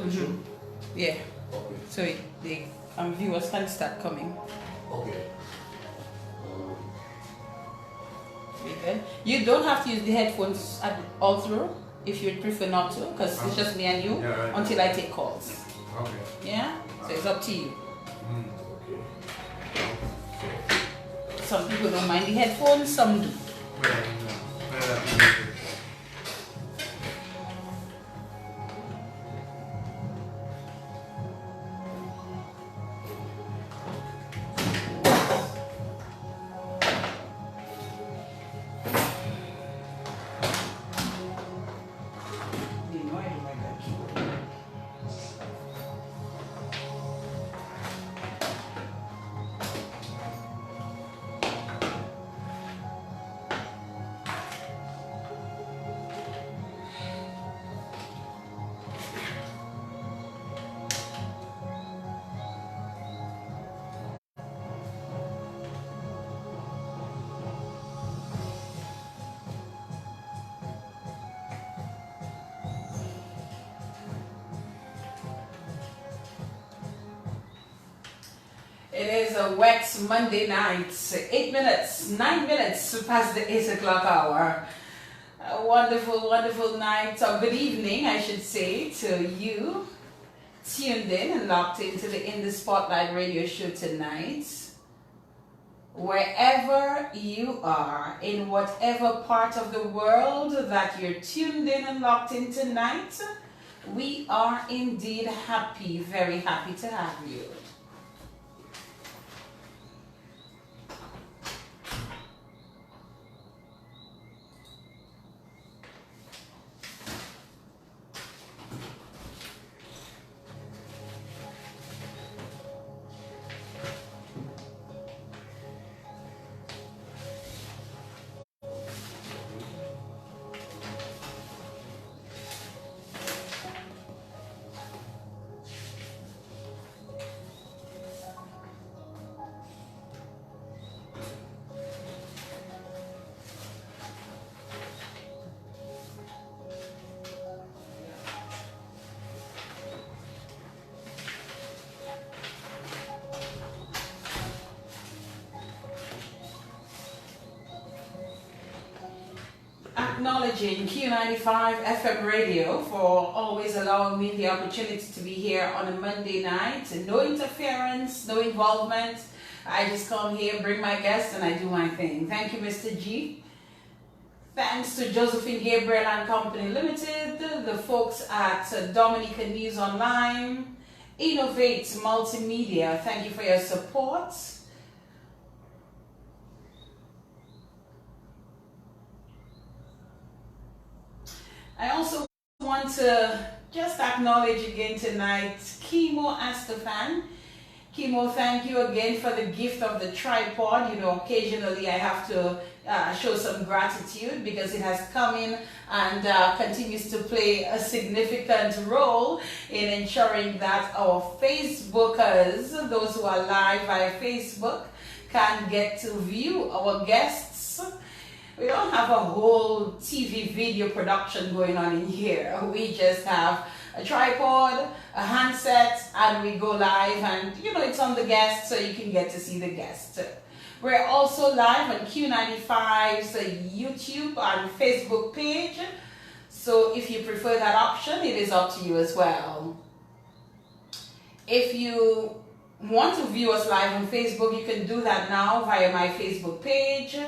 the show? Yeah. Okay. So the viewers can start coming. Okay. Good. You don't have to use the headphones all through if you prefer not to, because it's just me and you until I take calls. Okay. Yeah? So it's up to you. Okay. Some people don't mind the headphones, some do. It is a wet Monday night, 9 minutes past the 8 o'clock hour. A wonderful, wonderful night, or good evening, I should say, to you tuned in and locked into the In the Spotlight radio show tonight. Wherever you are, in whatever part of the world that you're tuned in and locked in tonight, we are indeed happy, very happy to have you. Acknowledging Q95 FM radio for always allowing me the opportunity to be here on a Monday night. No interference, no involvement. I just come here, bring my guests, and I do my thing. Thank you, Mr. G. Thanks to Josephine Gabriel and Company Limited, the folks at Dominica News Online, Innovate Multimedia. Thank you for your support. I also want to just acknowledge again tonight Chemo Astafan. Chemo, thank you again for the gift of the tripod. You know, occasionally I have to show some gratitude because it has come in and continues to play a significant role in ensuring that our Facebookers, those who are live via Facebook, can get to view our guests. We don't have a whole TV video production going on in here. We just have a tripod, a handset, and we go live, and you know, it's on the guest so you can get to see the guest. We're also live on Q95's YouTube and Facebook page. So if you prefer that option, it is up to you as well. If you want to view us live on Facebook, you can do that now via my Facebook page.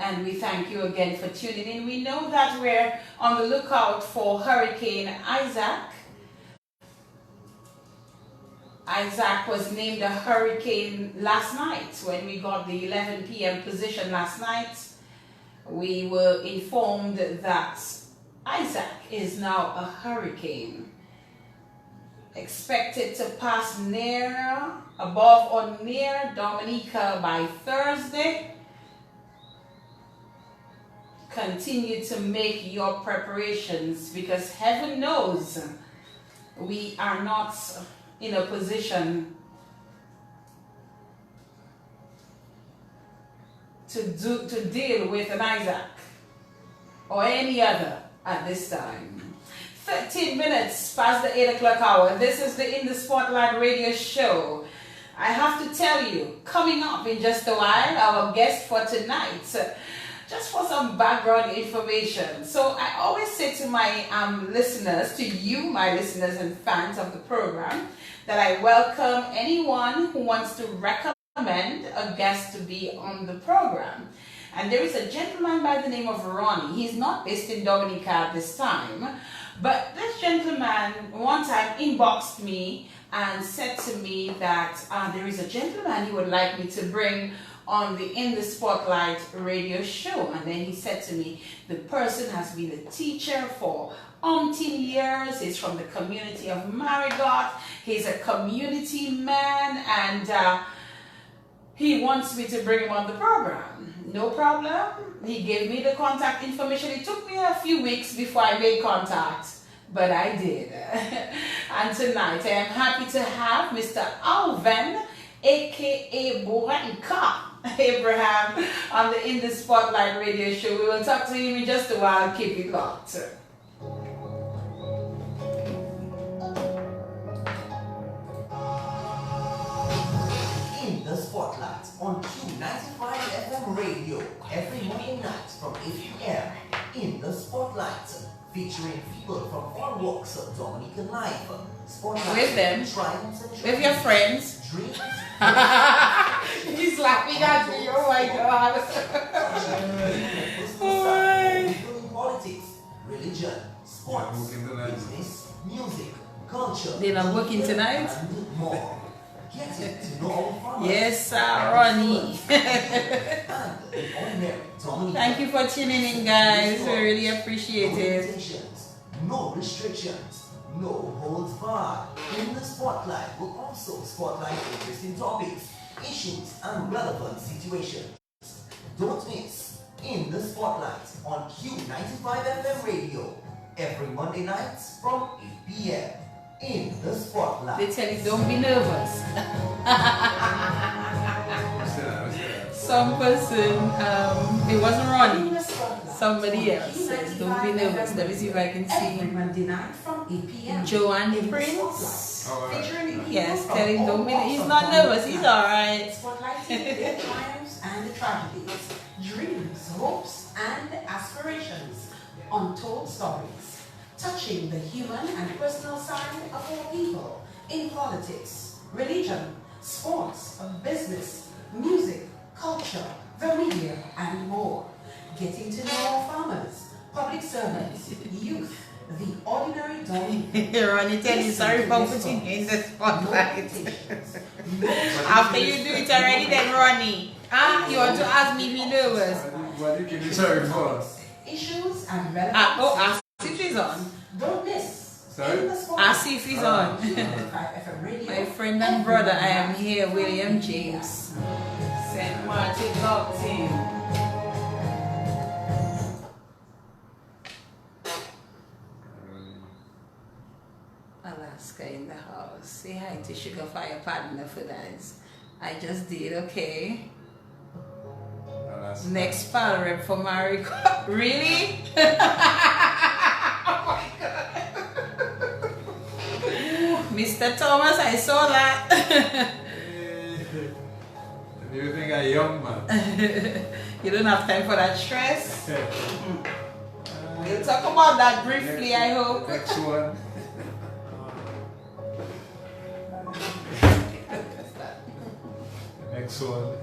And we thank you again for tuning in. We know that we're on the lookout for Hurricane Isaac. Isaac was named a hurricane last night. When we got the 11 p.m. position last night, we were informed that Isaac is now a hurricane. Expected to pass above or near Dominica by Thursday. Continue to make your preparations, because heaven knows we are not in a position to deal with an Isaac or any other at this time. 13 minutes past the 8 o'clock hour. This is the In the Spotlight radio show. I have to tell you, coming up in just a while, our guest for tonight, just for some background information. So I always say to my listeners, to you, my listeners and fans of the program, that I welcome anyone who wants to recommend a guest to be on the program. And there is a gentleman by the name of Ronnie. He's not based in Dominica at this time, but this gentleman one time inboxed me and said to me that there is a gentleman he would like me to bring on the In the Spotlight radio show. And then he said to me, the person has been a teacher for umpteen years. He's from the community of Marigot. He's a community man, and he wants me to bring him on the program. No problem. He gave me the contact information. It took me a few weeks before I made contact, but I did. And tonight I am happy to have Mr. Alven, aka Bwenka Abraham, on the In the Spotlight radio show. We will talk to him in just a while. Keep it locked. In the Spotlight on Q95 FM radio every Monday night from 8 p.m. In the Spotlight, featuring people from all walks of Dominican life. Spotlight With them, triumphs and with your friends. dreams. He's laughing at me. Oh my God. Including politics, religion, sports, business, music, culture. They're not working tonight? And more. Get it to know our farmers. Yes, sir, Ronnie. And the ordinary Dominican. Thank you for tuning in, guys. We really appreciate No it. limitations, no restrictions, no holds barred. In the Spotlight will also spotlight interesting topics, issues, and relevant situations. Don't miss In the Spotlight on Q95 FM radio every Monday nights from 8 p.m. In the Spotlight. They tell you don't be nervous. Some person, it wasn't Ronnie, somebody else says don't be nervous. Let me see if I can see Monday night from 8 p.m. Joanne Prince. Featuring Yes, tell him don't be nervous. He's not nervous, he's alright. Spotlighting the triumphs and the tragedies, dreams, hopes, and aspirations, untold stories, touching the human and personal side of our people in politics, religion, sports, business, music, culture, the media, and more. Getting to know our farmers, public servants, youth, the ordinary dog. Ronnie, tell you sorry for putting you in the spotlight. After you do it already, then Ronnie. You want to ask me if you're nervous? What are you giving sorry for? Issues and relevant. Ask if he's on. Don't miss. Sorry? In the Spotlight. Ask if he's on. FM radio. My friend and brother, I am here, William James. St. Martin locked in. Alaska in the house. Say hi to Sugar Fire Partner for that. I just did, okay. Next pal rep for Marico. Really? Oh my God. Mr. Thomas, I saw that. You think I'm young, man? You don't have time for that stress? We'll talk about that briefly, I hope. Next one. Next one.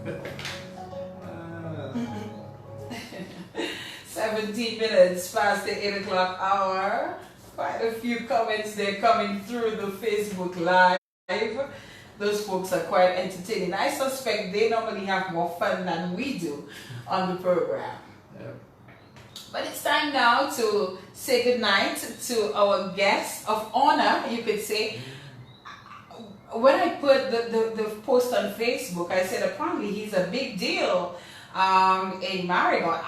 17 minutes past the 8 o'clock hour. Quite a few comments there coming through the Facebook Live. Those folks are quite entertaining. I suspect they normally have more fun than we do on the program. Yep. But it's time now to say goodnight to our guest of honor, you could say. When I put the post on Facebook, I said apparently he's a big deal in Marigot.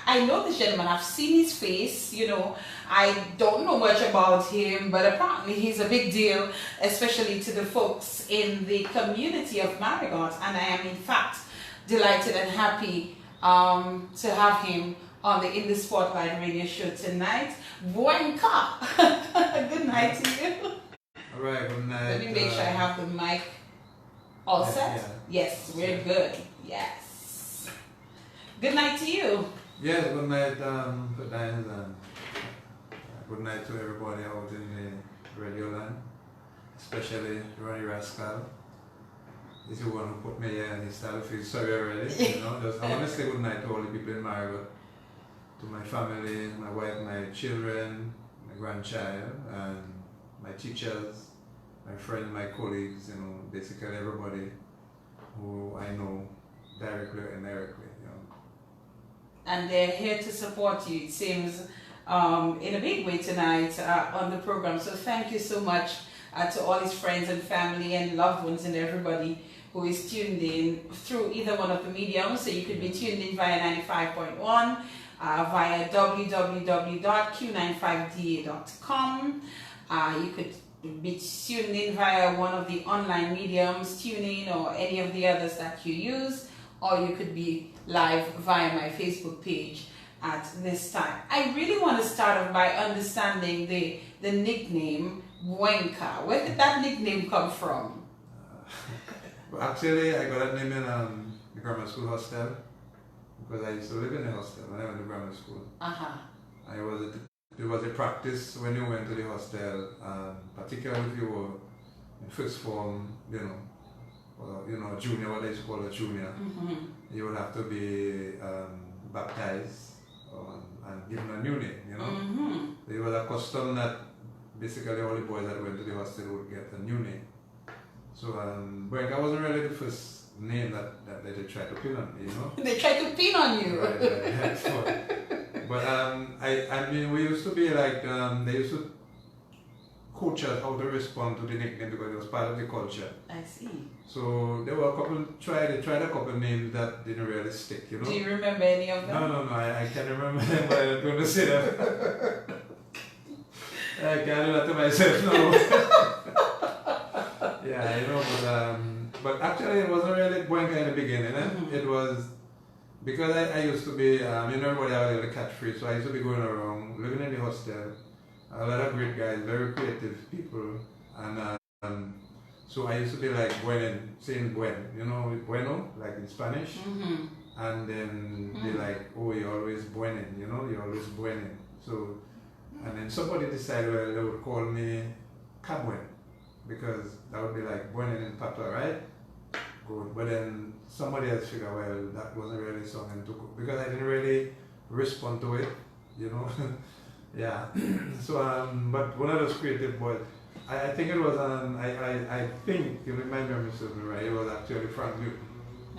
I know this gentleman, I've seen his face, you know, I don't know much about him, but apparently he's a big deal, especially to the folks in the community of Marigot, and I am in fact delighted and happy to have him on the In the Spotlight radio show tonight. Bwenka have the mic all set? Yeah. Yes, we're good. Yes. Good night to you. Yes, good night, good night, and good night to everybody out in the radio land, especially Ronnie Rascal. This is the one who put me here and he started to feel sorry already. I want to say good night to all the people in Margaret, to my family, my wife, my children, my grandchild, and my teachers, my friends, my colleagues, basically everybody who I know directly or indirectly. And they're here to support you, it seems, in a big way tonight on the program. So thank you so much to all his friends and family and loved ones and everybody who is tuned in through either one of the mediums. So you could be tuned in via 95.1, via www.q95da.com. You could be tuned in via one of the online mediums, TuneIn or any of the others that you use, or you could be live via my Facebook page at this time. I really want to start off by understanding the nickname Bwenka. Where did that nickname come from? Well, actually, I got that name in the grammar school hostel because I used to live in the hostel when I went to grammar school. It was a practice when you went to the hostel, particularly if you were in first form, junior, what they used to call a junior. You would have to be baptized and given a new name, It was a custom that basically all the boys that went to the hostel would get a new name. So Bwenka wasn't really the first name that they tried to pin on me, They tried to pin on you. Right. But I mean, we used to be like, they used to coach us how to respond to the nickname because it was part of the culture. I see. So there were a couple, tried a couple names that didn't really stick, Do you remember any of them? No, I can't remember them, but I'm going to say that. I can't do that to myself now. Yeah, but actually it wasn't really Bwenka in the beginning. It was, because I used to be, everybody had a little catchphrase, so I used to be going around, living in the hostel, a lot of great guys, very creative people, and so I used to be like saying bueno, like in Spanish, and then be like, oh, you're always buenen, you're always buenen. So, and then somebody decided, well, they would call me Cabuen, because that would be like buenen in Papa, right? Good. But then somebody else figured, well, that wasn't really something to go, because I didn't really respond to it, Yeah. So, but one of those creative boys, I think it was, I think, if my memory serves me right, it was actually Frank Newton.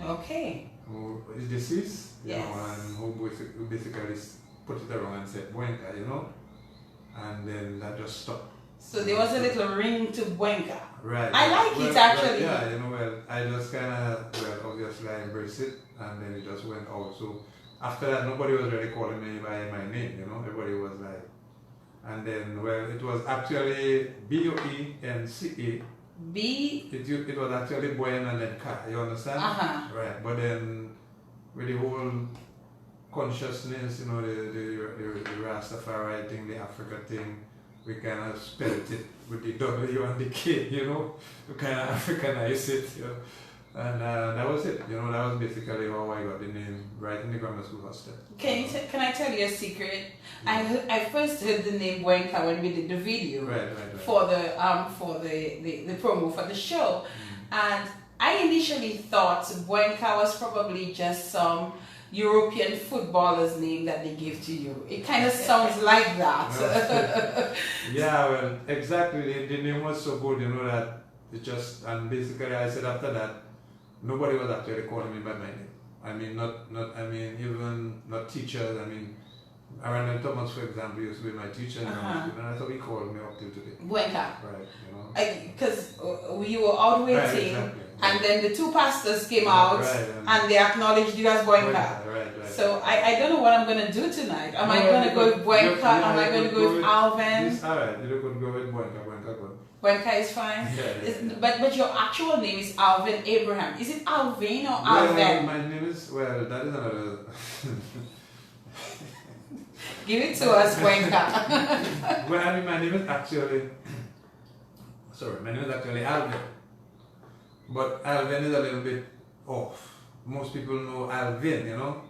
Okay. Who is deceased, Yes. And who basically put it around and said Bwenka, and then that just stopped. So there was a little ring to Bwenka. Right. I like it actually. I just kind of, obviously I embraced it, and then it just went out. So after that, nobody was really calling me by my name, everybody was like, and then, it was actually B-O-E-N-C-A. It was actually Bwen and then Ka, you understand? Right, but then with the whole consciousness, the Rastafari thing, the Africa thing, we kind of spelled it with the W and the K, to kind of Africanize it, And that was it, that was basically how I got the name right in the grammar school hostel. Can I tell you a secret? I first heard the name Bwenka when we did the video for the promo for the show, and I initially thought Bwenka was probably just some European footballer's name that they give to you. It kind of sounds like that. Yeah, well, exactly. The name was so good, that it just, and basically I said after that, nobody was actually calling me by my name. Even not teachers. Aaron Thomas, for example, used to be my teacher, and that's how he called me up till today. Bwenka. Right, Because you were out waiting, right, exactly. And then the two pastors came out, and they acknowledged you as Bwenka. Right. So I don't know what I'm going to do tonight. Am I going to go with Bwenka? Am I going to go with Alven? Alright, you could go with Bwenka good. Bwenka is fine? Yeah. But your actual name is Alven Abraham. Is it Alven or Alven? Well, my name is, that is another... Give it to us, Bwenka. Well, my name is actually... my name is actually Alven. But Alven is a little bit off. Most people know Alvin, you know.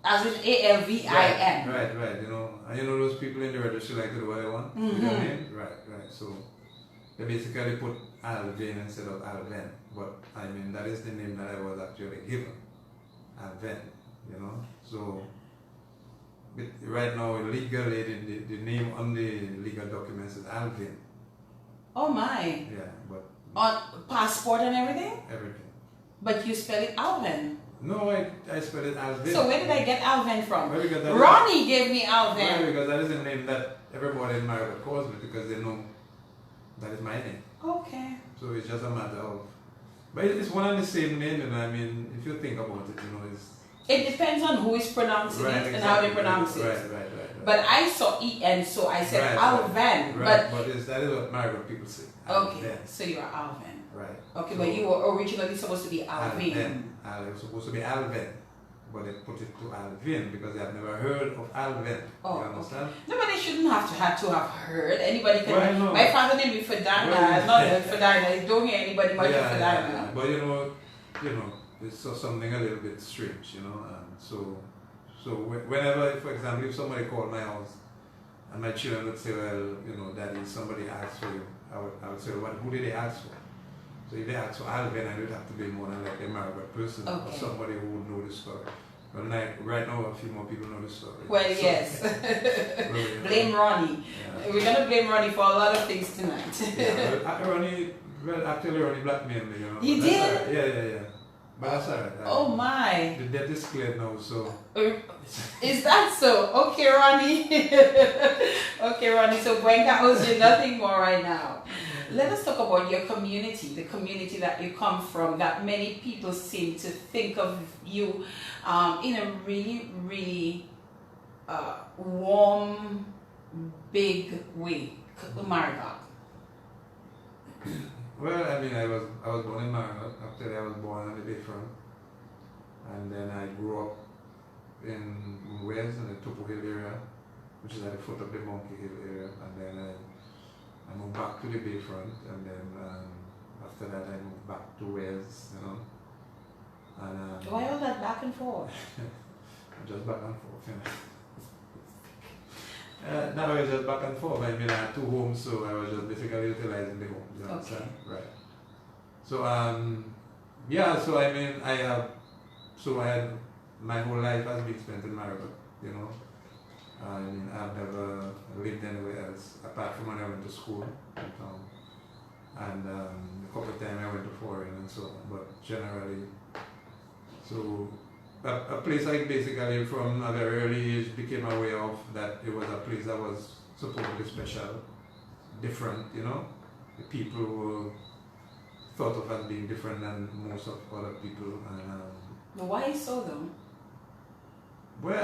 As in Alvin. Right, you know. And you know those people in the registry like to do what they want with their name? Right. So they basically put Alvin instead of Alven. But I mean, that is the name that I was actually given. Alven, you know. So right now, legally, the name on the legal documents is Alvin. Oh my. Yeah, but on passport and everything? Everything. But you spell it Alven. No, I spell it Alvin. So where did I get Alven from? Well, because Ronnie gave me Alven. Well, because that is the name that everybody in America calls me because they know that is my name. Okay. So it's just a matter of, but it's one and the same name, and I mean, if you think about it, you know, it's. It depends on who is pronouncing it and how they pronounce it. Right. But I saw EN, so I said Alven. Right, but that is what American people say. Okay, so you are Alven. Right. Okay, so but you were originally supposed to be Alvin. It was supposed to be Alven, but they put it to Alvin because they have never heard of Alven. Oh, you understand? Okay. Nobody shouldn't have to have heard. Anybody can. Well, my father named me Fadana, not Fadana. I don't hear anybody much of Fadana. Yeah. But you know, it's something a little bit strange, you know. So whenever, for example, if somebody called my house and my children would say, well, you know, Daddy, somebody asked for you, I would say, well, who did they ask for? So if they ask for Alven, I would have to be more than like a Margaret person or somebody who would know the story. But like right now, a few more people know the story. Well, so, yes. Blame Ronnie. Yeah. We're gonna blame Ronnie for a lot of things tonight. Yeah, Ronnie blackmailed me, you know. He did? Yeah. But that's alright. Oh my. The debt is cleared now, so. Is that so? Okay, Ronnie. Okay, Ronnie. So Bwenka owes you nothing more right now. Let us talk about your community, the community that you come from, that many people seem to think of you in a really, really warm, big way. Marga. Well, I mean, I was born in Marga. After that, I was born on the Bayfront. And then I grew up in Wales, in the Topo Hill area, which is at the foot of the Monkey Hill area. And then I moved back to the Bayfront, and then after that I moved back to Wales, you know. And why all that back and forth? Just back and forth, you know. Now it's just back and forth. I mean, I had 2 homes, so I was just basically utilizing the home. You understand? Right. So yeah. So I mean, I had my whole life has been spent in Maribor, you know. I mean, I've never lived anywhere else apart from when I went to school in town, and a couple of times I went to foreign and so on. But generally, so a place I basically from a very early age became aware of that it was a place that was supposedly special, different, you know. The people were thought of as being different than most of other people. And why so though? Well,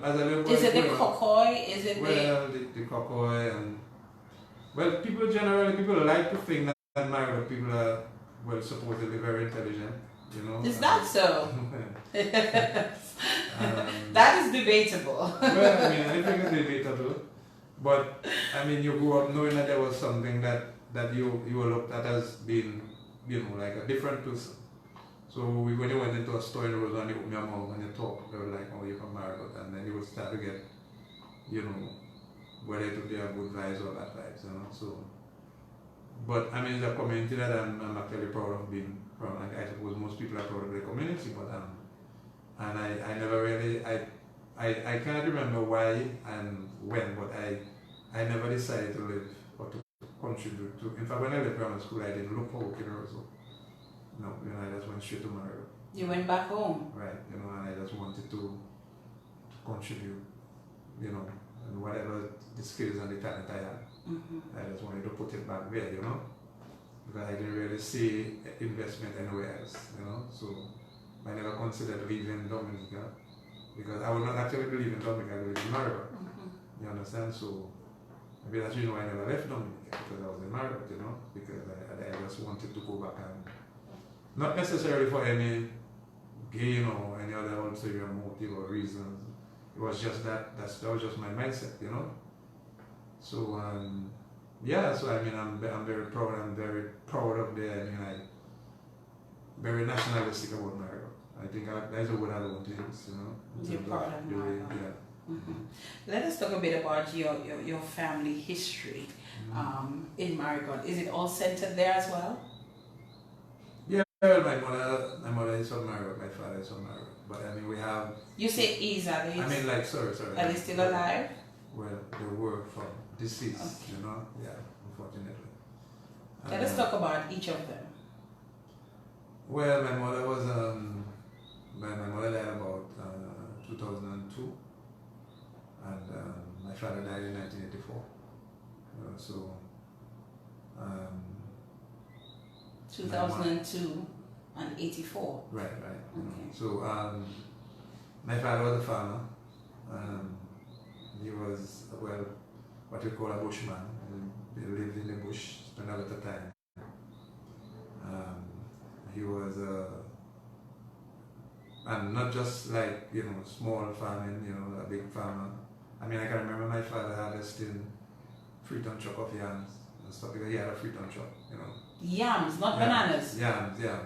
as a little boy, is it the cocoy? Is it the cocoy? And well, people like to think that Maribor people are supposedly very intelligent, you know. Is that so? That is debatable. Well, I mean, anything is debatable, but I mean, you grew up knowing that there was something that you were looked at as being, you know, like a different person. So when you went into a store in Rosa and you opened your mouth and you talk, they were like, oh, you're from Maribor, and then you would start to get, you know, whether it would be a good vibes or bad vibes, you know. So, but I mean, it's a community that I'm actually proud of being from. I suppose most people are proud of the community, but and I never really, I can't remember why and when, but I never decided to live or to contribute to. In fact, when I left grammar school, I didn't look for work in Rosa. No, you know, I just went straight to Maribor. You went back home? Right, you know, and I just wanted to contribute, you know, and whatever the skills and the talent I had, I just wanted to put it back there, you know, because I didn't really see investment anywhere else, you know, so I never considered leaving Dominica, because I would not actually believe in Dominica, I believe in Maribor, you understand, so maybe that's the reason why I never left Dominica, because I was in Maribor, you know, because I just wanted to go back and not necessarily for any gain or any other ulterior motive or reasons. It was just that was just my mindset, you know. So yeah, so I mean I'm very proud. I'm very proud of the. I mean very nationalistic about America. I think that's a word I don't use, you know. You're proud of America. Yeah. Mm-hmm. Let us talk a bit about your family history in Marigot. Is it all centered there as well? Yeah, well, my mother is from Marigot, my father is from Marigot. But I mean, we have. You say is, are they? I mean, like, sorry. Are they still alive? Well, they were from deceased, Okay. you know. Yeah, unfortunately. Let us talk about each of them. Well, my mother was my mother died about 2002, and my father died in 1984. So. 2002 and 84. Right. Okay. So my father was a farmer. He was, well, what we call a bushman. He lived in the bush, spent a lot of time. He was, and not just like, you know, small farming, you know, a big farmer. I mean, I can remember my father had a still 3-ton truck of yams and stuff, because he had a 3-ton truck, you know. Yams, not bananas. Yams. Yeah.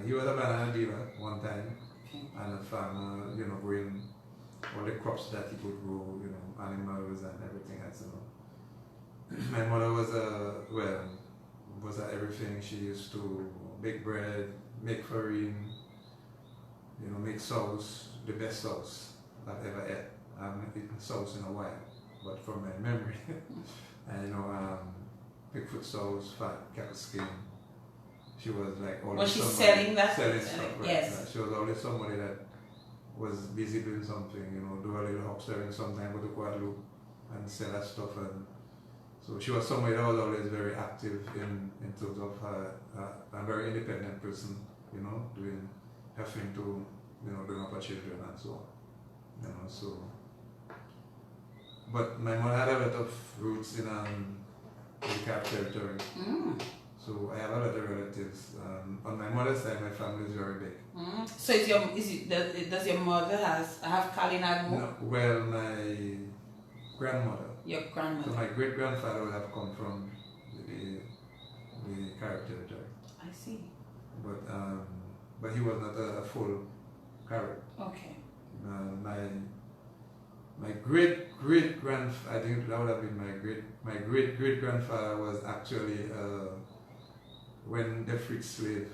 He was a banana dealer one time, Okay. and a farmer, you know, growing all the crops that he could grow, you know, animals and everything else, you know. My mother was everything. She used to bake bread, make farine, you know, make sauce, the best sauce I've ever ate. I haven't eaten sauce in a while, but from my memory, and you know, Bigfoot sauce, fat cattle skin. She was like always Was she somebody selling that? selling stuff, right? Yes. Right. She was always somebody that was busy doing something, you know, do a little upselling sometime, go to Guadeloupe and sell that stuff. And so she was somebody that was always very active in terms of her, a very independent person, you know, doing her thing to, you know, bring up her children and so on, you know. So, but my mother had a lot of roots in the Cap territory. So I have a lot of relatives. On my mother's side, my family is very big. So does your mother have Kalinago? No, well, my grandmother. Your grandmother. So my great grandfather would have come from the Carib territory. I see. But he was not a full Carib. Okay. My great grandfather, I think that would have been my great grandfather was actually when the freed slavery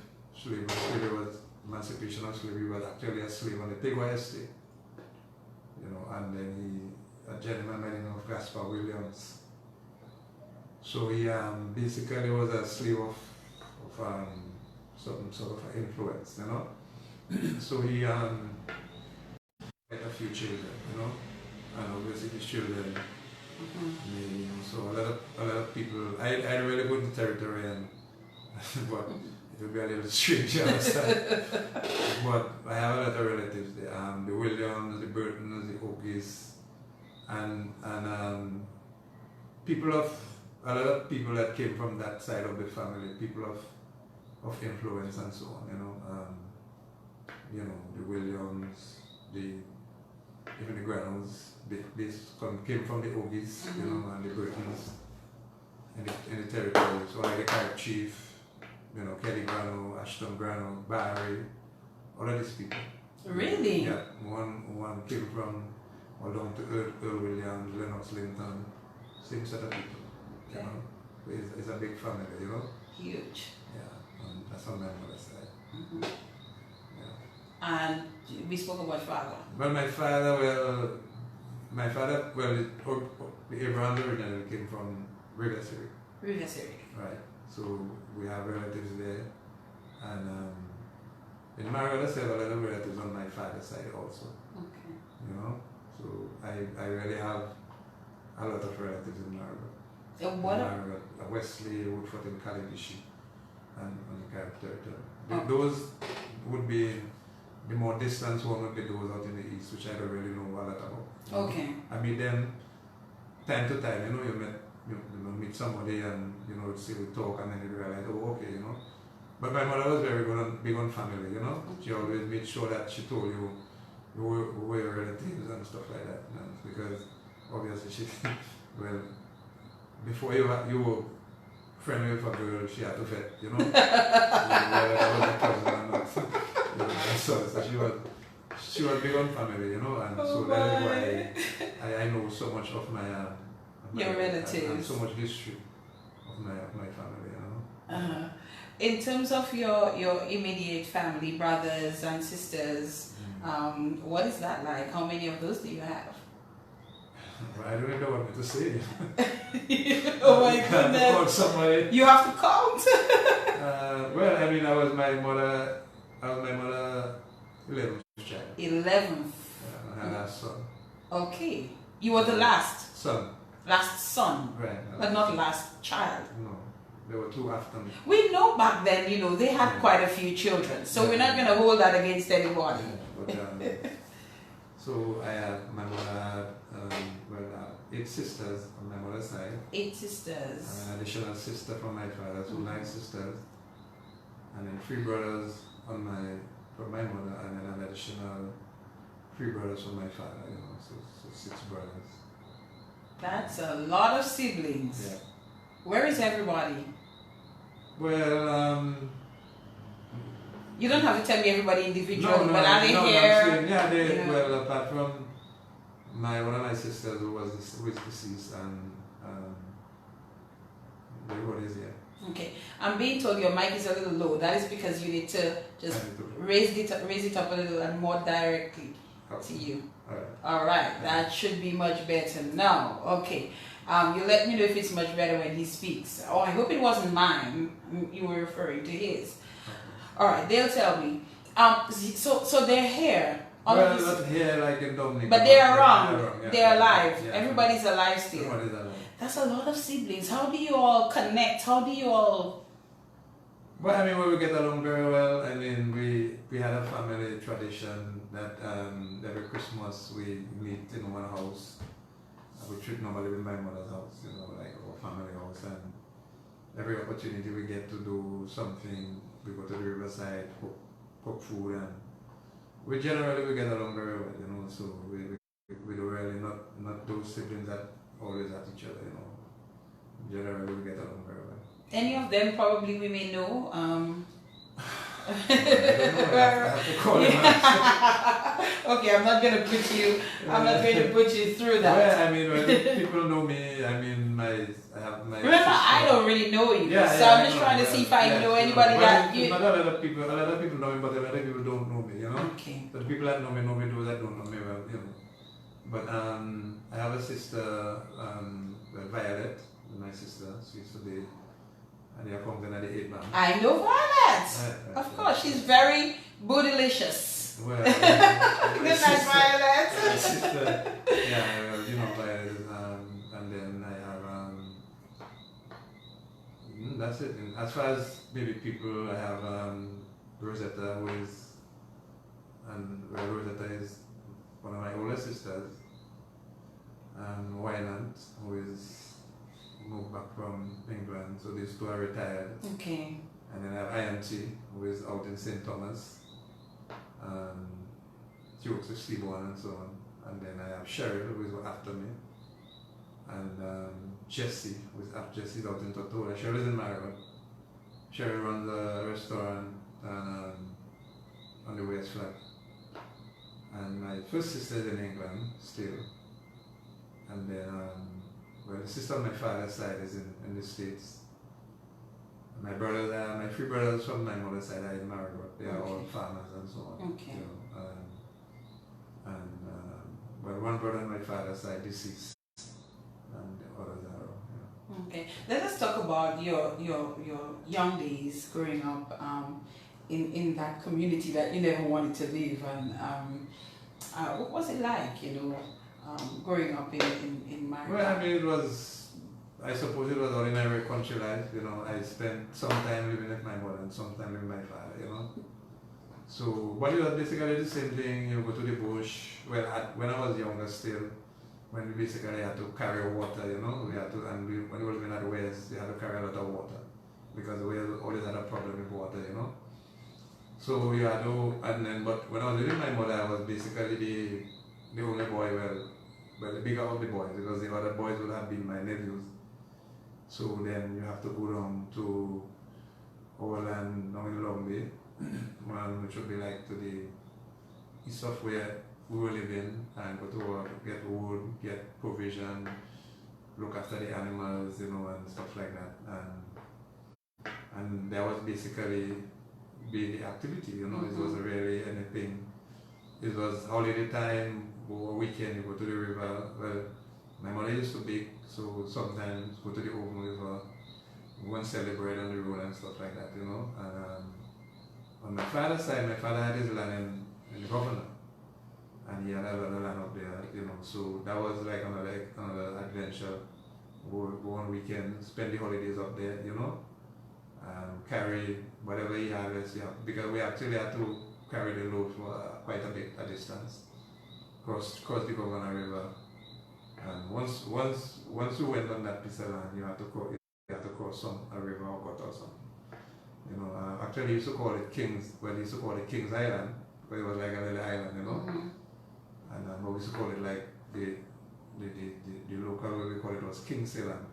was emancipation of slavery, was actually a slave on the Pigwa estate, you know, and then a gentleman by the name of Gaspar Williams. So he basically was a slave of some sort of influence, you know. So he had a few children, you know, and obviously his children. You know, so a lot of people. I really go to the territory, and but it will be a little strange, you understand. But I have a lot of relatives there. The Williams, the Burtons, the Okies, and a lot of people that came from that side of the family, people of influence and so on. You know, the Williams, even the Granos, they came from the Ogies, you know, and the Burtons in the territory. So like the Carib Chief, you know, Kelly Grano, Ashton Grano, Barry, all of these people. Really? Yeah, one came from all down to Earl Williams, Lennox Linton, same set of people. You know, it's a big family, you know. Huge. Yeah, and that's on my mother's side. Yeah. And we spoke about father. Well, my father, the Abrahams originally came from River City. River City. Right. So we have relatives there, and in Marigot, I have a lot of relatives on my father's side also. Okay. You know, so I really have a lot of relatives in Marigot. What? Marigot, Wesley, Woodford, and Calibishi, and on the Carib territory. Those would be the more distant one would be those out in the east, which I don't really know a lot about. Okay. I meet them time to time, you know, you meet somebody and, you know, see we talk and then you realize, oh, okay, you know. But my mother was very big on family, you know. She always made sure that she told you who were your relatives and stuff like that. You know? Because obviously she, well, before you were friendly with a girl, she had to vet, you know. Whether that was a cousin or not. You know, so she was big on family, you know, and so that is why I know so much of my your relatives and so much history of my family, you know. In terms of your immediate family, brothers and sisters, what is that like? How many of those do you have? I don't even know what to say. Oh my goodness! You have to count. Well, I mean, I was my mother 11th child. 11th. Yeah, my last son. Okay, you were the last. Son. Last son. Right. But not last child. No, there were 2 after me. We know back then, you know, they had quite a few children, so we're not going to hold that against anybody. Yeah, but, so I have my mother had 8 sisters on my mother's side. 8 sisters. And an additional sister from my father, so 9 sisters. And then 3 brothers from my mother, and then an additional 3 brothers from my father, you know, so 6 brothers. That's a lot of siblings. Yeah. Where is everybody? Well, you don't have to tell me everybody individually, no, but are they no, here? I'm saying, yeah, they, you know? well, apart from one of my sisters who was deceased, and everybody is here. Okay, I'm being told your mic is a little low. That is because you need to just raise it up a little and more directly to you. All right, that should be much better now. Okay, you let me know if it's much better when he speaks. Oh, I hope it wasn't mine. You were referring to his. All right, they'll tell me. So they're here. Well, not here like in Dominican. But they're around. Yeah. They're alive. Yeah. Everybody's alive still. Everybody's alive. That's a lot of siblings. How do you all connect? How do you all... Well, I mean, we get along very well. I mean, we had a family tradition that every Christmas we meet in one house. We treat normally with my mother's house, you know, like our family house. And every opportunity we get to do something, we go to the riverside, cook food, and we get along very well, you know. So we don't really not those siblings that always at each other, you know. Generally we get along very well. Any of them probably we may know. I don't know. I have to call them out. Okay, I'm not going to put you through that. Well, I mean, when people know me, I mean, I have my Remember, sister. I don't really know you, Yeah, so yeah, I'm just trying to see if I know anybody that you... But a lot of people know me, but a lot of people don't know me, you know. Okay. But the people that know me, those that don't know me well, you know. But I have a sister, Violet, my sister. She used to be at the accountant at the 8 band. I know Violet. Right, of course, she's very bootylicious. Well, Good night, Violet. My sister, yeah, you know, Violet, and then I have, that's it. And as far as maybe people, I have Rosetta, Rosetta is one of my older sisters, and Wyland, who is moved back from England, so these 2 are retired. Okay. And then I have IMT, who is out in St. Thomas. She works with Seaborn and so on. And then I have Cheryl, who is after me. And Jessie, Jessie's out in Tortola. Cheryl is in Marriott. Cheryl runs a restaurant on the West Flat. And my first sister is in England still. And then, the sister on my father's side is in the States. My 3 brothers from my mother's side are in Marriott. They are all farmers and so on. Okay. You know, one brother on my father's side deceased, and the others are around. Yeah. Okay. Let us talk about your young days growing up in that community that you never wanted to live, and what was it like, you know, growing up in Marriott? Well, I mean, I suppose it was ordinary country life, you know. I spent some time living with my mother and some time with my father, you know. So, but it was basically the same thing. You go to the bush. Well, when I was younger still, when we basically had to carry water, you know, when we were living at the wells, they had to carry a lot of water because the wells always had a problem with water, you know. So you had to, but when I was living with my mother, I was basically the only boy, well, the bigger of the boys, because the other boys would have been my nephews. So then you have to go down to our land down in Long Bay, which would be like to the east of where we were living, and go to work, get wood, get provision, look after the animals, you know, and stuff like that. And that was basically be the activity, you know. It wasn't really anything. It was holiday time or weekend, you go to the river. Well, my mother used to bake, so sometimes go to the open river, go and celebrate on the road and stuff like that, you know. And on my father's side, my father had his land in the governor, and he had another land up there, you know. So that was like another adventure. Go on weekend, spend the holidays up there, you know. Carry whatever he harvests, because we actually had to carry the load for quite a distance, cross the Governor River. And once you went on that piece of land, you had to cross a river or cut or something. You know, actually he used to call it King's Island, because it was like a little island, you know. And we used to call it like the local way we call it was King's Island.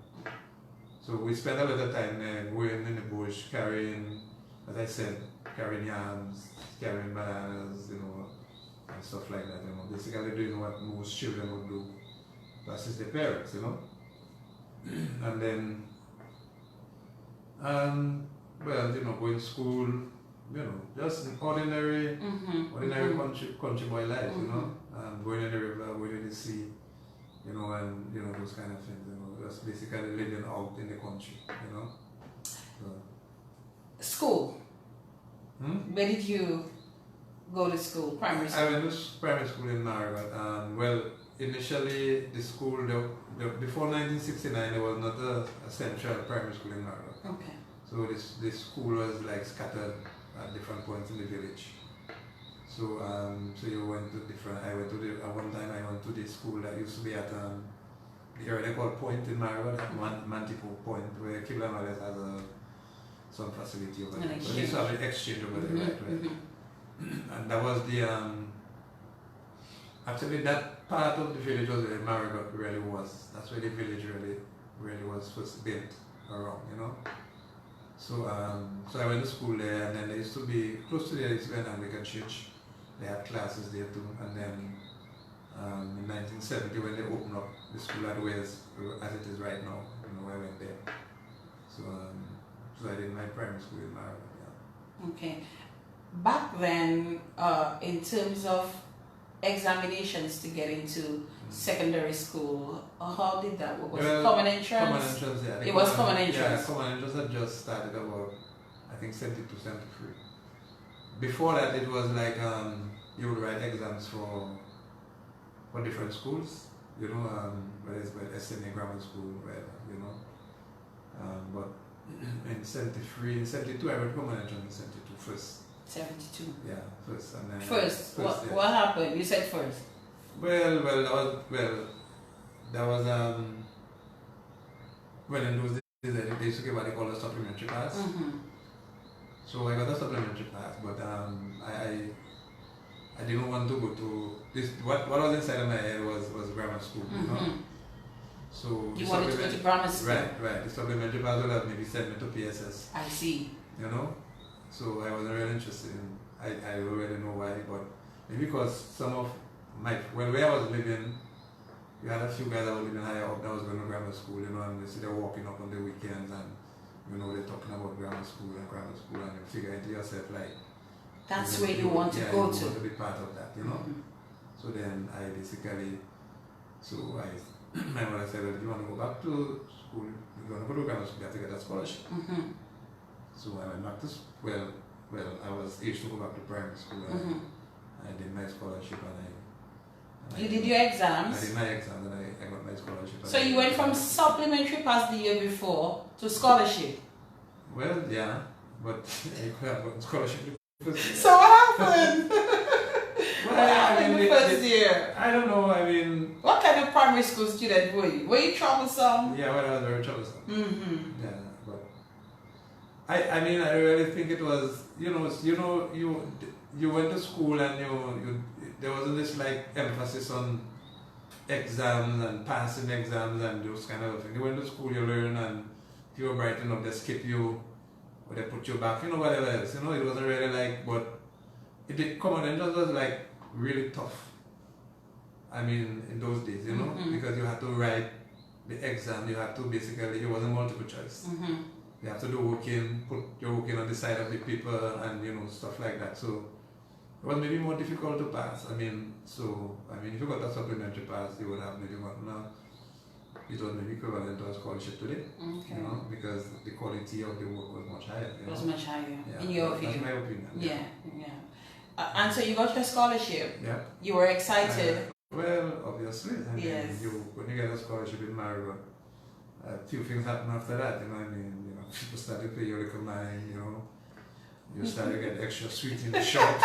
So we spent a lot of time there going in the bush, carrying, as I said, carrying yams, carrying bananas, you know, and stuff like that, you know. Basically doing what most children would do to assist their parents, you know. And then, well, you know, going to school, you know, just ordinary country boy life, you know. Going in the river, going in the sea, you know, and you know, those kind of things, you know. Just basically living out in the country, you know. So. School. Where did you go to school? Primary school? I went to primary school in Margaret. Well, initially the school, before 1969, there was not a central primary school in Margaret. Okay. So this school was like scattered at different points in the village. So so you went to different. At one time I went to the school that used to be at the area they call Point in Margaret, Mantipo Point, where Kibla Males has some facility over there. So they used to have an exchange over there, right? And that was the actually that part of the village was where Margaret really was. That's where the village really was first built around, you know. So so I went to school there, and then there used to be close to there used to be an Anglican church. They had classes there too, and then in 1970 when they opened up the school at Wales as it is right now, you know, I went there. So so I did my primary school in Margaret. Yeah. Okay. Back then, in terms of examinations to get into secondary school, how did that work? Was it common entrance? Common entrance, yeah. It was common entrance. Yeah, common entrance had just started about, I think, 72, 73. Before that, it was like you would write exams for different schools, you know, whether it's by SMA Grammar School, whatever, you know. But in 73, in 72, I went common entrance in 72 first. 72. Yeah, first, and then first. Yeah. What happened? You said first. Well, that was well, in those days they used to give what they call a supplementary pass. So I got a supplementary pass, but I didn't want to go to this. What was inside of my head was grammar school, you know. So you wanted to go to grammar school, right? The supplementary pass would have maybe sent me to PSS. I see. You know, so I wasn't really interested in. I already know why, but maybe because some of where I was living, you had a few guys that were living higher up that was going to grammar school, you know, and they see they're walking up on the weekends, and you know they're talking about grammar school, and you figure into yourself like that's where you want to go to. You want to be part of that, you know. So then I basically, my mother said, well, if you want to go back to school, if you want to go to grammar school, you have to get a scholarship. So I went back to school. Well, I was aged to go back to primary school, and I did my scholarship, and you did your exams? I did my exams, and I got my scholarship. So you went from supplementary pass the year before to scholarship? Well, yeah, but I could have gotten scholarship. So what happened? What happened the first year? I don't know, I mean... What kind of primary school student were you? Were you troublesome? Yeah, well, I was very troublesome. Yeah, but... I mean, I really think it was, you went to school and there wasn't this like emphasis on exams and passing exams and those kind of things. You went to school, you learn, and you were bright enough, they skip you, or they put you back, whatever else. It wasn't really like, but it did come on and just was like really tough. I mean, in those days, because you had to write the exam, you had to basically, it wasn't multiple choice. You have to do working, put your working on the side of the paper and, stuff like that. So it was maybe more difficult to pass. If you got a supplementary pass, you would have maybe gotten it was maybe equivalent to a scholarship today. Okay. Because the quality of the work was much higher. It was much higher, Yeah, in your opinion. That's my opinion. Yeah. And so you got your scholarship. Yeah. You were excited. Well, obviously. Yes. When you get a scholarship in Marigot, a few things happen after that. People start to pay you like a mind. You start to get extra sweet in the shop.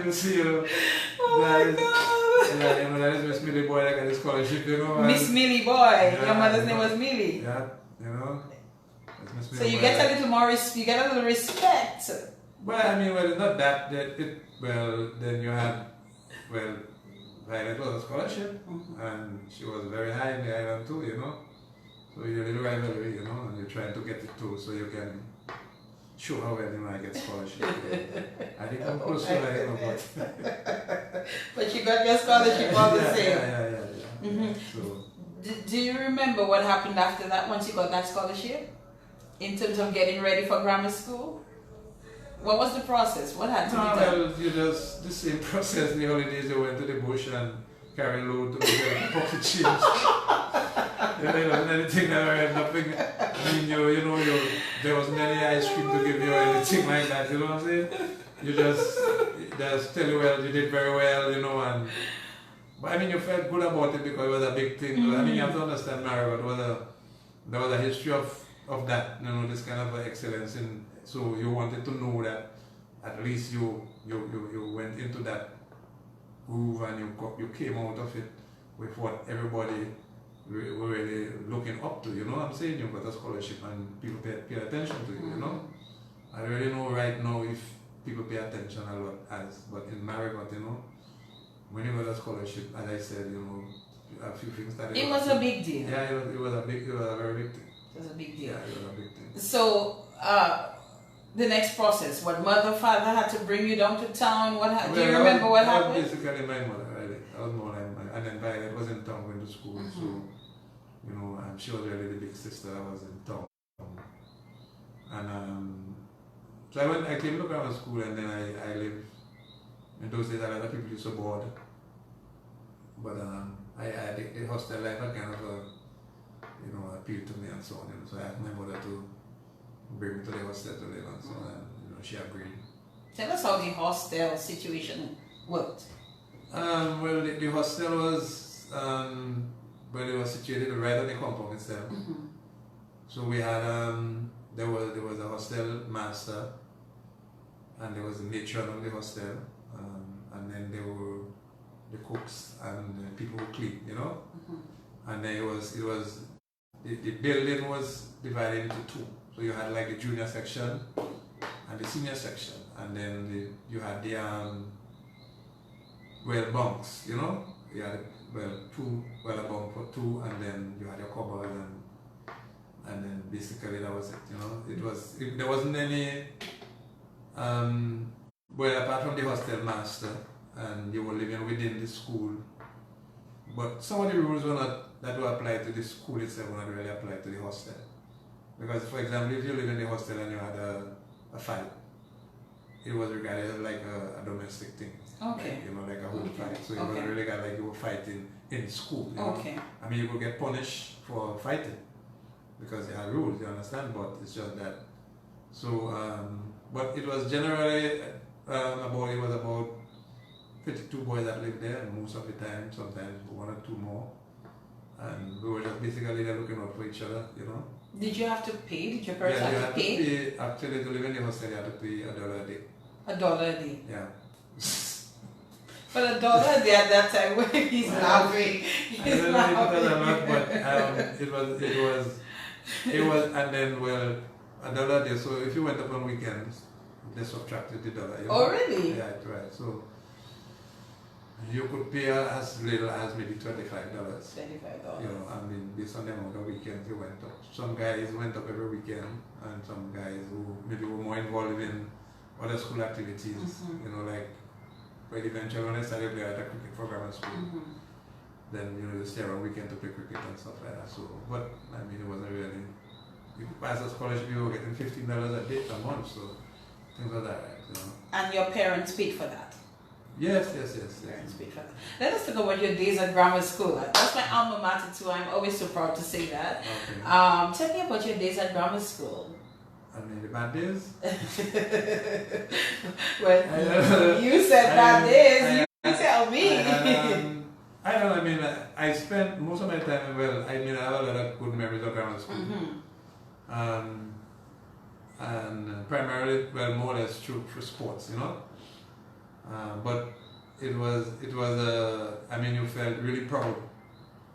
You see, Oh my God. that is Miss Millie Boy that got the scholarship, Miss Millie Boy. Your mother's name was Millie. Yeah, that's Miss So Millie you Boy. get a little more, you get a little respect. Well, it's not that. Then you had, Violet was a scholarship, and she was very high in the island too, So you're a little rivalry, and you're trying to get it too, so you can show how well I get scholarship. I think I'm close to that, But you got your scholarship all the same. Yeah. So, Do you remember what happened after that once you got that scholarship? In terms of getting ready for grammar school? What was the process? What had to be done? Well, you just the same process. The holidays you went to the bush and carry load to get a pocket change. There wasn't anything that I had nothing. There wasn't any ice cream to give you or anything like that. You know what I'm saying? You just tell you, well, you did very well, but you felt good about it because it was a big thing. You have to understand, Marigot, there was a history of that, this kind of excellence so you wanted to know that at least you went into that groove and you came out of it with what everybody were really looking up to, you know what I'm saying? You got a scholarship and people pay attention to you, I really know right now if people pay attention a lot but in Marigot, when you got a scholarship, as I said, a few things that it was a big deal. Yeah, it was a very big thing. It was a big deal. Yeah, it was a big thing. So, the next process, what father had to bring you down to town? Do you remember what happened? That was basically my mother, really. I was more like and then Violet was in town going to school, so, and she was really the big sister that was in town. And, so I came to grammar school and then I lived, in those days a lot of people used to board, but the hostel life had kind of appealed to me and so on, so I asked my mother to bring me to the hostel to live and so on, and she agreed. Tell us how the hostel situation worked. Well, the hostel was, it was situated right on the compound itself. So we had, there was a hostel master, and there was a matron of the hostel, and then there were the cooks and the people who clean, and then the building was divided into two. So you had like the junior section and the senior section, and then you had the bunks, you had a bunk for two, and then you had your cupboard, and then basically that was it, there wasn't any apart from the hostel master, and you were living within the school, but some of the rules that were applied to the school itself were not really applied to the hostel. Because, for example, if you live in the hostel and you had a fight, it was regarded as like a domestic thing. Okay. Like a home fight. So it was really like you were fighting in school. Okay. You could get punished for fighting because they had rules, you understand? But it's just that. So, but it was generally about 52 boys that lived there, and most of the time, sometimes one or two more. And we were just basically there looking out for each other, Did you have to pay? Did your parents have to pay? Actually, to live in the hostel, you had to pay $1 a day. $1 a day? Yeah. But $1 a day at that time, he's laughing. I don't know if it was a lot, but it was, and then, $1 a day. So if you went up on weekends, they subtracted the $1. Oh, really? Yeah, right. So you could pay as little as maybe $25. $25. based on the amount of weekends you went up. Some guys went up every weekend, and some guys who maybe were more involved in other school activities, you know, like, but eventually when I started playing at a cricket for grammar school, then, you know, you stay around weekend to play cricket and stuff like that. So, but, I mean, it wasn't really, you could pass a scholarship, you were getting $15 a month, so things like that, you know. And your parents paid for that? Yes. Parents paid for that. Let us talk about your days at grammar school. That's my alma mater too. I'm always so proud to say that. Okay. Tell me about your days at grammar school. I mean, the bad days? Well, you said bad days. You tell me. I don't know, I mean, I spent most of my time, well, I mean, I have a lot of good memories of grammar school. And primarily, well, more or less through sports, you know. But it was I mean, you felt really proud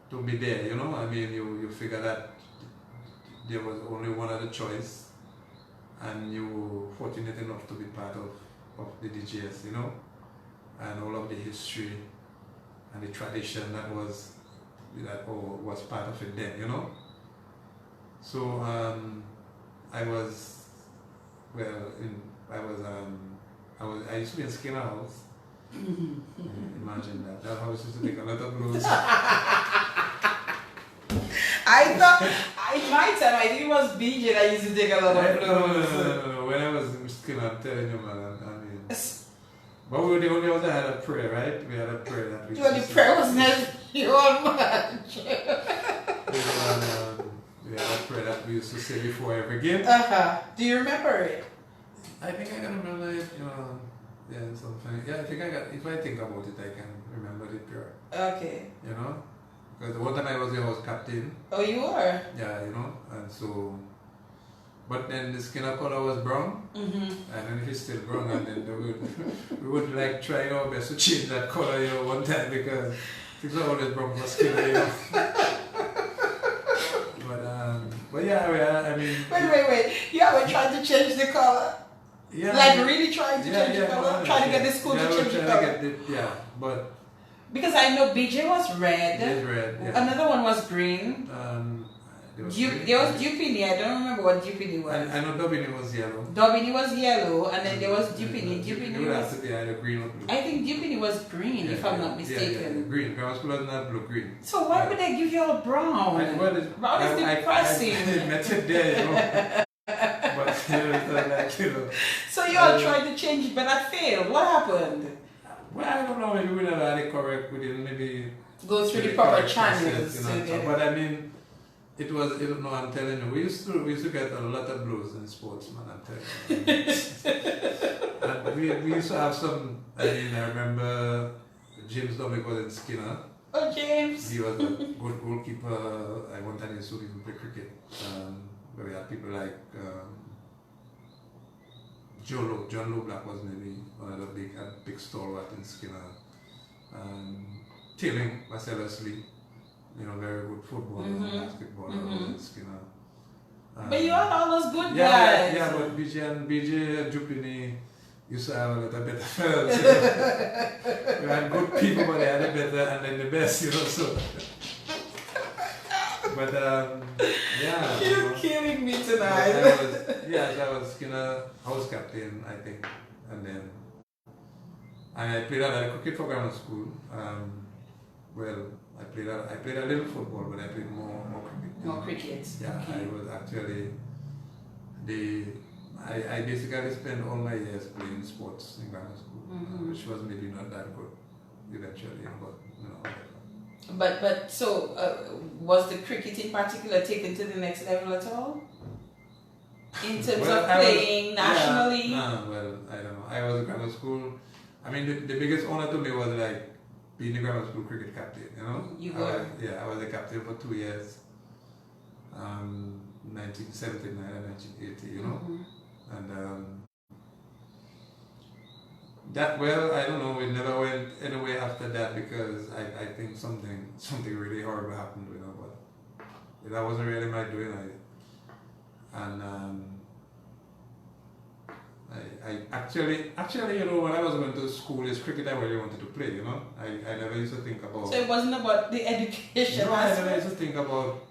to be there, you know. I mean, you figure that there was only one other choice, and you were fortunate enough to be part of the DGS, you know, and all of the history and the tradition that was part of it then, you know. So I used to be in Skinner House. Imagine that. That house used to take a lot of blows. I thought, in my time, I think it was BJ that used to take a lot of blows. No. When I was in Skinner, I'm telling you, man, I mean. But we were the only ones that had a prayer, right? We had a prayer that we the prayer was never your much. We had a prayer that we used to say before every game. Do you remember it? I think I can remember it, you know. Yeah, something. Yeah, I think if I think about it, I can remember the prayer. Okay. You know? Because the one time I was the house captain. Oh, you were? Yeah, you know, and so. But then the Skinner color was brown, and then if it's still brown, and then we would like try our best to change that color, you know, one time because things are always brown for Skinner, you know. But yeah, I mean. Wait. You ever tried to change the color? Yeah. Like really trying to change the color? Trying to get the school to change the color? But. Because I know BJ was red. Yeah. Another one was green. There was Dupini. I don't remember what Dupini was. I know Dobini was yellow. Dobini was yellow, and then there was Dupini. Dupini would was. have to be either green or blue. I think Dupini was green, if I'm not mistaken. Yeah, green. Grammar school was not blue-green. So why would they give you all brown? Brown is depressing. I met it there, you know. But you know. So you all tried to change it, but that failed. What happened? Well, I don't know. Maybe we never had it correct. We didn't maybe go through the proper channels. You know, but I mean. It was, no, I'm telling you, we used to get a lot of blows in sports, man, I'm telling you. And we used to have some, I mean, I remember James Dominic was in Skinner. Oh, James. He was a good goalkeeper. I one time used to even play cricket. Where we had people like John Lowe Black was maybe one of the big stalwart in Skinner. Tilling, Marcellus Lee. You know, very good football and basketball and Skinner. But you had all those good guys. Yeah, but BJ and Jupini used to have a lot of better fellas. You know? We had good people, but they had the better and then the best, you know. So, but yeah. You're killing me tonight. I was Skinner house captain, I think, and then I played a lot of cricket for grammar school. I played a little football, but I played more cricket. More cricket. Yeah, okay. I was actually I basically spent all my years playing sports in grammar school, which was maybe not that good eventually, but you know. But so was the cricket in particular taken to the next level at all? In terms of playing nationally? Well, I don't know. I was in grammar school. I mean, the biggest honor to me was like being the grammar school cricket captain, you know? You were? I was a captain for 2 years, 1979 and 1980, you know? And I don't know, we never went anywhere after that because I think something really horrible happened, you know, but that wasn't really my doing. I actually, you know, when I was going to school, it's cricket I really wanted to play, you know. I never used to think about... So it wasn't about the education I never used to think about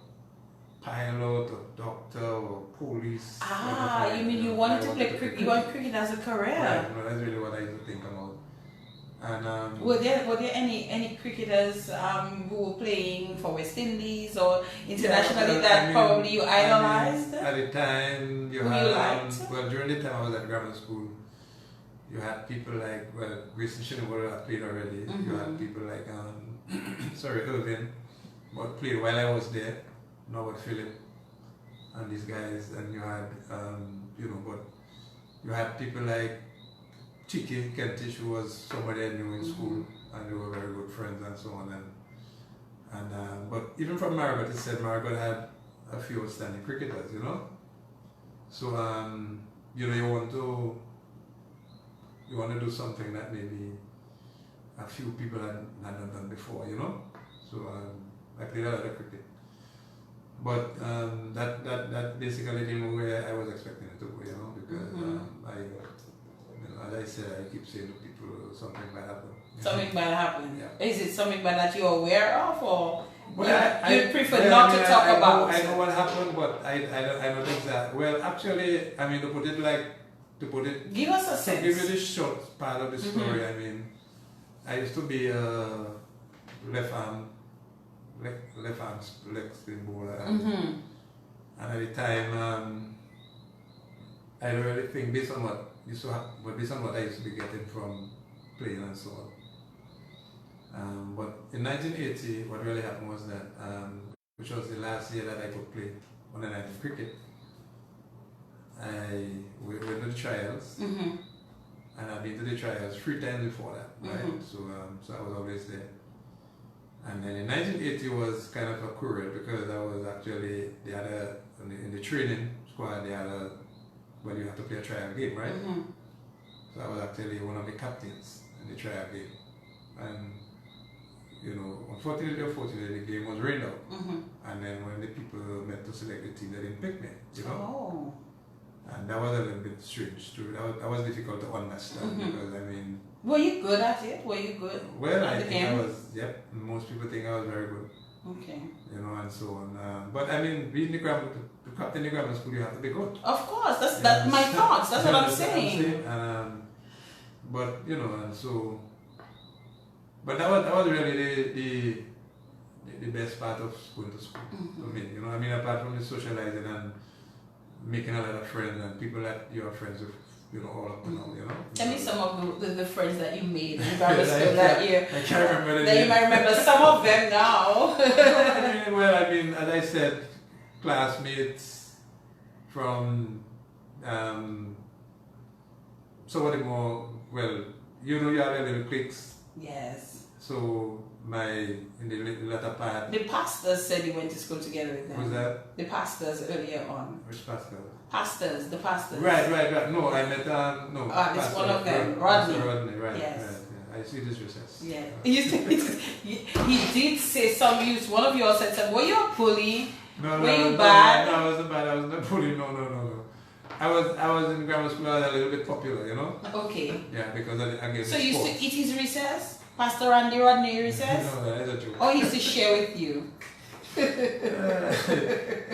pilot or doctor or police. Ah, you mean you wanted to play cricket? You want cricket as a career? Right, no, that's really what I used to think about. And were there any cricketers who were playing for West Indies or internationally that probably you idolized? At the time, you well, during the time I was at grammar school, you had people like, well, Grayson Shinawara had played already. You had people like, Alven, but played while I was there. Norbert Phillip and these guys, and you had, but you had people like Chiki Kentish, who was somebody I knew in school, and we were very good friends and so on. But even from Margaret, it said Margaret had a few outstanding cricketers, So, you want to do something that maybe a few people had not done before, So I played a lot of cricket. But that basically didn't go where I was expecting it to go, because as I said, I keep saying to people something might happen. Something might happen. Yeah. Is it something that you're aware of, or well, you prefer not to talk about? I know what happened, but I don't think that. Well, actually, to put it. Give us a sense. To give you the short part of the story, I used to be a left arm leg spin bowler, and at the time, I don't really think based on what used to happen, but based on what I used to be getting from playing and so on. But in 1980, what really happened was that, which was the last year that I could play on the night of cricket, I went to the trials, and I've been to the trials 3 times before that, right? So I was always there. And then in 1980 was kind of a career because I was actually, in the training squad, you have to play a trial game, right? So I was actually one of the captains in the trial game. And, unfortunately or fortunately, the game was rained out. And then when the people met to select the team, they didn't pick me, Oh. And that was a little bit strange too. That was difficult to understand because, Were you good at it? Were you good? Well, I think I was, yep. Most people think I was very good. Okay. And so on. But being the captain in the grammar school, you have to be good. Of course, that's my thoughts. That's what I'm saying. But and so. But that was really the best part of going to school for me. Apart from the socializing and making a lot of friends and people that you are friends with. All up and all, Tell me some of the friends that you made in grammar school that year. I can't remember the That you might remember some of them now. As I said, classmates from some of the more, you have a little cliques. Yes. So in the latter part. The pastors said you went to school together with them. Was that? The pastors earlier on. Which pastor? The pastors. Right. No, I met, no. It's one of them, Rodney. Rodney, right. Yes. Right. I see this recess. Yeah. He did say one of yours said, were you a bully? No, were you bad? No, I wasn't bad. I was not bully. No. I was in grammar school. I was a little bit popular, Okay. Yeah, because I gave So you used sports. to eat his recess? Pastor Randy Rodney recess? No, that is a joke. Or he used to share with you?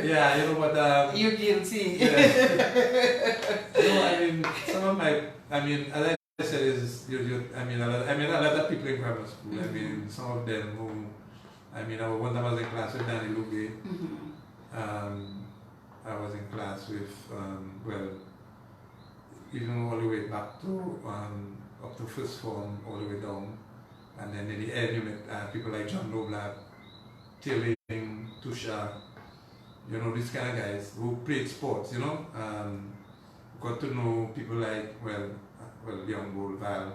Yeah, but you're guilty. Yeah. No, some of my, as I said, is a lot of people in grammar school. Some of them who, one time I was in class with Danny Luby. I was in class with, even all the way back to up to first form, all the way down, and then in the end you met people like John Loblack, Tilling, Tusha, these kind of guys who played sports, got to know people like, young Bull, Val,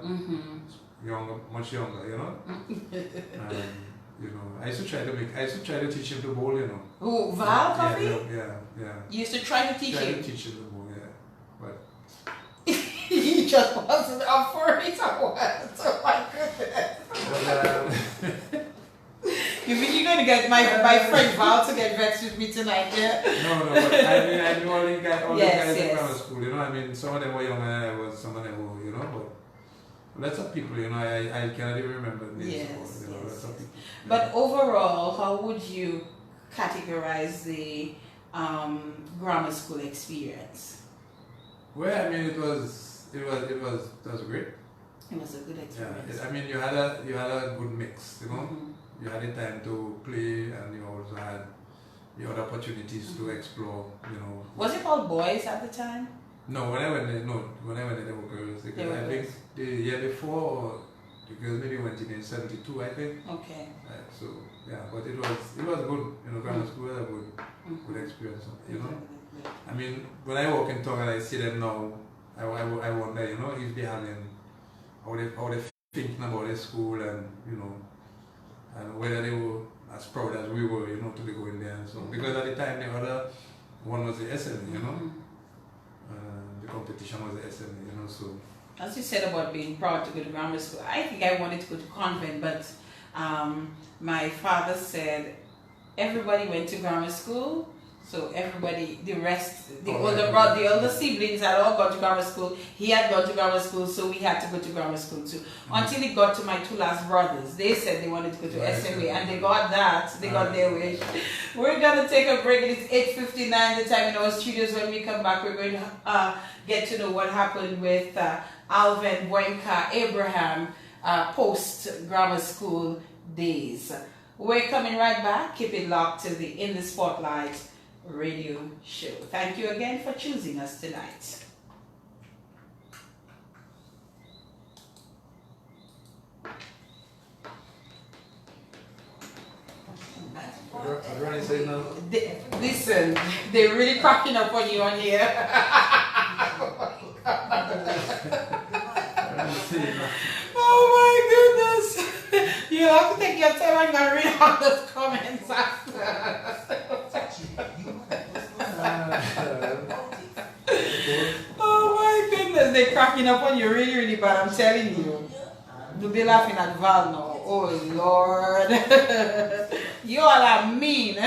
much younger, I used to try to teach him to bowl, Oh, Val, Coffee? Yeah. You used to try to teach him? To teach him to bowl, yeah. But he just wasn't up for it, or what? Oh my goodness. You mean you're going to get my friend Val to get vexed with me tonight, yeah? No, but I knew all these guys in grammar school, some of them were young and I was, some of them were, but lots of people, I cannot even remember names. Yes. Lots of people. But overall, how would you categorize the grammar school experience? Well, I mean, it was great. It was a good experience. Yeah, I mean, you had a good mix, you know. You had the time to play, and you also had the other opportunities to explore, you know. Was it all boys at the time? No, when I went there, they were girls. Because I think the year before, the girls maybe went in 72, I think. Okay. So yeah, but it was good. You know, grammar school was a good experience. You know, I mean, when I walk in town and I see them now, I wonder, you know, if they having how they thinking about their school, and you know, and whether they were as proud as we were, you know, to be going there. And so because at the time the other one was the SME, you know, the competition was the SME, you know. So as you said about being proud to go to grammar school, I think I wanted to go to convent, but my father said everybody went to grammar school, so everybody, the older siblings had all gone to grammar school. He had gone to grammar school, so we had to go to grammar school too. Until it got to my two last brothers. They said they wanted to go to SMA, and they got that. They got their wish. We're going to take a break. It's 8:59, the time in our studios. When we come back, we're going to get to know what happened with Alven, Bwenka, Abraham, post-grammar school days. We're coming right back. Keep it locked to the In the Spotlight radio show. Thank you again for choosing us tonight. Listen, they're really cracking up on you on here. Oh my goodness! You have to take your time and read all those comments after. Oh my goodness, they're cracking up on you really, really bad, I'm telling you. You'll be laughing at Val now. Oh Lord. You all are mean.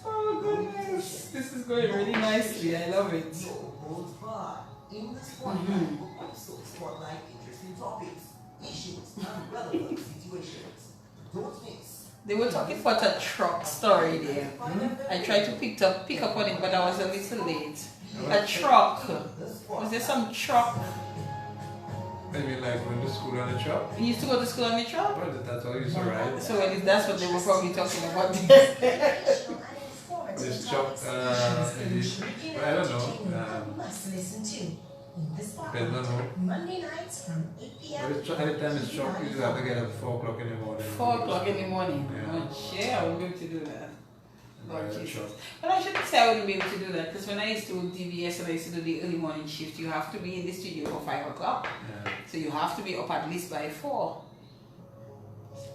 Oh goodness. This is going really nicely. I love it. In the spotlight will also spotlight interesting topics, issues, and relevant situations. Don't miss. They were talking about a truck story there. I tried to pick up on it, but I was a little late. A truck. Was there some truck? maybe like when to school on the truck. You used to go to school on the truck? Well, that's all you used to ride. So at least that's what they were probably talking about. This truck, maybe, I don't know. Depends on who. Monday nights from 8 p.m. But at the time it's truck, you just have to get up 4 o'clock in the morning. 4 o'clock in the morning? Yeah. Oh, yeah, I wouldn't be able to do that. Lord Right, Jesus. sure. But I shouldn't say I wouldn't be able to do that, because when I used to do DBS and I used to do the early morning shift, you have to be in the studio for 5 o'clock. Yeah. So you have to be up at least by 4.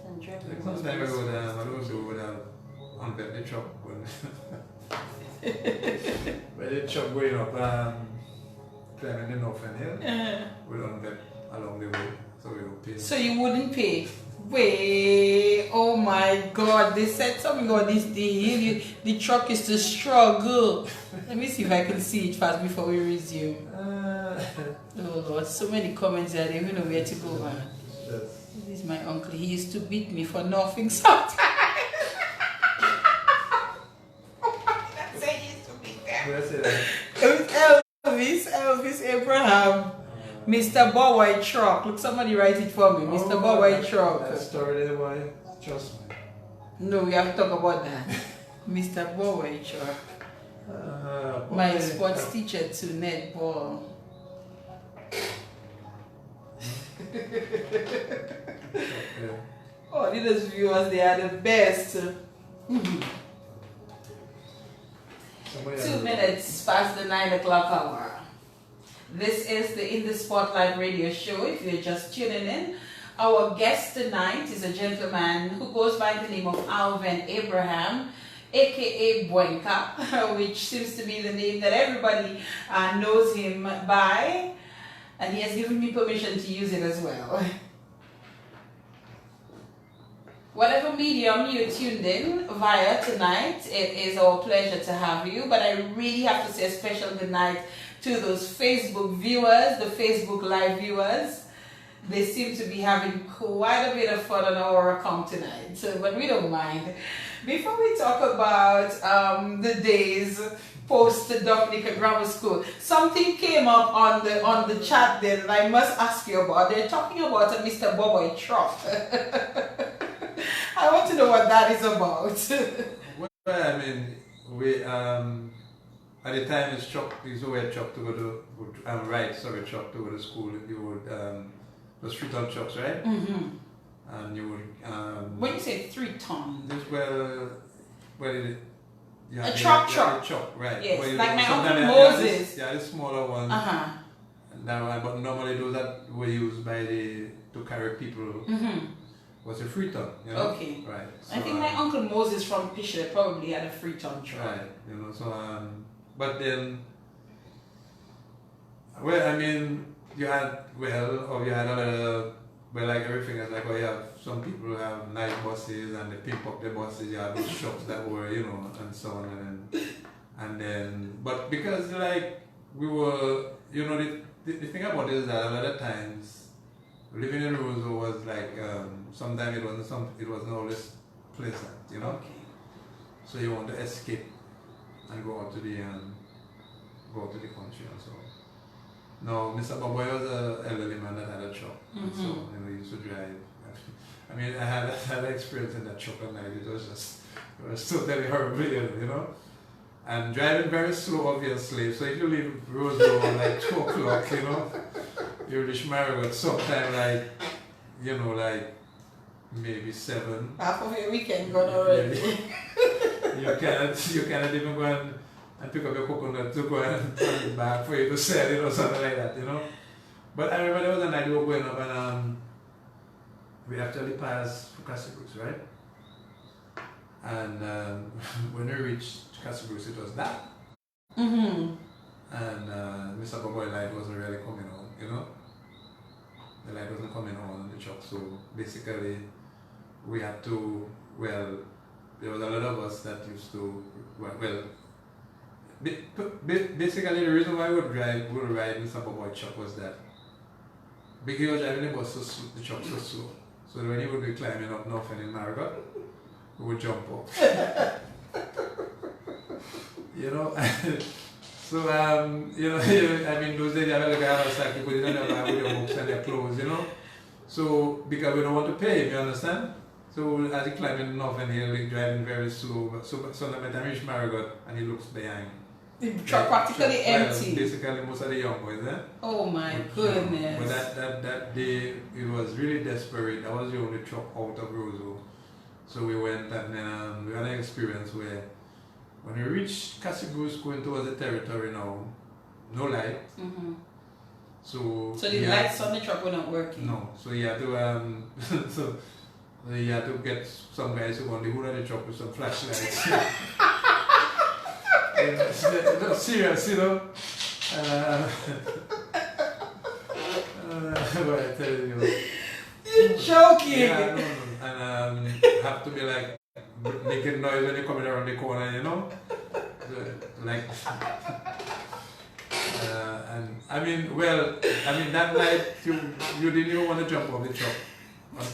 And Like sometimes I go down, I don't do without unbed the truck when when the truck going up climbing the northern hill, we don't unbed along the way, so we don't pay. So you wouldn't pay? Wait, oh my God, they said something on this day. The truck is to struggle. Let me see if I can see it fast before we resume. Oh Lord, so many comments that I don't even know where to go, man. Yes. This is my uncle. He used to beat me for nothing sometimes. That's say he used to beat them. Who I say that? It was Elvis Abraham. Mr. Bowie Truck. Look, somebody write it for me. Mr. Bowie Truck. That story there, boy. Trust me. No, we have to talk about that. Mr. Bowie Truck. My sports teacher to netball. Yeah. Oh, these viewers, they are the best. 2 minutes past the 9 o'clock hour. This is the In the Spotlight radio show. If you're just tuning in, our guest tonight is a gentleman who goes by the name of Alven Abraham, aka Bwenka, which seems to be the name that everybody knows him by, and he has given me permission to use it as well. Whatever medium you tuned in via tonight, it is our pleasure to have you, but I really have to say a special good night to those Facebook viewers, the Facebook Live viewers. They seem to be having quite a bit of fun on our account tonight, so, but we don't mind. Before we talk about the days post Dominica Grammar School, something came up on the chat there that I must ask you about. They're talking about a Mr. Boboy truck. I want to know what that is about. Well, I mean, we at the time it's truck. It's a way truck to go to truck to go to school. You would the street on trucks, right? Mm-hmm. And you would. When you say 3 tons. This well, A truck. Right. Yes, well, like my sometimes Uncle they have Moses. the smaller ones. Now, but normally those that were used to carry people was a 3 ton. You know? Okay. Right. So, I think my Uncle Moses from Pisher probably had a 3 ton truck. Right. So but then, well, I mean, you had another. Well, like everything is like, you have some people who have nice buses and they pimp up their buses. You have those shops that were, and so on, and then, but because like we were, the thing about it is that a lot of times living in Roseau was like sometimes it wasn't always pleasant, Okay. So you want to escape and go out to the country and so on. No, Mr. Boboy was an elderly man that had a truck, and so he used to drive. I mean, I had an experience in that truck at night. It was totally horrible, and driving very slow, obviously. So if you leave Roseville at like 2 o'clock, you reach Marigot sometime like maybe 7. Half of your weekend gone already. You cannot even go and pick up your coconut to go and put it back for you to sell it or something like that, But I remember there was a night we were going up and we actually passed for Casabruce, right? And when we reached Casabruce, it was dark. Mm-hmm. And Mr. Boboy light wasn't really coming on, The light wasn't coming on the truck, so basically we had to, there was a lot of us that used to, basically the reason why we would ride Mr. Boboy truck was that because he was driving the truck so slow. So when he would be climbing up north and in Marigot, we would jump off. So I mean those days I was like people didn't know with your books and their clothes, So because we don't want to pay him, you understand? So as he climbing north and he'll be driving very slow. So by the time he reached Marigot and he looks behind. The truck practically empty. Basically most of the young boys, Oh my goodness. But that day it was really desperate. That was the only truck out of Roseau. So we went and then we had an experience where when we reached Casabruce going towards the territory now, no light. Mm-hmm. So the lights on the truck were not working? No. So you had to so you had to get some guys who on the hood of the truck with some flashlights. No, serious, what I tell you. You're joking! Yeah, no. And have to be like making noise when you're coming around the corner, like. And I mean that night you didn't even want to jump off the truck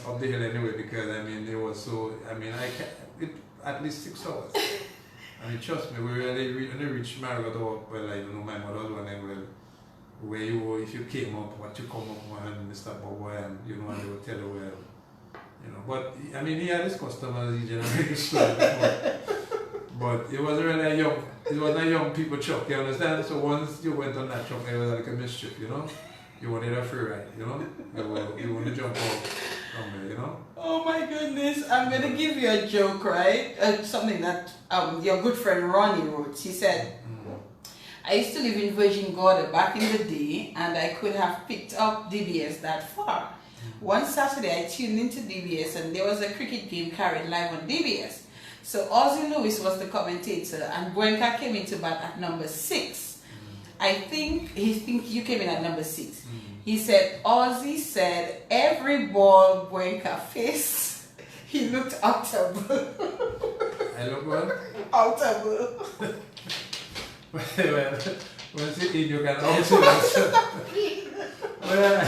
up the hill anyway because it was so. At least 6 hours. Trust me, we really reached Marigot or my mother was one time where you were, if you came up, what you come up and Mr. Boboy and and they would tell you but he had his customers, he generated slow, but it wasn't really it wasn't a young people truck, you understand? So once you went on that truck, it was like a mischief, you wanted a free ride, you want to jump off somewhere, Oh my goodness, I'm going to give you a joke, right? Something that your good friend Ronnie wrote. He said, I used to live in Virgin Gorda back in the day and I could have picked up DBS that far. One Saturday I tuned into DBS and there was a cricket game carried live on DBS. So Ozzy Lewis was the commentator and Bwenka came into bat at number 6. I think you came in at number 6. He said, Ozzy said, every ball Bwenka faced, he looked outable. I look what? Outable. Well, once you eat, you can also. Well,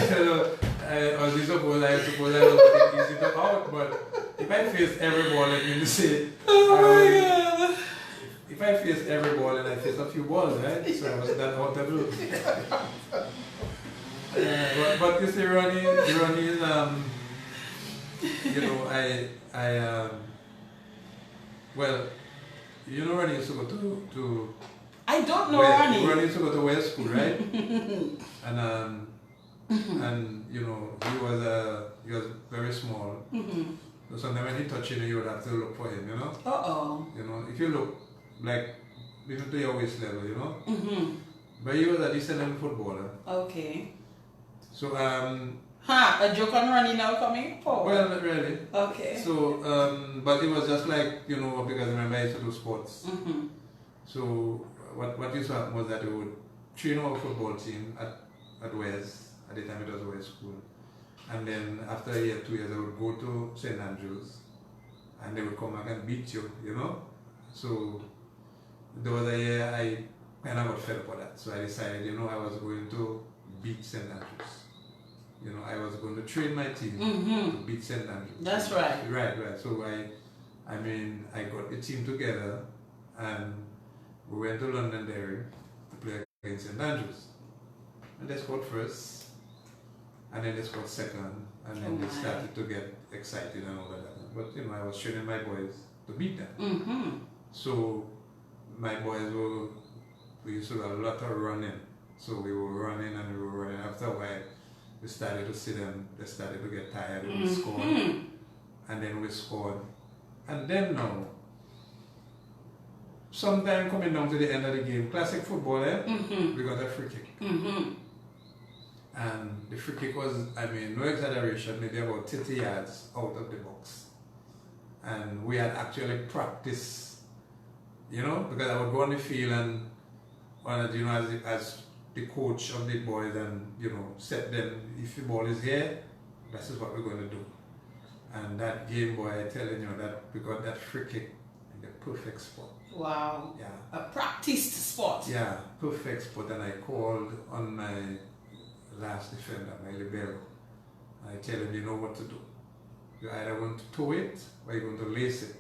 I suppose I was getting easy to out, but if I face every ball, let me say, God. if I face every ball and I face a few balls, right? So I was that out of blue. But you see, Ronnie is you know, well, you know, Ronnie used to go to I don't know Ronnie. Ronnie used to go to West School, right? And you know, he was very small. So sometimes when he touched you, you would have to look for him, you know? You know, if you look like even to your waist level, you know? But he was a decent little footballer. Okay. So a joke on Ronnie now coming forward? well, not really. Okay. So but it was just like, you know, because remember I used to do sports. So what used to happen was that we would train our football team at West. At the time it was West School. And then after a year, 2 years, I would go to St. Andrews and they would come back and beat you, you know? So there was a year I kind of got fed up with that. So I decided, you know, I was going to beat St. Andrews. You know, I was going to train my team to beat St. Andrews. That's right. Right. So I mean, I got the team together and we went to Londonderry to play against St. Andrews. And they scored first. And then they scored second, and then they started to get excited and all that. But you know, I was training my boys to beat them. So my boys we used to do a lot of running. So we were running and we were running. After a while, we started to see them. They started to get tired. We scored, and then we scored, and then now, sometime coming down to the end of the game, classic football, we got a free kick. And the free kick was, I mean, no exaggeration, maybe about 30 yards out of the box. And we had actually practiced, you know, because I would go on the field and, you know, as the coach of the boys and, you know, set them, if the ball is here, this is what we're going to do. And that game, boy, I telling you that we got that free kick in the perfect spot. Wow. Yeah. A practiced spot. Yeah, perfect spot. And I called on my last defender, my libero. I tell him, you know what to do. You're either going to tow it or you're going to lace it.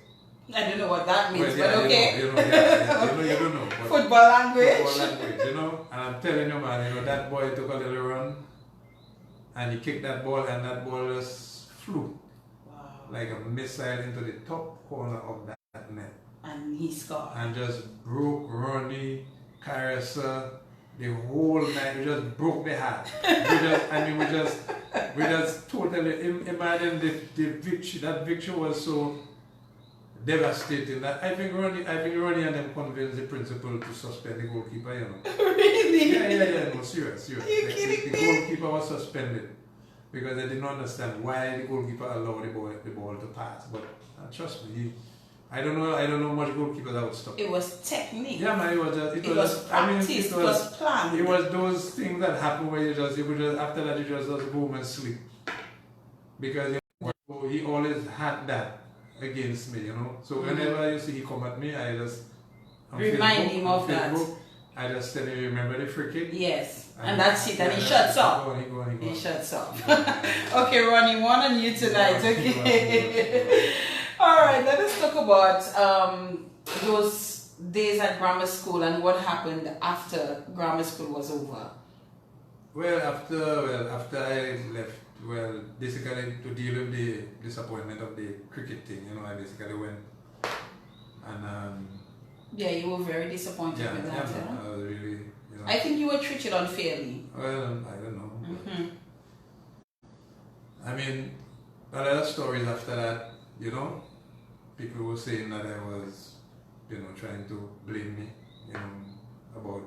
I don't know what that means, Well, yeah, but okay. You don't know. But Football language. Football language, you know. And I'm telling you, man, you know, that boy took a little run and he kicked that ball and that ball just flew like a missile into the top corner of that net. And he scored. And just broke Ronnie, Carissa, the whole night. We just broke the heart. We just totally imagine the victory. That victory was so devastating that I think Ronnie and them convinced the principal to suspend the goalkeeper, you know. Really? Yeah, no, serious. Are you kidding The me? goalkeeper was suspended because they didn't understand why the goalkeeper allowed the ball to pass. But trust me, I don't know much goalkeepers that would stop. It was technique. Yeah, man, it was practice. I mean, It was planned. It was those things that happen where you would just after that you just go home and sleep. Because you know, he always had that against me, you know. So whenever you see he come at me, I just remind him of that. I just tell him, remember the free kick? Yes. And that's it. And he shuts up. He shuts up. Okay, Ronnie, one on you tonight. Okay. All right, let us talk about those days at grammar school and what happened after grammar school was over. Well, after I left, basically to deal with the disappointment of the cricket thing, you know, I basically went and yeah, you were very disappointed with that. Yeah, I was really, you know. I think you were treated unfairly. Well, I don't know. I mean, a lot of stories after that, you know, people were saying that I was, you know, trying to blame me, you know, about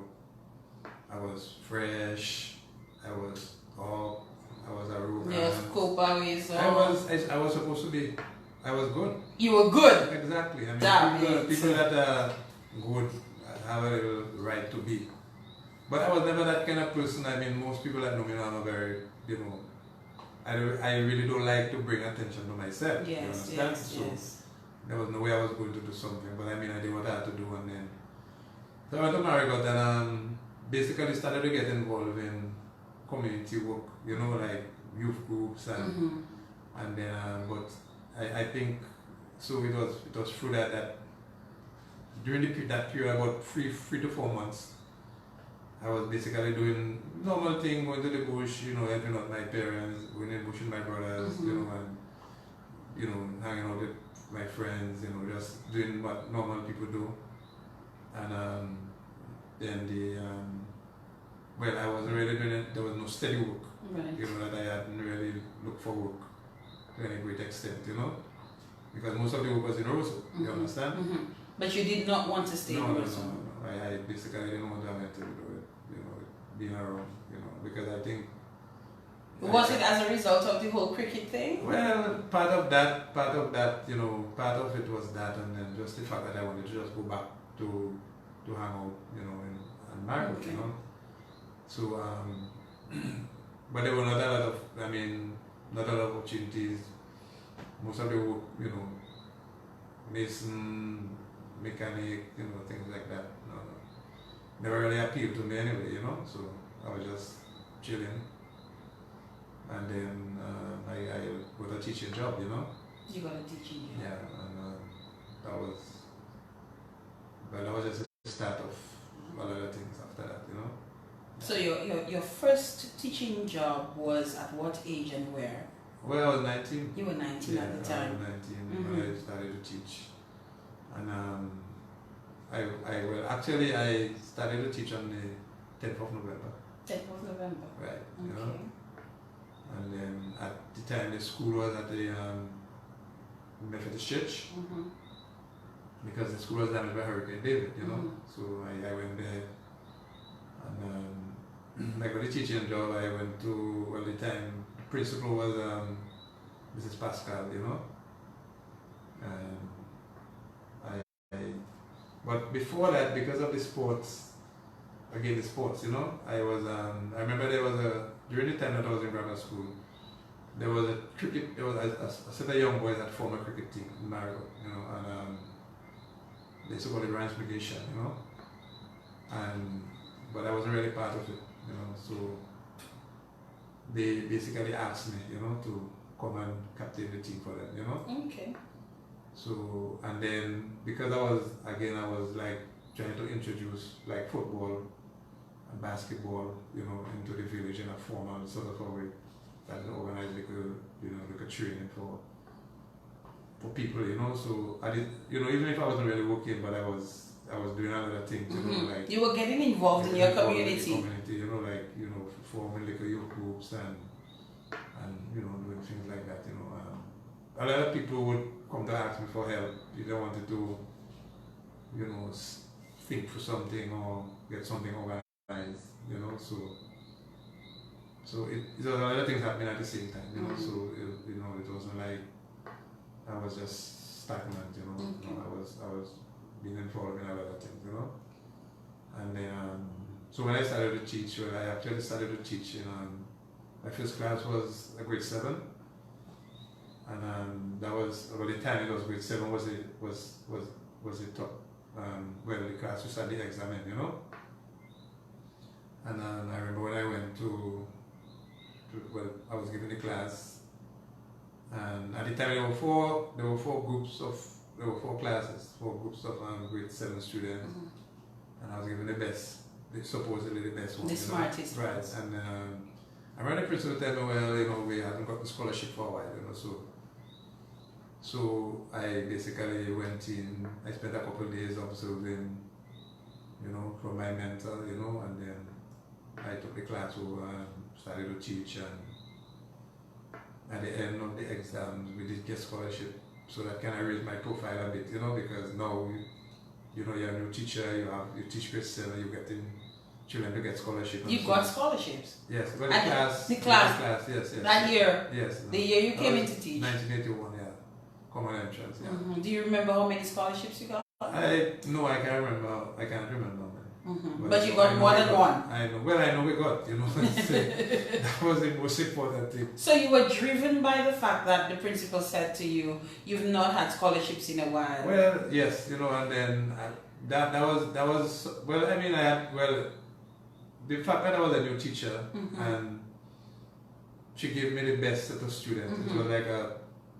I was fresh, I was arrogant. Yes, Copa I was supposed to be, I was good. You were good. Exactly. I mean, Damn people that are good have a little right to be. But I was never that kind of person. I mean, most people that know me now, I'm a very, you know, I really don't like to bring attention to myself. Yes, you understand? yes. There was no way I was going to do something, but I mean, I did what I had to do, and then so I went to Marigot and basically started to get involved in community work. You know, like youth groups and then but I think so it was through that during that period about 3 to 4 months I was basically doing normal thing, going to the bush, helping out my parents, going in the bush with my brothers, and hanging out with my friends, just doing what normal people do. And then I wasn't really doing it, there was no steady work, Right. that I hadn't really looked for work to any great extent, because most of the work was in Roseau, you understand? But you did not want to stay in Roseau. No. I basically didn't want to have anything to do with, being around, because I think. Was it as a result of the whole cricket thing? Well, part of that, part of it was that, and then just the fact that I wanted to just go back to hang out, and marry, Okay. So, but there were not a lot of opportunities. Most of the work, mason, mechanic, things like that. Never really appealed to me anyway, so I was just chilling. And then I got a teaching job, You got a teaching job. Yeah, and that was just the start of a lot of things after that, So your first teaching job was at what age and where? Well, I was 19. You were 19 at the I time. was 19 when I started to teach. And I started to teach on the 10th of November. 10th of November. Right, Okay. And then at the time the school was at the Methodist Church, because the school was damaged by Hurricane David, So I went there, and I got a teaching job. I went to, the time principal was Mrs. Pascal, but before that, because of the sports, I remember there was during the time that I was in grammar school, there was a set of young boys that formed a cricket team in Marigot, and they used to call it Ranch Brigation, but I wasn't really part of it, so they basically asked me, to come and captain the team for them, Okay. So, and then because I was like trying to introduce like football and basketball, into the village in a formal sort of a way, that organized like a training for people, So I did, even if I wasn't really working, but I was doing other things, like You were getting involved in your community. Forming like youth groups and doing things like that, A lot of people would come to ask me for help if they wanted to, think for something or get something organized, So it was a lot of things happening at the same time, So it wasn't like I was just stagnant, Okay. I was being involved in a lot of things, And then so when I started to teach, I actually started to teach in my first class was a grade 7. And that was about the time it was grade 7 was the top the class we started the exam in, And I remember when I went to I was given the class, and at the time there were four classes, 4 groups of grade 7 students, and I was given the best, supposedly the best one. The smartest. Right, and I remember the principal told me, well, we hadn't got the scholarship for a while, so I basically went in, I spent a couple of days observing, from my mentor, and then I took the class over and started to teach, and at the end of the exams we did get scholarship, so that kind of raised my profile a bit, because now, you're a new teacher, you teach grade 7, you're getting children to get scholarship. You got scholarships? Yes, got The class, yes. that year? Yes. The year you came in to teach? 1981, yeah. Common entrance, yeah. Do you remember how many scholarships you got? I can't remember. But you got more than one? I know. Well, I know we got, that was the most important thing. So you were driven by the fact that the principal said to you, you've not had scholarships in a while. Well, yes, and then that was, the fact that I was a new teacher, and she gave me the best set of students. It was like a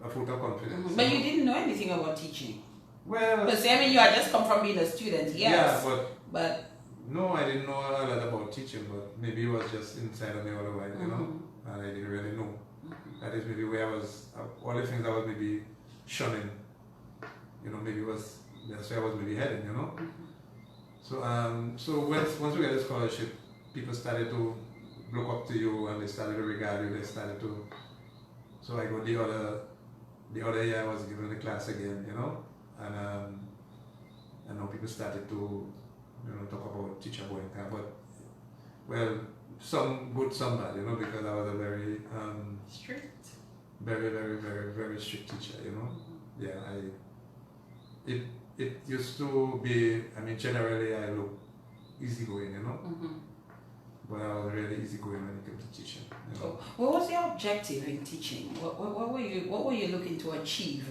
vote of confidence. But you didn't know anything about teaching. Well, Because I mean, you had just come from being a student, yes. yeah, but no, I didn't know a lot about teaching, but maybe it was just inside of me otherwise, you know, and I didn't really know. That is maybe where I was, all the things I was maybe shunning, you know, maybe that's where I was maybe heading, you know. So so once we got the scholarship, people started to look up to you and they started to regard you, they started to, so I got the other year I was given the class again, you know, and now people started to, you know, talk about teacher Bwenka, but well, some good, some bad, you know, because I was a very strict. very, very, very, very strict teacher, you know. Yeah, it used to be, I mean, generally I look easygoing, you know, but I was really easygoing when it came to teaching. You know? So, what was your objective in teaching? What were you looking to achieve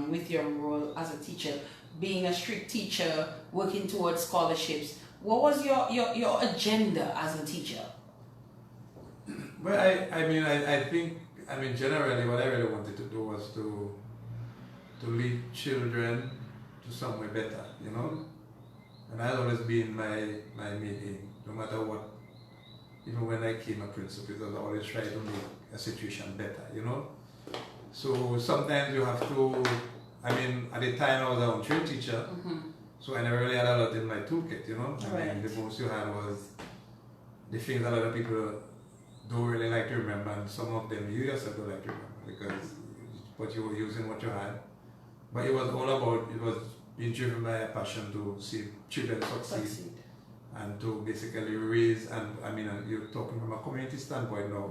with your role as a teacher? Being a strict teacher, working towards scholarships. What was your agenda as a teacher? Well, I think, generally what I really wanted to do was to lead children to somewhere better, you know? And that has always been my main aim, no matter what. Even when I came a principal, I was always trying to make a situation better, you know? So sometimes you have to, at the time I was an untrained teacher, so I never really had a lot in my toolkit, you know? The most you had was the things a lot of people don't really like to remember, and some of them you yourself don't like to remember but you were using what you had. But it was all about, it was being driven by a passion to see children succeed. And to basically raise, and you're talking from a community standpoint now,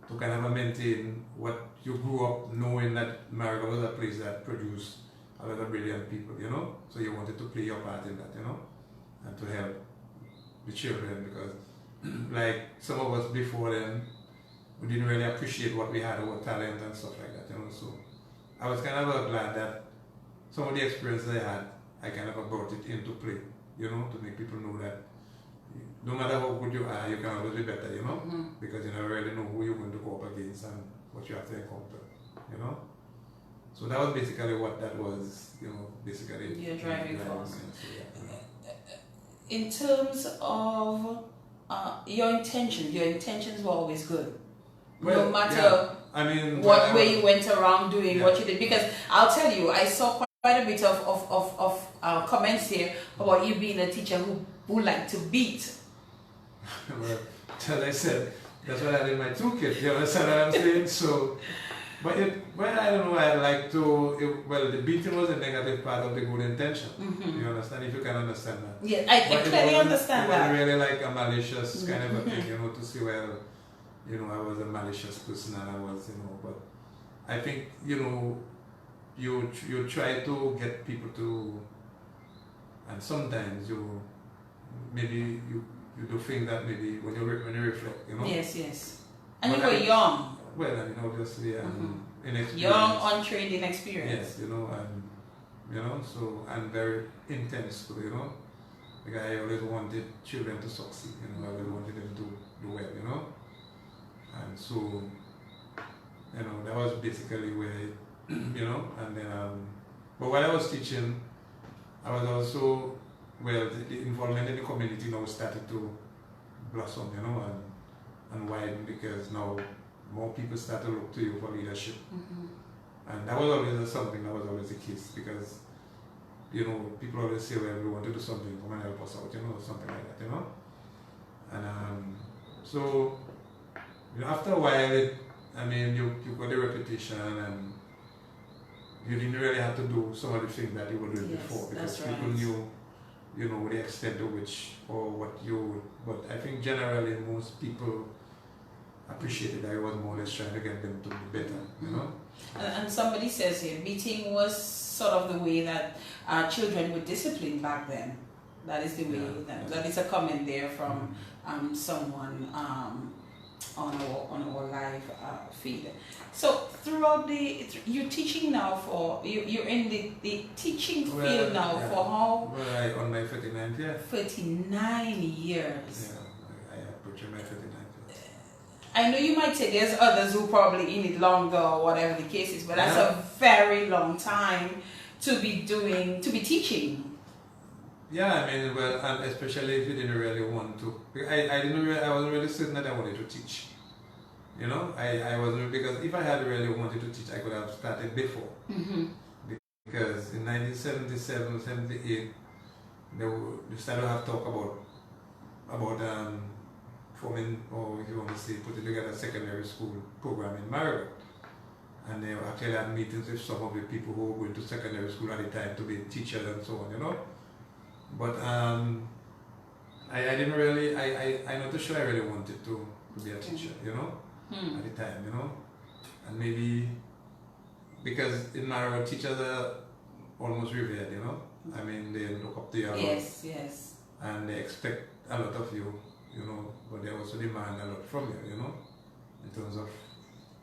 to kind of maintain what you grew up knowing that America was a place that produced a lot of brilliant people, you know? So you wanted to play your part in that, you know? And to help the children, because like some of us before then, we didn't really appreciate what we had, our talent and stuff like that, you know? So I was kind of glad that some of the experiences I had, I kind of brought it into play, you know, to make people know that no matter how good you are, you can always be better, you know, because you never really know who you're going to go up against and what you have to encounter, you know. So that was basically what that was, you know, basically. Your driving force. So, yeah. In terms of your intentions were always good. Well, no matter what way you went around doing what you did. Because I'll tell you, I saw quite a bit of comments here about you being a teacher who liked to beat. Well, as I said, that's what I had in my toolkit, you understand what I'm saying? So, but I don't know, I'd like to, the beating was a negative part of the good intention. You understand, if you can understand that. Yeah, I clearly understand that. It wasn't really like a malicious kind of a thing, you know, to see, well, you know, I was a malicious person and I was, you know, but I think, you know, you try to get people to, and sometimes you do things that maybe when you reflect, you know. Yes. And you were young. Well, obviously, inexperienced. Young, untrained, inexperienced. Yes, you know, and you know, so and very intense too, you know. Because I always wanted children to succeed, you know. I always wanted them to do well, you know. And so, you know, that was basically where, you know, and then, but while I was teaching, I was also, the involvement in the community now started to blossom, you know, and widen, because now more people start to look to you for leadership. And that was always something that was always the case, because, you know, people always say, well, we want to do something, come and help us out, you know, something like that, you know. And so, you know, after a while, you got a reputation, and you didn't really have to do some of the things that you were doing before, because people knew, you know, the extent to which, or what you, but I think generally most people appreciated that I was more or less trying to get them to be better, you know. And somebody says here, beating was sort of the way that children were disciplined back then. That is the way, that is a comment there from someone on our live feed. So throughout you're teaching now you're in the teaching field now for how? Well, on my 39th year. 39 years. Yeah, I approach my 39th year. I know you might say there's others who probably in it longer or whatever the case is, but that's a very long time to be teaching. Yeah, I mean, well, and especially if you didn't really want to. I wasn't really certain that I wanted to teach. You know, I wasn't, because if I had really wanted to teach, I could have started before. Because in 1977, 78, they started to have talk about forming, or if you want to say, putting together a secondary school program in Marigot. And they actually had meetings with some of the people who were going to secondary school at the time to be teachers and so on, you know. But I didn't really, I'm not too sure I really wanted to be a teacher, you know, at the time, you know. And maybe because in Marigot, teachers are almost revered, you know. I mean, they look up to you a lot. Yes, yes. And they expect a lot of you, you know, but they also demand a lot from you, you know, in terms of,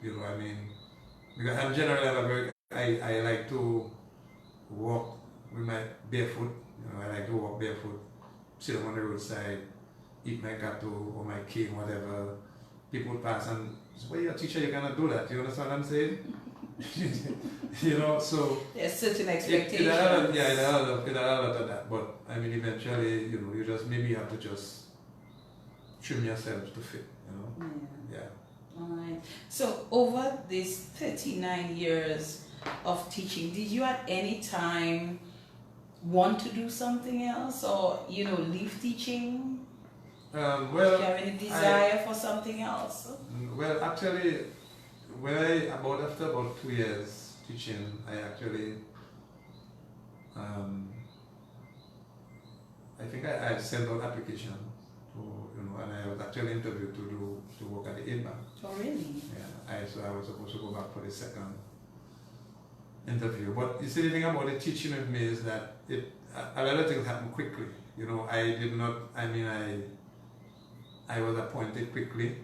you know, I mean, because I'm generally I like to walk with my barefoot, you know, I like to walk barefoot, sit on the roadside, eat my gato or my cane, whatever. People pass and say, well, you're a teacher, you cannot do that, you understand what I'm saying? You know, so there's certain expectations. It had a lot of that, but I mean, eventually, you know, you just maybe have to just trim yourself to fit, you know. Yeah. All right. So over these 39 years of teaching, did you at any time want to do something else, or you know, leave teaching? Well, did you have any desire for something else? Well, actually, after about 2 years teaching, I actually, I think I sent out application to, you know, and I was actually interviewed to work at the aid bank. Oh, really? Yeah, so I was supposed to go back for the second interview. But you see, the thing about the teaching with me is that a lot of things happen quickly. You know, I was appointed quickly.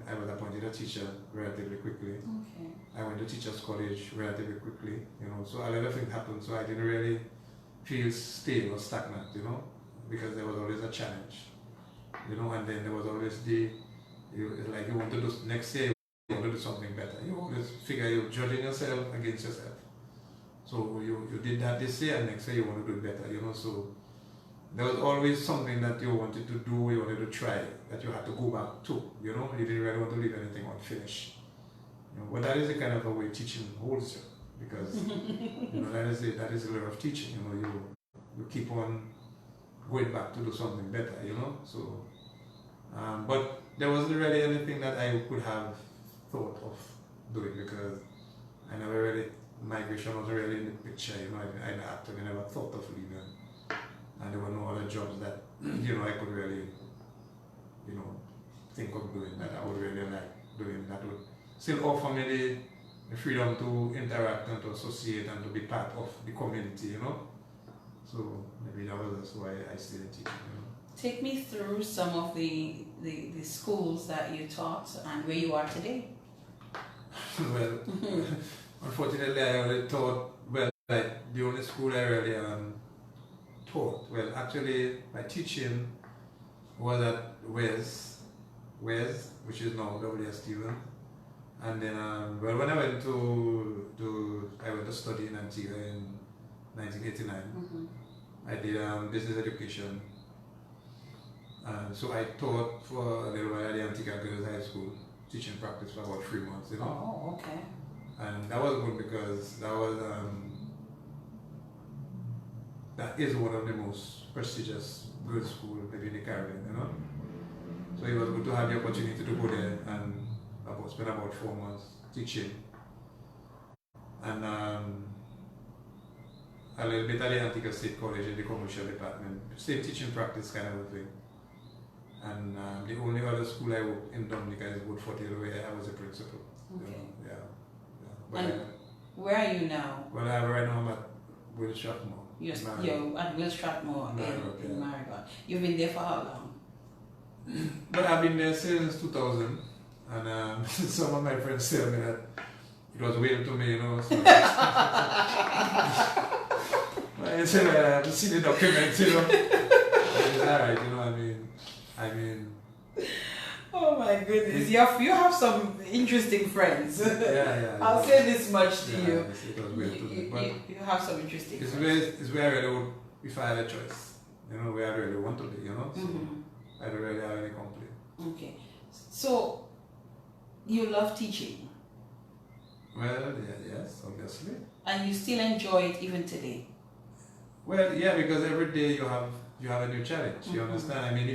I was appointed a teacher relatively quickly. Okay. I went to teachers college relatively quickly, you know, so a lot of things happened, so I didn't really feel stale or stagnant, you know, because there was always a challenge, you know, and then there was always it's like you want to do, next year you want to do something better. You always figure you're judging yourself against yourself. So you did that this year, and next year you want to do it better, you know, so there was always something that you wanted to do, you wanted to try, that you had to go back to, you know, you didn't really want to leave anything unfinished. You know, but that is the kind of a way teaching holds you, because you know, that is the way of teaching, you know, you keep on going back to do something better, you know, so, but there wasn't really anything that I could have thought of doing, because I never really, migration wasn't really in the picture, you know, I actually never thought of leaving. And there were no other jobs that, you know, I could really, you know, think of doing that I would really like doing, that would still offer me the freedom to interact and to associate and to be part of the community, you know. So maybe that's why I stayed teaching, you know. Take me through some of the schools that you taught and where you are today. Well, unfortunately, I only taught, well, like the only school I really taught, well, actually, my teaching was at Wes, which is now W.S. Stevens. And then, well, when I went to study in Antigua in 1989, I did business education. So I taught for a little while at the Antigua Girls High School, teaching practice for about 3 months, you know. Oh, okay. And that was good, because that is one of the most prestigious girls' schools maybe in the Caribbean, you know. So it was good to have the opportunity to go there and spend about 4 months teaching. And a little bit at the Antigua State College in the commercial department, same teaching practice kind of a thing. And the only other school I worked in Dominica is Wood Fort Hill, where I was a principal. Okay. You know? Yeah. But And where are you now? Well, right now I'm at Will Strathmore. You're at Will Strathmore in Marigot. You've been there for how long? But I've been there since 2000, and some of my friends tell me that it was weird to me, you know. So I said, I have to see the documents, you know. It's alright, you know, I mean. Oh my goodness, you have some interesting friends. Yeah. I'll say this much to you. It was weird to me, but You have some interesting it's friends. where I really would, if I had a choice, where I really want to be, so I don't really have any complaint. Okay, so you love teaching, Well, yes, obviously. and you still enjoy it even today. Well, yeah, because every day you have a new challenge. You understand? I mean,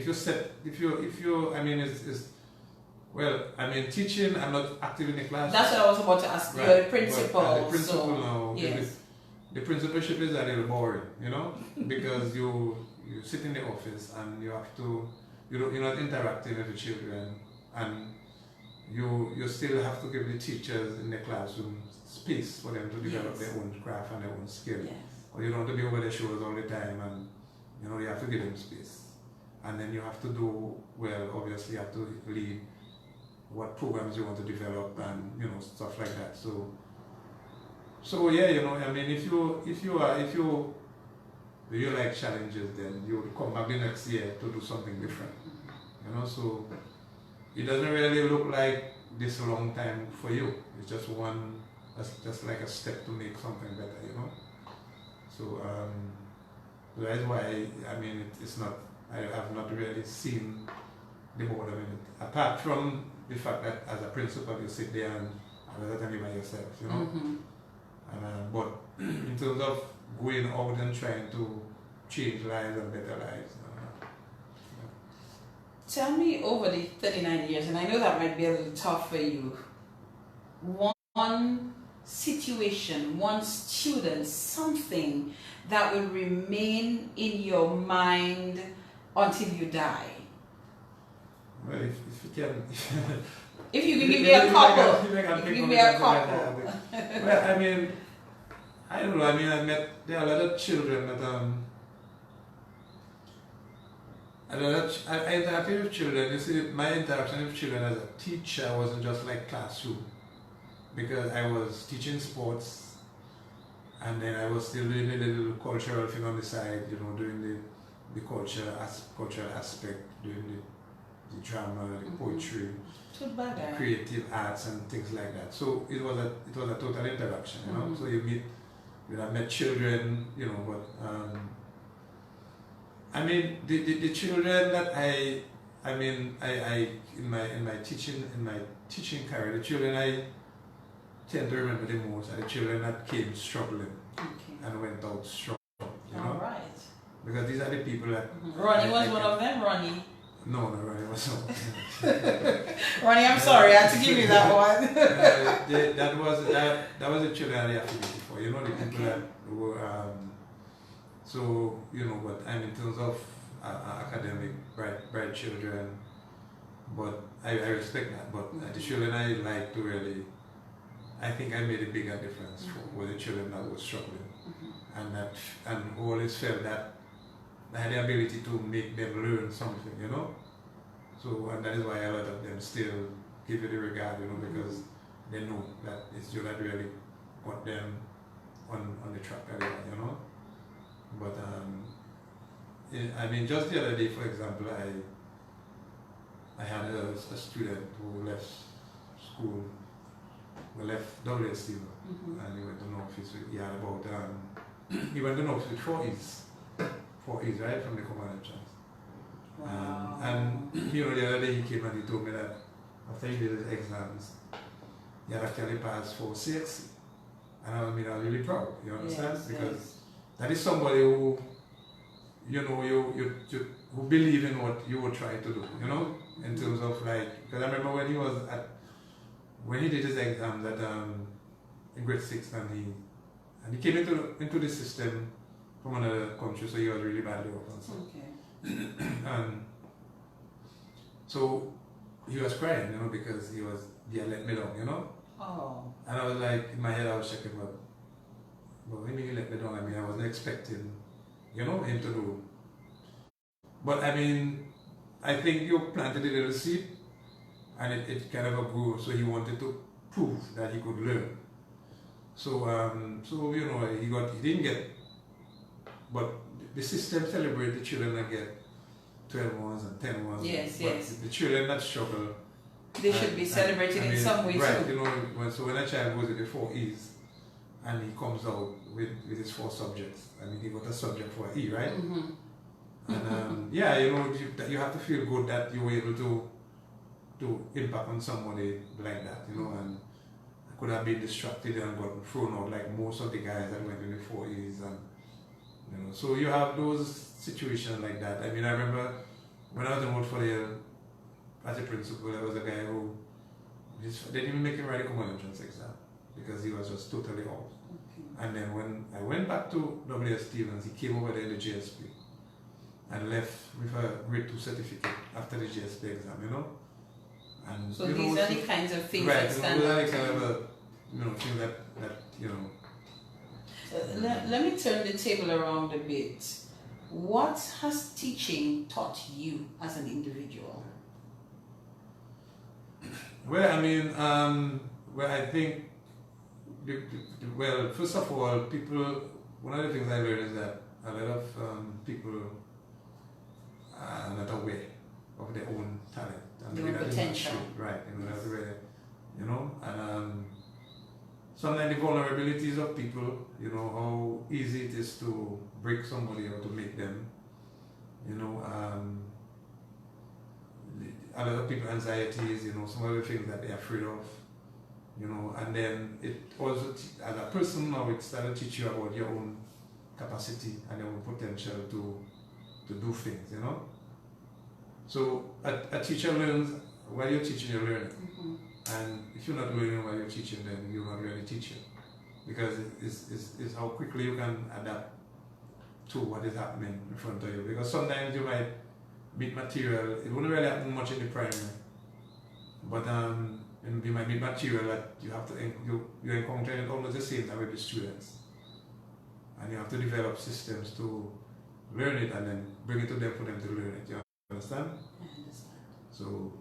teaching. I'm not active in the class. That's what I was about to ask. Right. You're the principal. But, the principal so, now. yes. The principalship is a little boring, because you sit in the office and you have to, you're not interacting with the children, and you still have to give the teachers in the classroom space for them to develop their own craft and their own skill. Yes. Or you don't have to be over their shoulders all the time, and you have to give them space. And then you have to do well. Obviously, you have to lead what programs you want to develop, and stuff like that. So yeah, if you like challenges, then you will come back the next year to do something different. So it doesn't really look like this long time for you. It's just just like a step to make something better. So that's why it's not. I have not really seen the boredom in it. Apart from the fact that as a principal you sit there and have a time by yourself, And but in terms of going out and trying to change lives and better lives. Tell me, over the 39 years, and I know that might be a little tough for you, one situation, one student, something that will remain in your mind until you die. Well, if you can... If you can give me a couple. Give me a couple. Well, I don't know. There are a lot of children that I interacted with children. You see, my interaction with children as a teacher wasn't just like classroom, because I was teaching sports, and then I was still doing a little cultural thing on the side, doing the cultural aspect, doing the drama, the poetry, the creative arts and things like that. So it was a total interaction, So you have met children, but the children that I in my teaching career, the children I tend to remember the most are the children that came struggling and went out strong. All right. Because these are the people that Ronnie was one of them, Ronnie. No, Ronnie was not. Ronnie, I'm sorry, I had to give you that one. that was the children I have to be for. The people that were but in terms of academic bright children, but I respect that. But the children I like to really, I think I made a bigger difference for the children that were struggling, and always felt that I had the ability to make them learn something, So, and that is why a lot of them still give you the regard, because they know that it's you that really got them on the track earlier, But just the other day, for example, I had a student who left school, left WSU, and he went to Northeast. He had about he went to Northeast with 4 E's, right, from the command chance. Wow. And the other day he came and he told me that after he did his exams, he had actually passed 4 6, and I was really proud. You understand? Yes, because that is somebody who, who believe in what you were trying to do, in terms of because I remember when he did his exams in grade 6, and he came into the system from another country, so he was really badly off and stuff. Okay. And so he was crying, because he had let me down, Oh. And I was like, in my head I was checking, but maybe he let me down. I wasn't expecting, him to do. But I think you planted a little seed, and it kind of grew. So he wanted to prove that he could learn. So he didn't get, but the system celebrates the children that get 12 ones and 10 ones. Yes, but yes. the children that struggle, They should be celebrated in some way right, too. you know, so when a child goes with the 4 E's and he comes out with his 4 subjects, I mean, he got a subject for an E, right? And yeah, you know, you have to feel good that you were able to impact on somebody like that, you know, and I could have been distracted and gotten thrown out like most of the guys that went in the 4 E's, and you know, so you have those situations like that. I mean, I remember when I was in Woodford as a principal, there was a guy who they didn't even make him write a common entrance exam because he was just totally off. And then when I went back to W.S. Stevens, he came over there in the GSP and left with a grade 2 certificate after the GSP exam, you know. And So these are the kinds of things right, that stand those are out. the kind of things that you know. Let me turn the table around a bit. What has teaching taught you as an individual? Well, I mean, well, I think, well, first of all, one of the things I learned is that a lot of people are not aware of their own talent and Their own potential. Right, you know, that's where, you know, and sometimes the vulnerabilities of people, you know, how easy it is to break somebody or to make them, you know, a lot of people anxieties, you know, some of the things that they're afraid of, you know, and then it also, as a person now, it started to teach you about your own capacity and your own potential to do things, you know. So a teacher learns while you're teaching, you're learning. And if you're not learning while you're teaching, then you're not really teaching. Because it's how quickly you can adapt to what is happening in front of you. Because sometimes you might meet material, it wouldn't really happen much in the primary. But you might meet material that you have to, you encounter it almost the same time with the students. And you have to develop systems to learn it and then bring it to them for them to learn it. You understand? I understand. So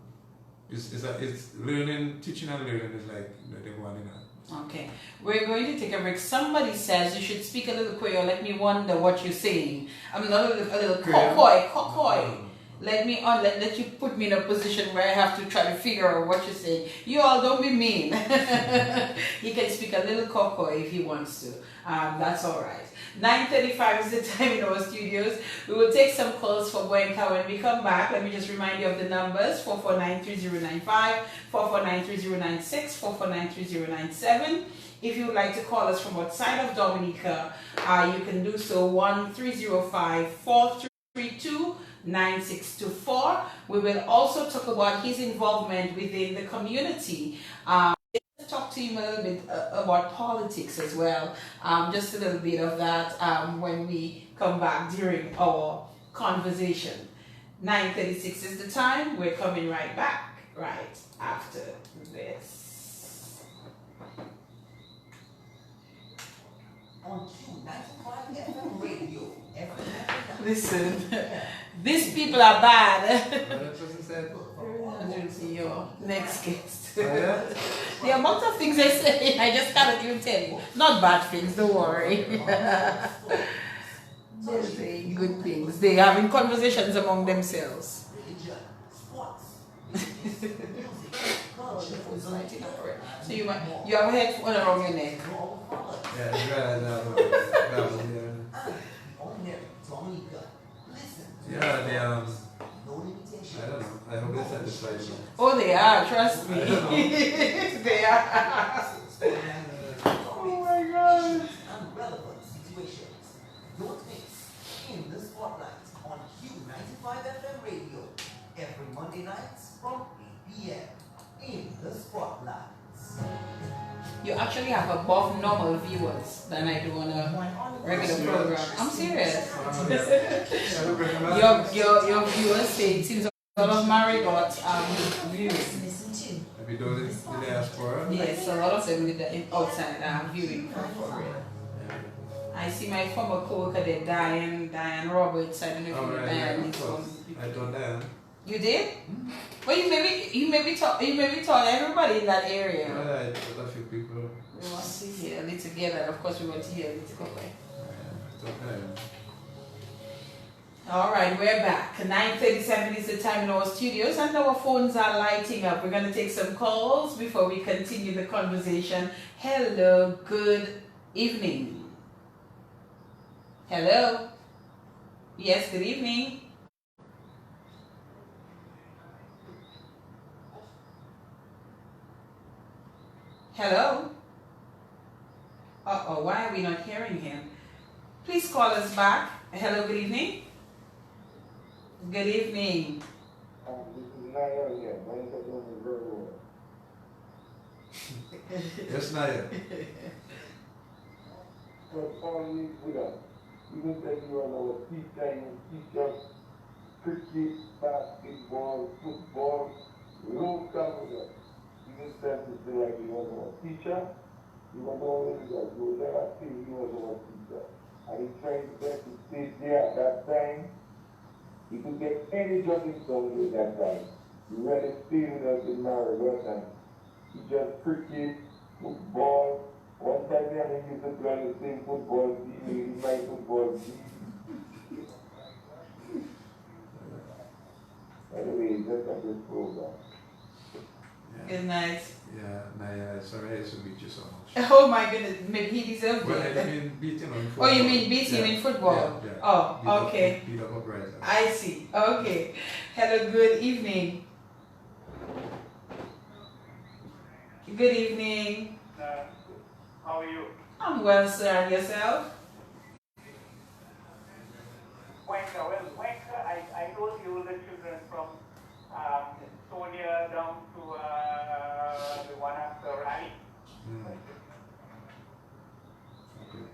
it's learning, teaching and learning is like the one in that. Okay, we're going to take a break. Somebody says you should speak a little Creole. Let me wonder what you're saying. I'm not a little cocoy. Let you put me in a position where I have to try to figure out what you're saying. You all don't be mean. He can speak a little cocoy if he wants to. That's all right. 9:35 is the time in our studios. We will take some calls for Bwenka when we come back. Let me just remind you of the numbers: 4493095, 4493096, 4493097. If you would like to call us from outside of Dominica, you can do so 1305-432-9624. We will also talk about his involvement within the community. Talk to him a little bit about politics as well, just a little bit of that when we come back during our conversation. 9:36 is the time. We're coming right back right after this. On Q95 FM radio. Listen, these people are bad. That's what he said. Your next guest. Oh, yeah? The amount of things they say, I just cannot even tell you. Not bad things, don't worry. They're saying good things. They're having conversations among themselves. So you have a headphone around your neck. Yeah, it's right. Yeah, they I don't know. I hope they satisfy you. Oh, they are. Trust me. I don't know. They are. Oh my God. Relevant situations. Don't miss In the Spotlight on Q95 FM radio every Monday nights from 8 p.m. In the Spotlight. You actually have above normal viewers than I do on a regular program. I'm serious. Your viewers say it seems a lot of married got viewing. Maybe those in the diaspora? Yes, a lot of them outside viewing for real. I see my former co-worker there, Diane Roberts. I don't know if you know Diane. I thought Diane. You did? Well, you maybe taught everybody in that area. Well, I taught a few people. We want to hear a little together. Of course, we want to hear a little together. All right, we're back. 9:37 is the time in our studios, and our phones are lighting up. We're going to take some calls before we continue the conversation. Hello, good evening. Hello. Yes, good evening. Hello. Uh-oh, why are we not hearing him? Please call us back. Hello, good evening. Good evening. Yes, Naya. Even if you are our teacher, you teach us cricket, basketball, football, local. Even if you like you was our teacher, you was always that. You will never say he was our teacher. And he tried his best to stay there at that time. He could get any job in Saudi at that time. He really stayed with us in Marriott and he just cricket, football. One time I used to play the same football team, in my football team. Anyway, that's a good program. Good night. Yeah, Naya, sorry I used to beat you so much. Oh my goodness, maybe he deserved Well, it. I mean beating on football. Oh, you mean beat him in football? Yeah, yeah. Oh, Beat up- okay. Beat up uprising. I see. Okay. Hello, good evening. Good evening. How are you? I'm well, sir. And yourself? Bwenka, I told you the children from Sonia down to the one after Raleigh. Okay.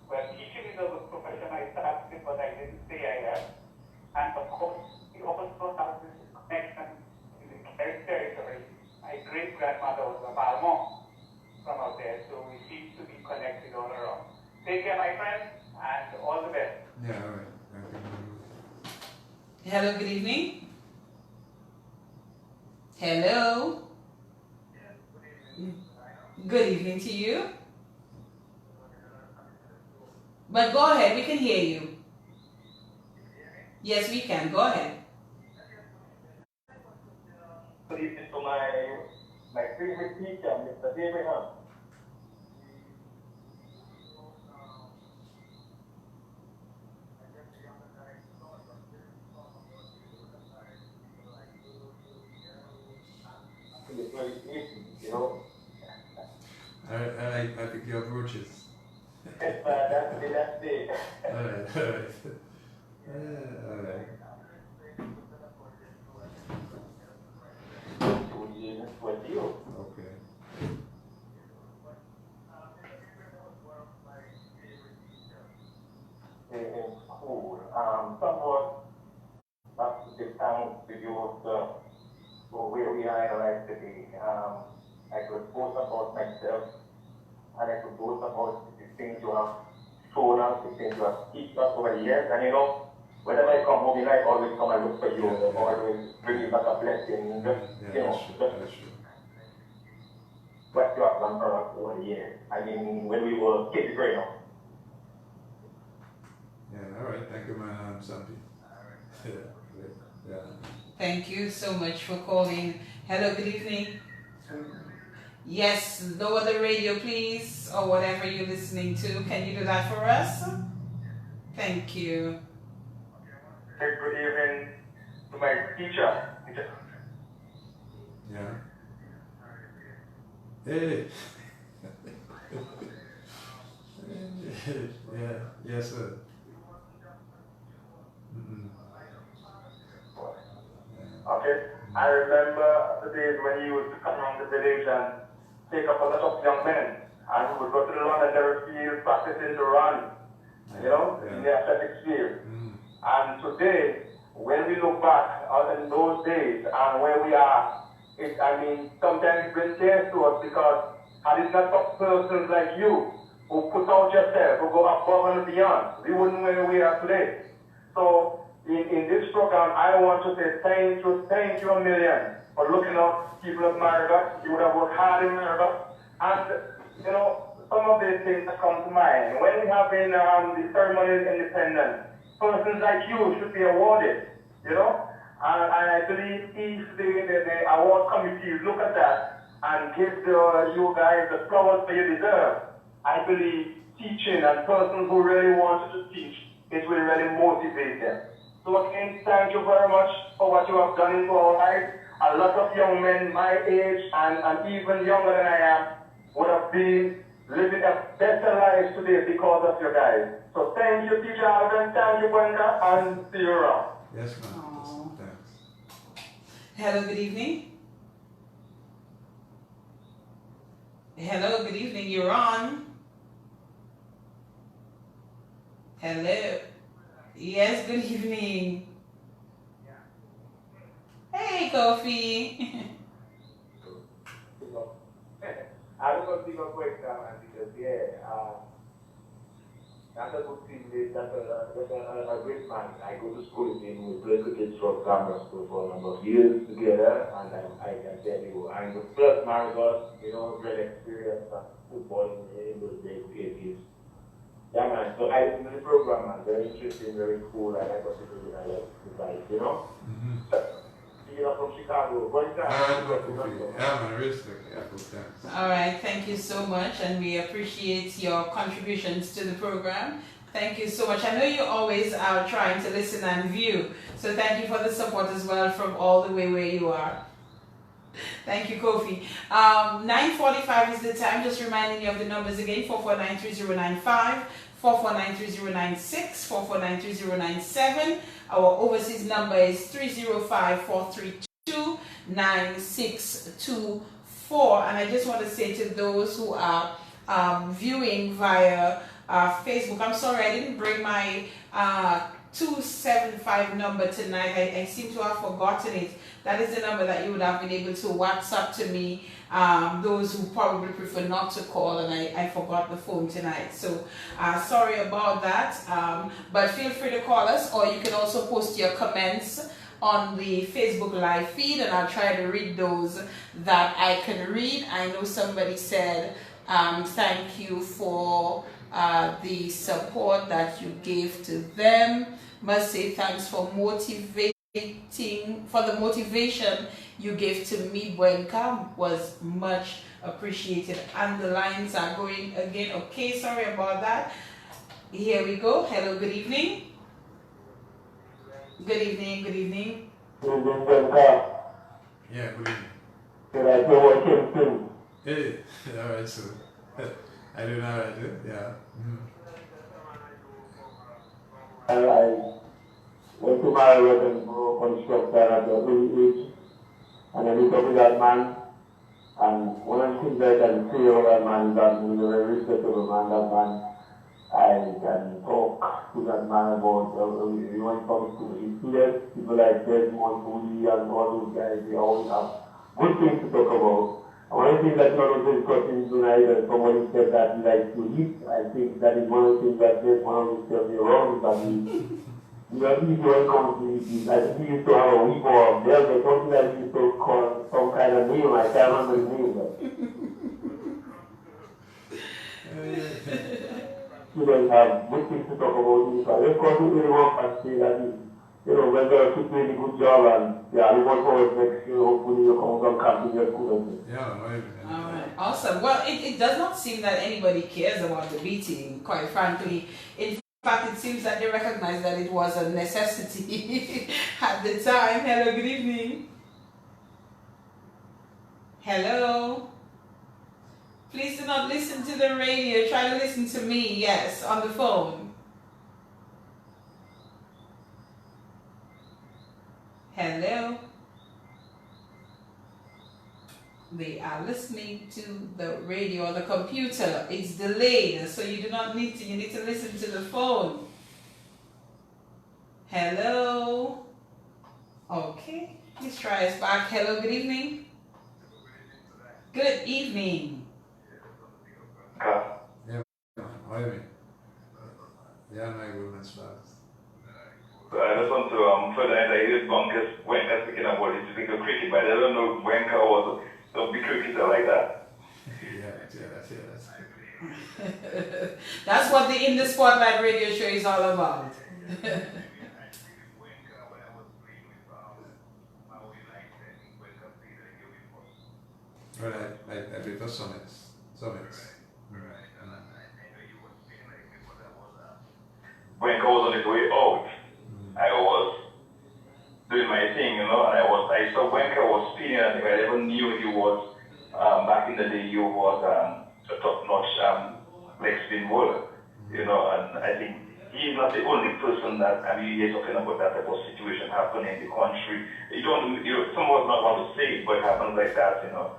Well, teaching is a profession I started, but I didn't say I have. And of course, we also have this connection in the Carib territory. My great-grandmother was a Balmont from out there, so we seem to be connected all around. Take care, my friend, and all the best. Yeah, all right. Thank you. Hello, good evening. Hello. Good evening to you. But go ahead, we can hear you. Yes, we can. Go ahead. Good evening to my favorite teacher, Mr. David Hunt. It's very easy, you know. I pick your approaches. That's it. All right, all right. Yeah, all right. Okay. In school, somewhat up to the time to use where we are like today. I could boast about myself and I could boast about the things you have shown us, the things you have teach us over the years. And you know, whenever I come home, I always come and look for you, always bring you back a blessing. Just, you know, That's true. what you have done for us over the years. I mean, when we were kids growing up. Yeah, all right. Thank you, man. Something. Yeah. Thank you so much for calling. Hello, good evening. Yes, lower the radio, please, or whatever you're listening to. Can you do that for us? Thank you. Good evening to my teacher. Yeah. Hey. Yeah. Yes, sir. Mm-mm. Okay? I remember the days when you used to come around the village and take up a lot of young men and we would go to the Londonderry field practicing to run, you know, in the athletics field. And today, when we look back in those days and where we are, I mean, sometimes it brings tears to us because had it not for persons like you who put out yourself, who go above and beyond, we wouldn't know where we are today. So, in this program, I want to say thank you a million for looking out people of Margaret. You would have worked hard in Margaret. And, you know, some of these things that come to mind. When we have been the ceremony of independence, persons like you should be awarded, you know? And I believe if the award committees look at that and give you guys the flowers that you deserve, I believe teaching and persons who really want to teach, it will really motivate them. So again, thank you very much for what you have done in our lives. A lot of young men my age and even younger than I am would have been living a better life today because of you guys. So thank you, Teacher Alven, thank you, Bwenka, and see you around. Yes, ma'am. Aww. Thanks. Hello, good evening. Hello, good evening. You're on. Hello. Yes, good evening. Hey, Kofi. I don't know if you're going because, that's a good thing. That's a great man. I go to school with him. We play cricket for grammar school for a number of years together, and I can tell you, I'm the first Margot, you know, great experience of football in those days, 80s. Yeah, man. So I listen to the program, man. Very interesting, very cool. I like what you do. I like the guys, you know? You know, from Chicago. Bwenka. Yeah, man, respect. Yeah, good, thanks. All right, thank you so much, and we appreciate your contributions to the program. Thank you so much. I know you always are trying to listen and view, so thank you for the support as well from all the way where you are. Thank you, Kofi. 9:45 is the time. Just reminding you of the numbers again: 4493095, 4493096, 4493097. Our overseas number is 305-432-9624. And I just want to say to those who are viewing via Facebook, I'm sorry I didn't bring my 275 number tonight. I seem to have forgotten it. That is the number that you would have been able to WhatsApp to me. Those who probably prefer not to call, and I forgot the phone tonight. So sorry about that. But feel free to call us, or you can also post your comments on the Facebook live feed, and I'll try to read those that I can read. I know somebody said thank you for the support that you gave to them. Must say thanks for the motivation you gave to me, Bwenka, was much appreciated. And the lines are going again. Okay, sorry about that. Here we go. Hello, good evening. Good evening, good evening. Good evening, Bwenka. Yeah, good evening. Can I say what came through? Hey, alright, so I do know I do, yeah. I went to my work and constructor at the early age, and I looked up to that man, and one of the things I can say about that man is that he's a very respectable man. That man, I can talk to that man about when it comes to his students, people like Desmond, Moody, and all those guys, they always have good things to talk about. And one of the things that you also discussing tonight, and somebody said that he likes to eat, I think that is one of the things that Desmond always tells me wrong, is that he usually when it comes to eating, I think he used to have a week or there's something that he used to call some kind of name, I can't remember his name, but students have good things to talk about him, so I just want to really want to say that you know, when they're doing a good job, and yeah, I look forward to next year, hopefully you'll come from camping your school. Yeah, All right, awesome. Well, it does not seem that anybody cares about the beating, quite frankly. In fact, it seems that they recognize that it was a necessity at the time. Hello, good evening. Hello? Please do not listen to the radio. Try to listen to me, yes, on the phone. Hello? They are listening to the radio or the computer. It's delayed, so you do not need to. You need to listen to the phone. Hello? Okay. Let's try us back. Hello, good evening. Good evening. Yeah, how are you? Yeah, my goodness, fast. I just want to further add that this Bwenka speaking about his physical cricket, but I don't know if Bwenka was a big cricketer like that. Yes. That's what the In the Spotlight radio show is all about. Well, I did the summits. Bwenka was on his way out. I was doing my thing, you know, and I saw Bwenka was speeding, and I never knew he was, back in the day, he was a top-notch leg spin bowler, you know, and I think he's not the only person that, you're talking about that type of situation happening in the country. Some of us not want to say it, but it happens like that, you know.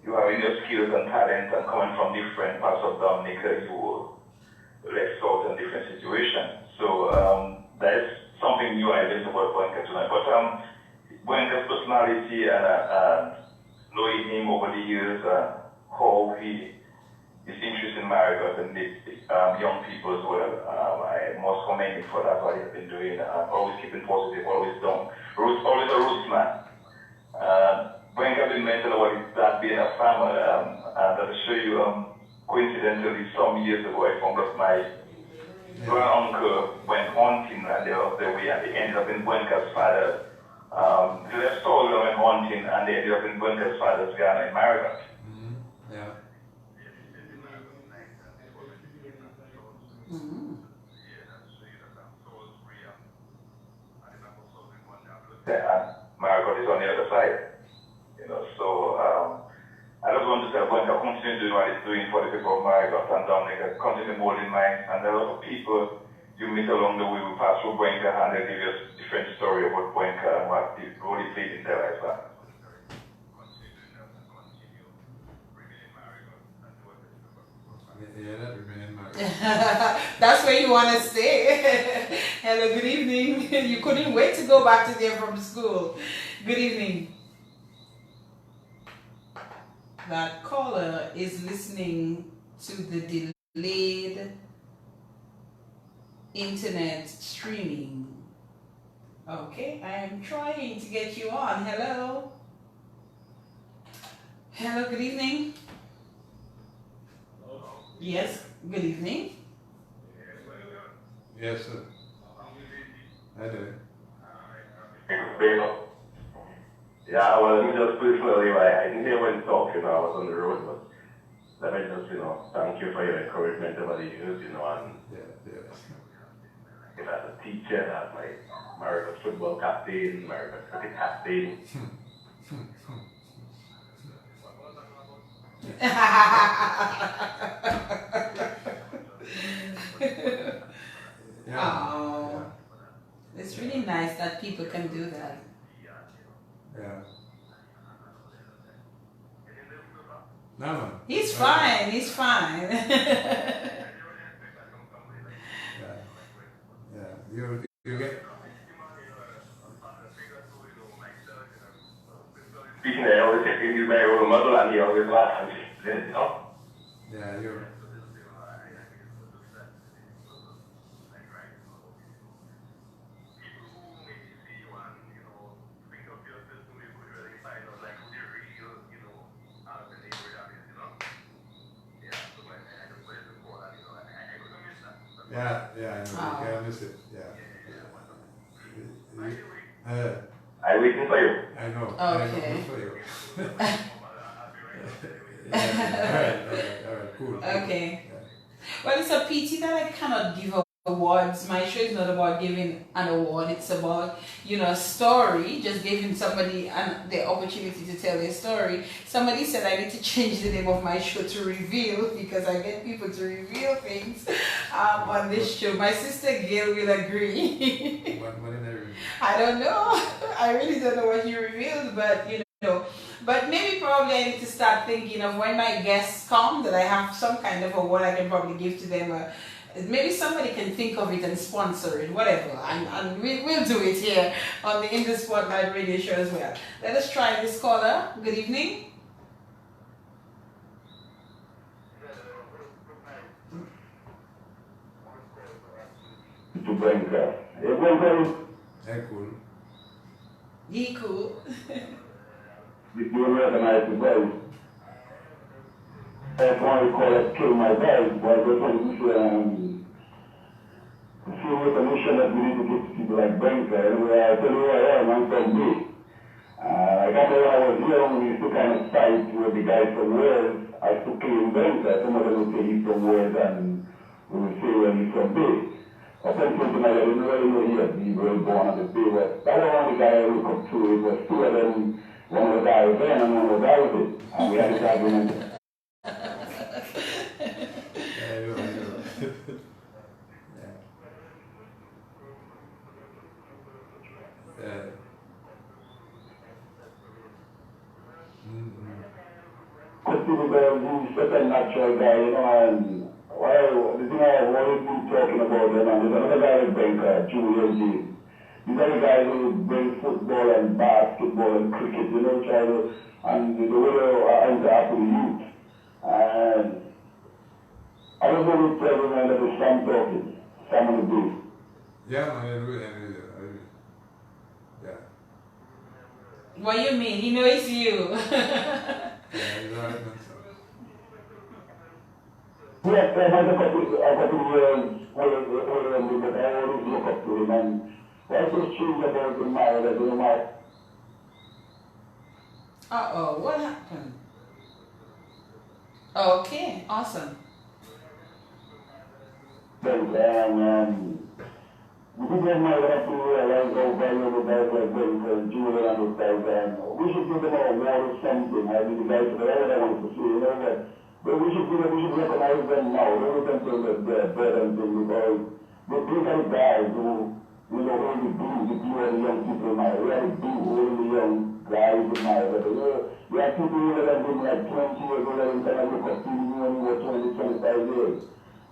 You having your skills and talent and coming from different parts of Dominica, you will left out in different situations. So that's something new I learned about Bwenka tonight. But Bwenka's personality and knowing him over the years, how he is interested in marriage and young people as well. I must commend him for that, what he's been doing. Always keeping positive, always always a roots man. Bwenka been mentioned about his dad being a farmer, and I'll show you, coincidentally, some years ago, I found out my grand-uncle went hunting, and they were away, and they ended up in Bwenka's father. They left Saul and went hunting, and they ended up in Bwenka's father's garden in Marigot. Yeah. And Marigot is on the other side. You know, so I just want to say Bwenka continue doing what he's doing for the people of Marigot and Dominica, continue molding minds, and there are a lot of people you meet along the way who pass through Bwenka and they give you a different story about Bwenka and what the role he played in their life. Yeah, that remain in Marigot. That's where you want to stay. Hello, good evening. You couldn't wait to go back to there from school. Good evening. That caller is listening to the delayed internet streaming. Okay, I am trying to get you on. Hello. Hello, good evening. Yes, good evening. Yes, sir. I do. Yeah, well, let me just personally, I didn't hear when talking, I was on the road, but let me just, thank you for your encouragement over the years, and as a teacher, as my American football captain, American cricket captain. Oh, it's really nice that people can do that. Yeah. No, man. He's fine. He's fine. Yeah. You get. Speaking there, I always say he's my role model, and he always laughs and says, Yeah, you're. Yeah, I know. I miss it. Yeah. I'm waiting for you. I know. Okay. I know for you. Yeah, all right, cool. Okay. Well, it's a pity that I cannot give awards. My show is not about giving an award. It's about, a story, just giving somebody the opportunity to tell their story. Somebody said I need to change the name of my show to Reveal, because I get people to reveal things on this show. My sister Gail will agree. What did I reveal? I don't know. I really don't know what you revealed, but But maybe probably I need to start thinking of when my guests come, that I have some kind of award I can probably give to them. Maybe somebody can think of it and sponsor it, whatever. And we'll do it here on the In the Spotlight radio show as well. Let us try this caller. Good evening. To Bwenka. Hey, Bwenka. Hey, cool. He cool. You don't recognize the voice. That's why we call it Kill My Voice, but I just want to feel the mission that we need to give to people like Bwenka. Anyway, I tell you who I am, I'm from B. I got when I was young, we used to kind of fight with the guys from Wales. I used to claim Bwenka. Some of them would say he's from Wales, and we would say, well, he's from B. Up until tonight, I didn't really know he had been born at the Bay. But that was one of the guys I looked up to. It was two of them. One was Alven and one was Alven. And we had this argument. He's such a natural guy, and well, the thing I've always been talking about him, and there's another guy like Bwenka, Julian James. These are the guys who bring football and basketball and cricket, try to, and the way they interact with youth. And I don't know which tell them that it's Sam talking, Sam on the booth. Yeah, man, I agree. Yeah. What do you mean? He knows you. Yeah, he's alright, man. Yes, I had a couple of years where I always look up to him, and what's the truth about the marriage, Uh-oh, what happened? Okay, awesome. We didn't know what to realize how valuable guys like Bwenka and Julian and those guys, and we should give them an award or something. I mean, the guys, whatever they want to say, but we should recognize them now. Don't let them feel that they're better and things, because these are the guys who, hold the glue of the young people in my area. We have the glue holding the young guys in my area. We have people who have been like 20 years old and kind of look up to you when you were 20, 25 years.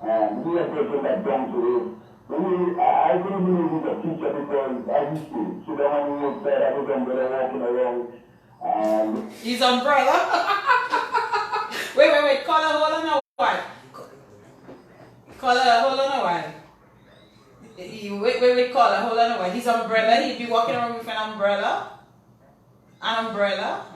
And we have to bring that down to it. I couldn't believe he's a teacher, because I used to sit down on the outside, I was walking around. His umbrella? Wait, caller, hold on a while. Caller, hold on a while. Wait, caller, hold on a while. His umbrella, he'd be walking around with an umbrella? An umbrella?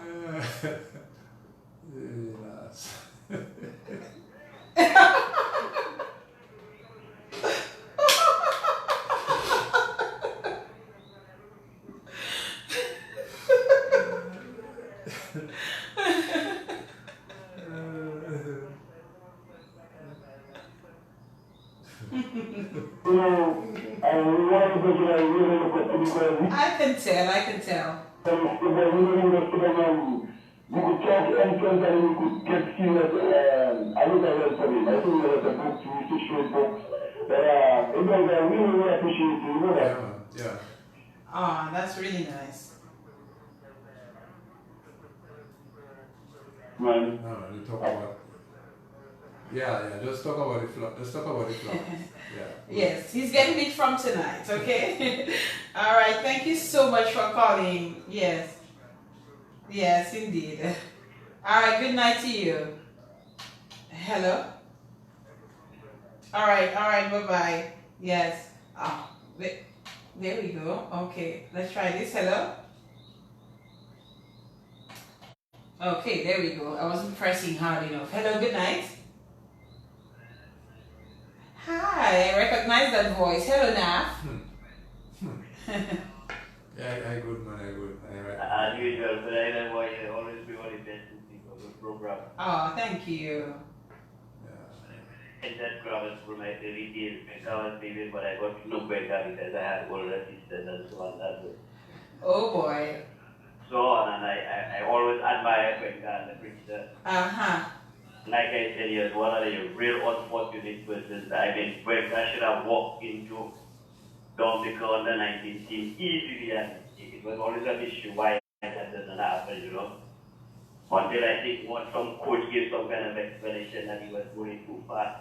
I can tell. You could talk entrance and you could get serious. I look at it for me. I think there was a book to used to show books. But it was really appreciate you, that? Yeah. Ah, that's really nice. Man. No, you talk about. Yeah, just talk about the flowers. Just talk about the flowers. Yeah. Yes, he's getting it from tonight, okay? All right, thank you so much for calling. Yes, indeed. All right, good night to you. Hello? All right, bye-bye. Yes. Oh, there we go. Okay, let's try this. Hello? Okay, there we go. I wasn't pressing hard enough. Hello, good night. Hi, I recognize that voice. Hello, Naf. Yeah, I good, man, I good. As usual, but I know why you always be what it best to think of the program. Oh, thank you. Yeah. that grammar school, my favorite is Bwenka was favorite, but I got to know Bwenka because I had older sisters and so on that way. Oh boy. So on, and I always admire Bwenka and the preacher. Like I said, he was one of the real unfortunate persons. I mean, Bwenka should have walked into Dominica on the 19th team easily, and it was always an issue why that doesn't happen, you know. Until I think some coach gave some kind of explanation that he was going too fast.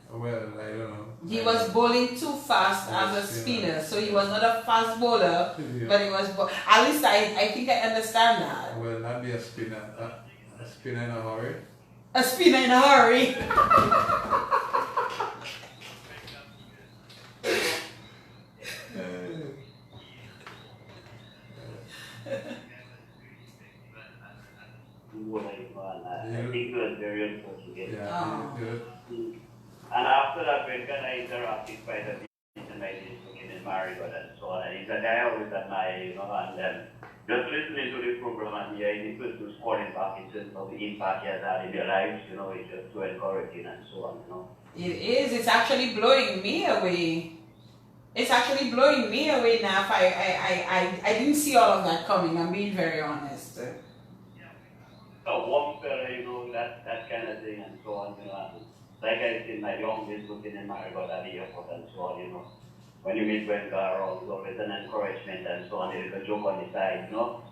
Well, I don't know. He was bowling too fast as a spinner, so he was not a fast bowler, but he was. At least I think I understand that. Well, not be a spinner in a hurry. A spinner in a hurry. I think it was very unfortunate. Yeah. And after that, Bwenka and I interacted quite a bit in my days working in Marigot and so on. And he's a guy I always admire, you know, and just listening to the program and hearing the person who's calling back in terms of the impact he has had in their lives, you know, it's just so encouraging and so on, you know. It is. It's actually blowing me away. It's actually blowing me away now. I didn't see all of that coming. I'm being very honest. So one fella, you know, that kind of thing and so on, you know. Like I said, my young days working in Marigot at the airport and so on, you know. When you meet Bwenka around, it's always an encouragement and so on. There's a joke on the side, you know.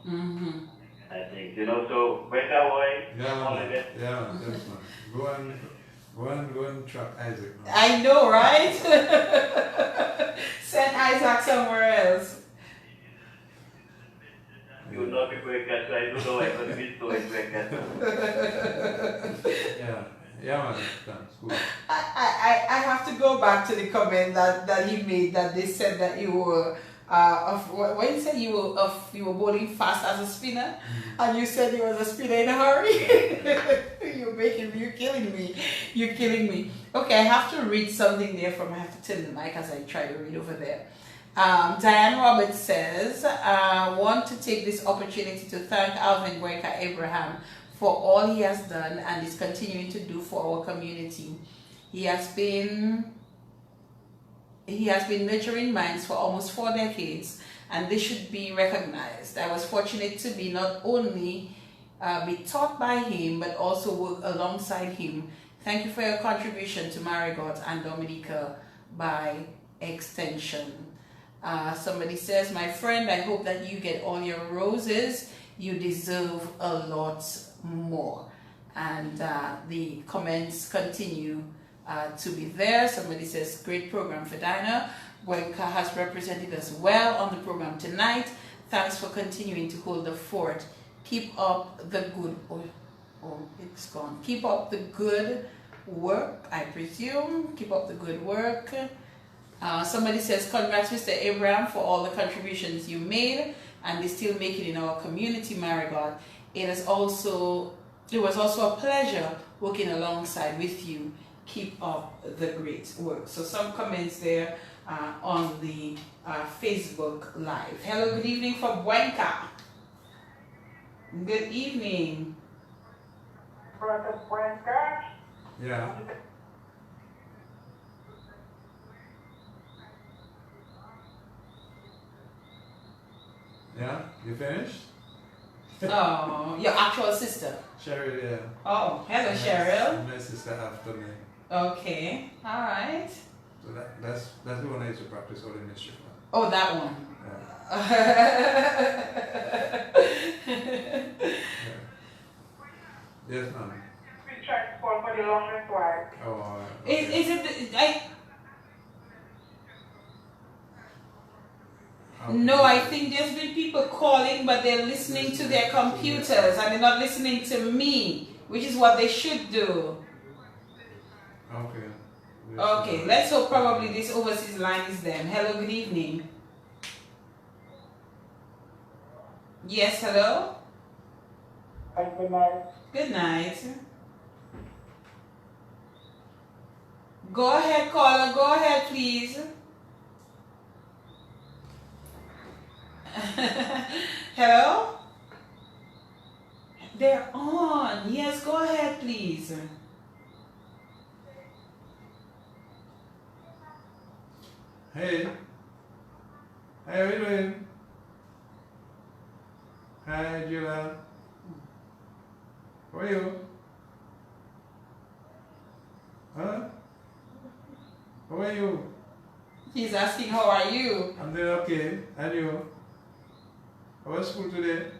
I think, you know, so Bwenka boy, all the best. Yeah, that's man. Go and track Isaac. Man. I know, right? Send Isaac somewhere else. You will not be Bwenka, so I don't know what's going to be so in Bwenka. Yeah, man. Thanks. Cool. I have to go back to the comment that he made, that they said that you were when you said you were bowling fast as a spinner, and you said you was a spinner in a hurry. You're killing me. Okay, I have to read something there from. I have to turn the mic as I try to read over there. Diane Roberts says, I want to take this opportunity to thank Alven Bwenka Abraham for all he has done and is continuing to do for our community. He has been nurturing minds for almost 4 decades, and this should be recognized. I was fortunate to be not only be taught by him, but also work alongside him. Thank you for your contribution to Marigot and Dominica by extension. Somebody says, my friend, I hope that you get all your roses. You deserve a lot more. And the comments continue to be there. Somebody says, great program for Dinah. Bwenka has represented us well on the program tonight. Thanks for continuing to hold the fort. Keep up the good, it's gone. Keep up the good work, I presume. Keep up the good work. Somebody says, congrats Mr. Abraham for all the contributions you made and they still make it in our community, Marigot. It was also a pleasure working alongside with you. Keep up the great work. So some comments there on the Facebook Live. Hello, good evening from Bwenka. Good evening. Brother Bwenka. Yeah. Yeah, you finished? Oh, your actual sister. Cheryl, yeah. Oh, hello, Cheryl. My sister after me. Okay, all right. So that's the one I used to practice all the mischief on. Oh, that one. Yeah. Yes, ma'am. We tried to call for the longest while. Oh, okay. Is it? No, I think there's been people calling, but they're listening to their computers and they're not listening to me, which is what they should do. Okay. Okay, let's hope probably this overseas line is them. Hello, good evening. Yes, hello? Good night. Good night. Go ahead, caller. Go ahead, please. Hello? They're on. Yes, go ahead, please. Hey. How are you doing? Hi, Julia. How are you? Huh? How are you? He's asking, how are you? I'm doing okay. And you? How was school today?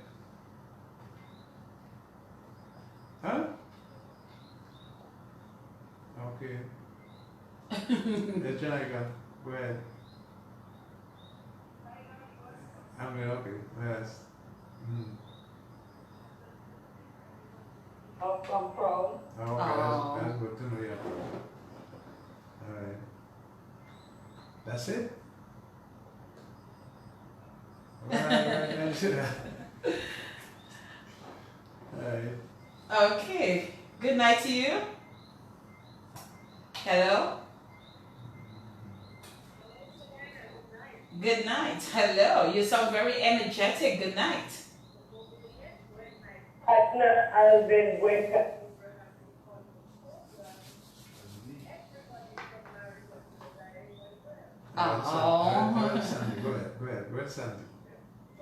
Huh? Okay. Hey, Janika, go ahead. I'm doing okay. Yes. I'm proud. Okay, that's good to know you. Alright. That's it? Alright. Okay. Good night to you. Hello? Good night. Hello. You sound very energetic. Good night. Partner Alven, Bwenka. Oh. Go ahead, Sandy.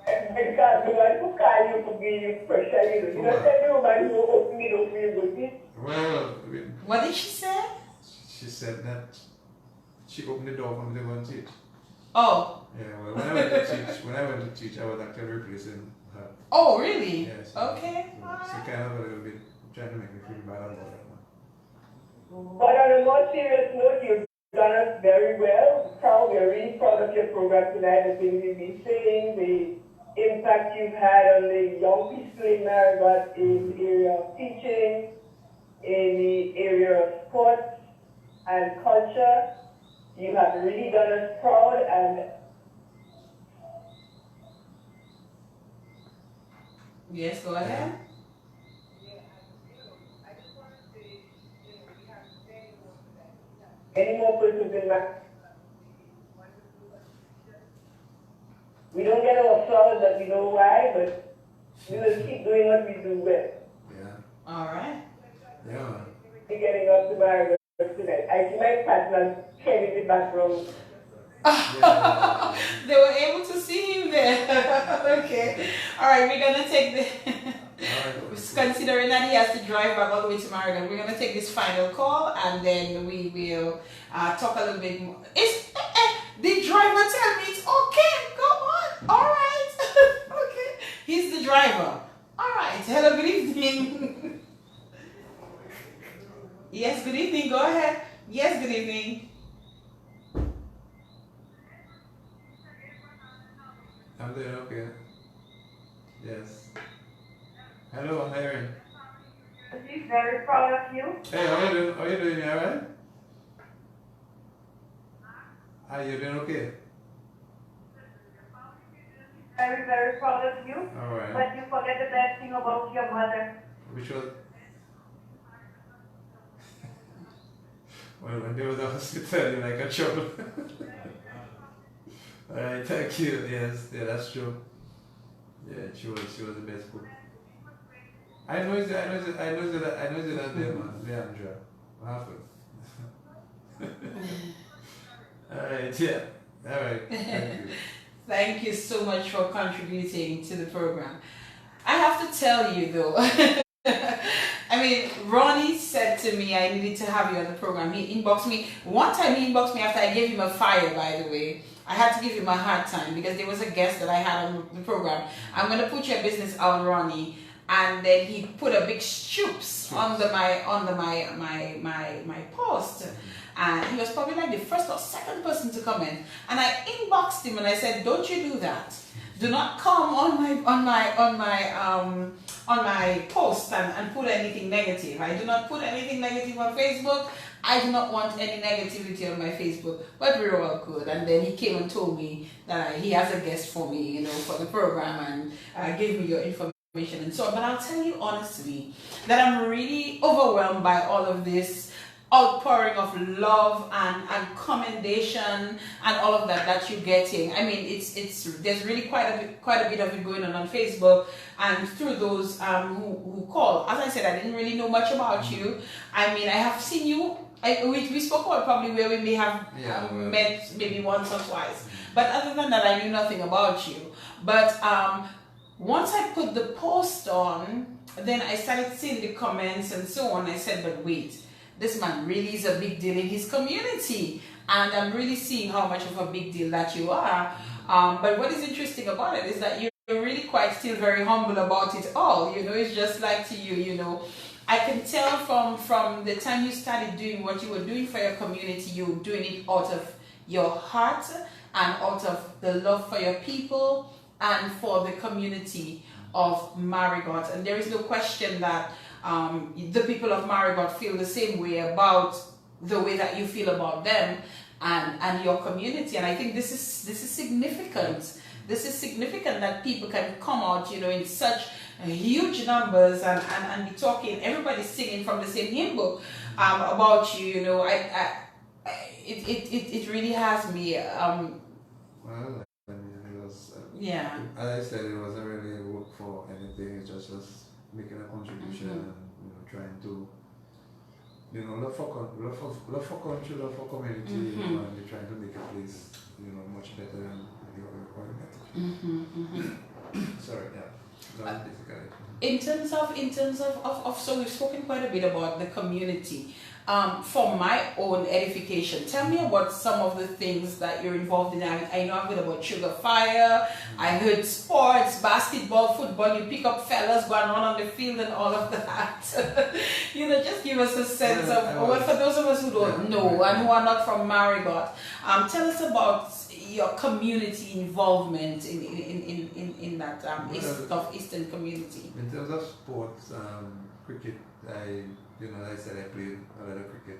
Because the one who call you to give you pressure, you don't tell the woman who open it up for you good thing. Well, What did she say? she said that she opened the door for me to go and teach. Oh. Yeah, well, when I went to teach, I was actually replacing her. Oh, really? Yes. Okay. So kind of a little bit trying to make me feel bad about that one. But on a more serious note, you've done us very well. We're really proud of your program tonight, the things you've been saying, the impact you've had on the young people in Marigot in the area of teaching, in the area of sports and culture. You have really done us proud, and yes, go ahead. any more persons in my... We don't get our flowers, but we know why, but we will keep doing what we do well. Yeah. All right. Yeah, man. We're getting up to Marigot tonight. I see my partner came in the background. They were able to see him there. Okay. All right, we're going to take the... Considering that he has to drive back all the way to Marigot, we're going to take this final call and then we will talk a little bit more. The driver tell me it's okay. Go on. All right. Okay. He's the driver. All right. Hello, good evening. Yes, good evening. Go ahead. Yes, good evening. I'm doing okay. Yes. Hello, I'm Aaron. She's very proud of you. Hey, how you doing? How you doing? You alright? Are you doing okay? Very, very proud of you. Alright. But you forget the best thing about your mother. Which was? Well, when they was at the hospital, you like a trouble. Alright, thank you. Yes, yeah, that's true. Yeah, she was the best cook. I know it's that there, man. Leandra. What happened? Alright, yeah. Alright, thank you. Thank you so much for contributing to the program. I have to tell you though, I mean, Ronnie said to me I needed to have you on the program. He inboxed me. One time he inboxed me after I gave him a fire, by the way. I had to give him a hard time because there was a guest that I had on the program. I'm going to put your business out, Ronnie. And then he put a big shoops under my post. And he was probably like the first or second person to comment. And I inboxed him and I said, don't you do that. Do not come on my post and put anything negative. I do not put anything negative on Facebook. I do not want any negativity on my Facebook, but we're all good. And then he came and told me that he has a guest for me, you know, for the program, and gave me your information and so on. But I'll tell you honestly that I'm really overwhelmed by all of this outpouring of love and commendation and all of that you're getting. I mean, there's really quite a bit of it going on Facebook, and through those who call. As I said, I didn't really know much about you. I mean, I have seen you. We spoke about probably where we may have met maybe once or twice, but other than that, I knew nothing about you. But once I put the post on, then I started seeing the comments and so on. I said, but wait, this man really is a big deal in his community, and I'm really seeing how much of a big deal that you are. But what is interesting about it is that you're really quite still very humble about it all. You know, it's just like to you, you know. I can tell from the time you started doing what you were doing for your community, you were doing it out of your heart and out of the love for your people and for the community of Marigot. And there is no question that the people of Marigot feel the same way about the way that you feel about them and your community. And I think this is significant. This is significant that people can come out, you know, in such huge numbers and be talking. Everybody's singing from the same hymn book about you. You know, it really has me. Well, I mean, it was. Yeah. As I said, it wasn't really work for anything. It's just making a contribution and, you know, trying to, you know, love for country, love for community, you know, and trying to make a place, you know, much better than the other. Sorry, yeah. That's basically it. In terms of so we've spoken quite a bit about the community. For my own edification, tell me about some of the things that you're involved in. I know I've heard about Sugar Fire, I heard sports, basketball, football, you pick up fellas going on the field and all of that. You know, just give us a sense of, well, for those of us who don't know and who are not from Marigot, tell us about your community involvement in that Eastern community. In terms of sports, cricket, you know, as I said, I played a lot of cricket.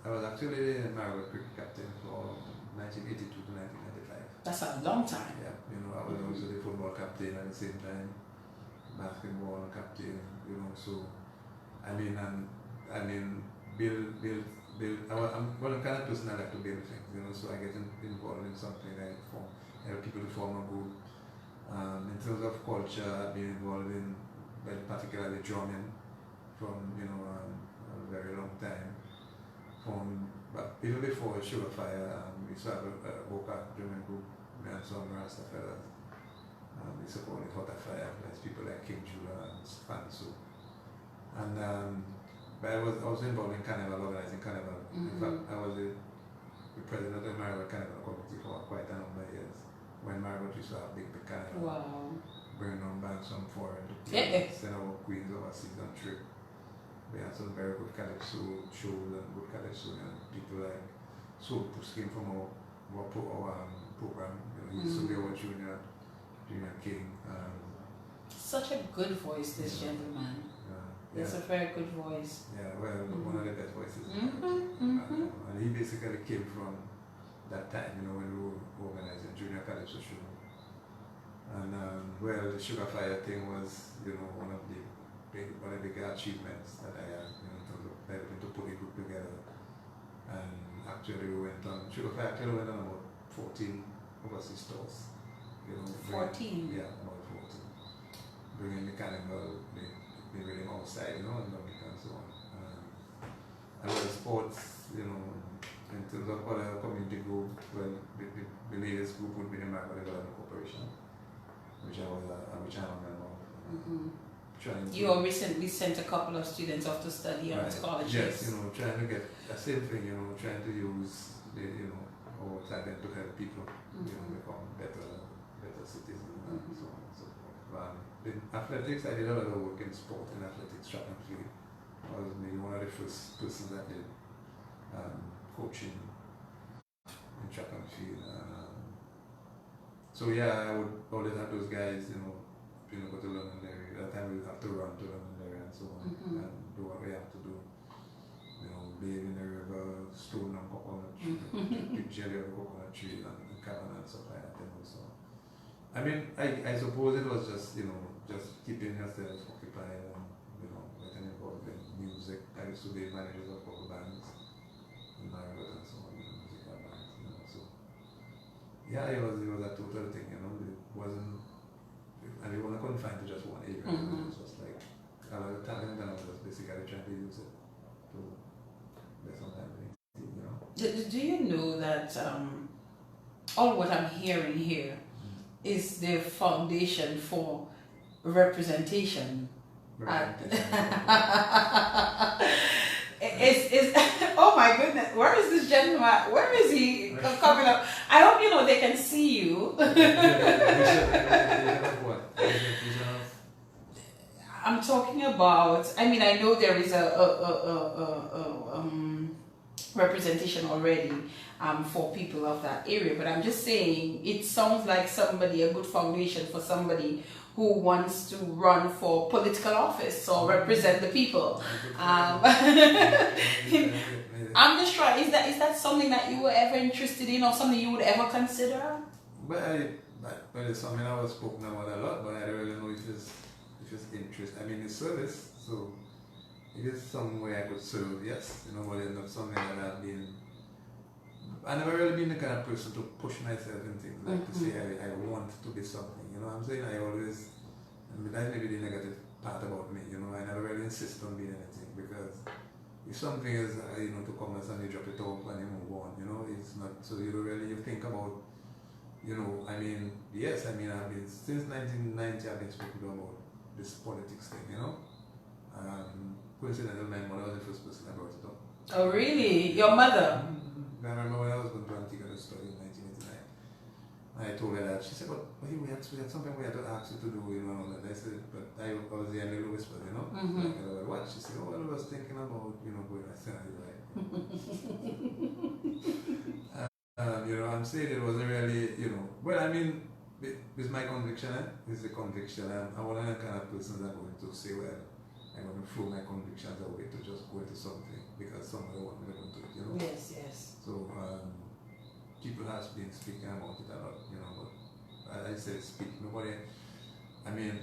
I was actually a Marigot cricket captain for 1982 to 1995. That's a long time. Yeah, you know, I was also the football captain at the same time, basketball captain, you know, so, build, I'm one of the kind of person I like to build things, you know, so I get involved in something, I help people to form a group. In terms of culture, I've been involved in, particularly drumming, from, you know, a very long time. But even before Sugar Fire, we used to have a Bwenka drumming group, me and some Rasta fellas. We used to call it Hotter Fire, there's people like King Jula and Fansu. And but I was also involved in Carnival, organizing Carnival. In fact, I was the president of the Marigot Carnival Committee for quite a number of years, when Marigot used to have big carnival. Wow. Bringing on back some foreign, send our queens overseas on trip. We had some very good calypso shows and good calypso, and people like Soul Push came from our program. You know, he used to be our junior king. Such a good voice, this gentleman. It's a very good voice. Yeah, well, one of the best voices. And he basically came from that time, you know, when we were organizing junior calypso show. And well, the Sugar Fire thing was, you know, one of the big achievements that I had, you know, in terms of helping to put a group together. And actually we went on, Sugar Fire actually went on about 14 overseas tours. You know, 14? Yeah, about 14. Bringing the carnival, they really outside, you know, and so on. And well, sports, you know, in terms of other community group, well, the latest group would be the Marigot Development Corporation, which I am a member of. You recently sent a couple of students off to study on scholarships. Yes, you know, trying to get the same thing, you know, trying to use the, you know, our talent to help people, you know, become better citizens and so on and so forth. In athletics, I did a lot of work in sport, in athletics, track and field. I was maybe one of the first persons that did coaching in track and field. So yeah, I would always have those guys, you know, go to London area. That time we would have to run to London area and so on, and do what we have to do. You know, bathe in the river, stone on coconut tree, pick jelly on coconut tree and cabin and stuff like that. And also, I mean, I suppose it was just, you know, just keeping yourself occupied and, you know, and involved in music. I used to be manager of couple bands in Margaret and so on, musical bands, so yeah, it was a total thing, it wasn't, and we weren't confined to just one area, it was just like a lot of talent, and I was just basically trying to use it to get some kind of thing, Do you know that all what I'm hearing here is the foundation for representation? Oh my goodness, where is this gentleman? Where is he coming up? I hope they can see you. I'm talking about, I know there is a representation already for people of that area, but I'm just saying it sounds like a good foundation for somebody who wants to run for political office or represent the people. I'm just trying, is that something that you were ever interested in or something you would ever consider? But it's something I was spoken about a lot, but I don't really know if it's interest. It's service, so it is some way I could serve, yes, but it's not something that I've never really been the kind of person to push myself in things, like to say I want to be something, what I'm saying? I always, that's maybe the negative part about me, I never really insist on being anything, because if something is, to come and suddenly drop it off and you move on, it's not, so you don't really, you think about, yes, I've been, since 1990 I've been speaking about this politics thing, coincidentally, my mother was the first person I brought it up. Oh really? Your mother? I remember when I was going to Antigua to study in 1989. I told her that. She said, but we had something we had to ask you to do, and I said, but I was the little whisper, like, what? She said, I was thinking about, going. I said, right. I'm saying it wasn't really, with my conviction, it's the conviction. I'm one of the kind of persons that are going to say, well, I'm going to throw my convictions away to just go into something because somebody wants me to go into it, Yes, yes. So, people have been speaking about it a lot, but as I said, nobody,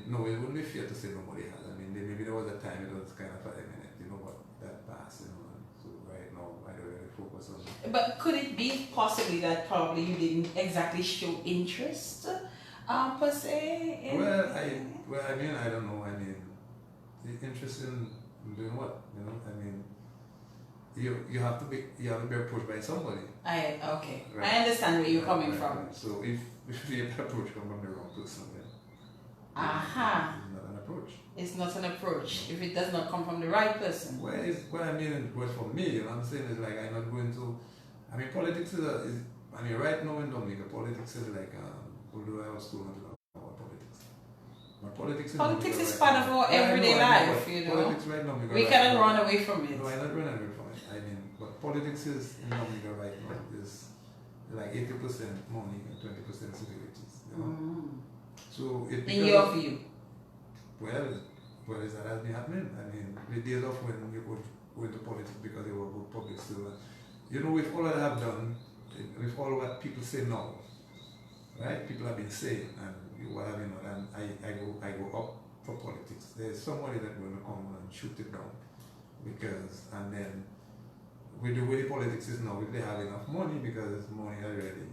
no, it wouldn't be fair to say nobody has. Maybe there was a time it was kind of a minute, but that passed, so right now I don't really focus on it. But could it be possibly that probably you didn't exactly show interest, per se? I don't know, interest in doing what, you have to be approached by somebody. Okay. Right. I understand where you're coming from. Right. So if the approach comes from the wrong person, then it's not an approach. It's not an approach if it does not come from the right person. Well, it was for me. I'm saying is like I'm not going to. Politics is right now in Dominica, politics is like although I was told not to talk about politics. But politics is part of our everyday life, Politics right now, we cannot run away from it. No, I'm not running away from it. But politics is in Dominica right now is like 80% money and 20% civilities. So it in your view? Well, is that has been happening? The days of when you could go into politics because they were good public servants. With all that I've done, with all what people say now, right? People have been saying and what have you not, and I go up for politics. There's somebody that will come and shoot it down and then with the way politics is now, if they have enough money, because it's money already,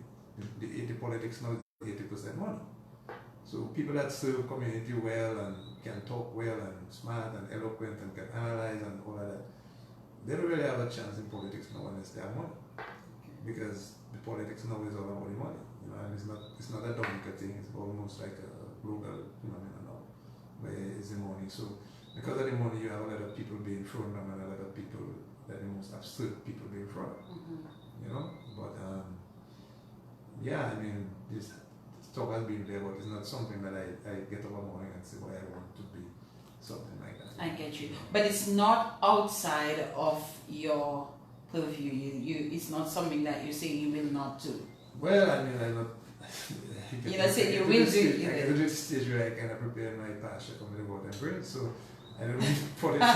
the politics now is 80% money. So people that serve community well and can talk well and smart and eloquent and can analyze and all of that, they don't really have a chance in politics now unless they have money. Because the politics now is all about the money. And it's not a Dominica thing, it's almost like a global phenomenon now, where it's the money. So because of the money, you have a lot of people being thrown down and a lot of people, that the most absurd people being thrown. But this talk has been there, but it's not something that I get up in the morning and say, well, I want to be something like that. I get you. But it's not outside of your purview. It's not something that you say you will not do. Well, I'm not. You're not saying you will do it. I get to this stage where I kind of prepare my pasture from the water and bread, so I don't need politics.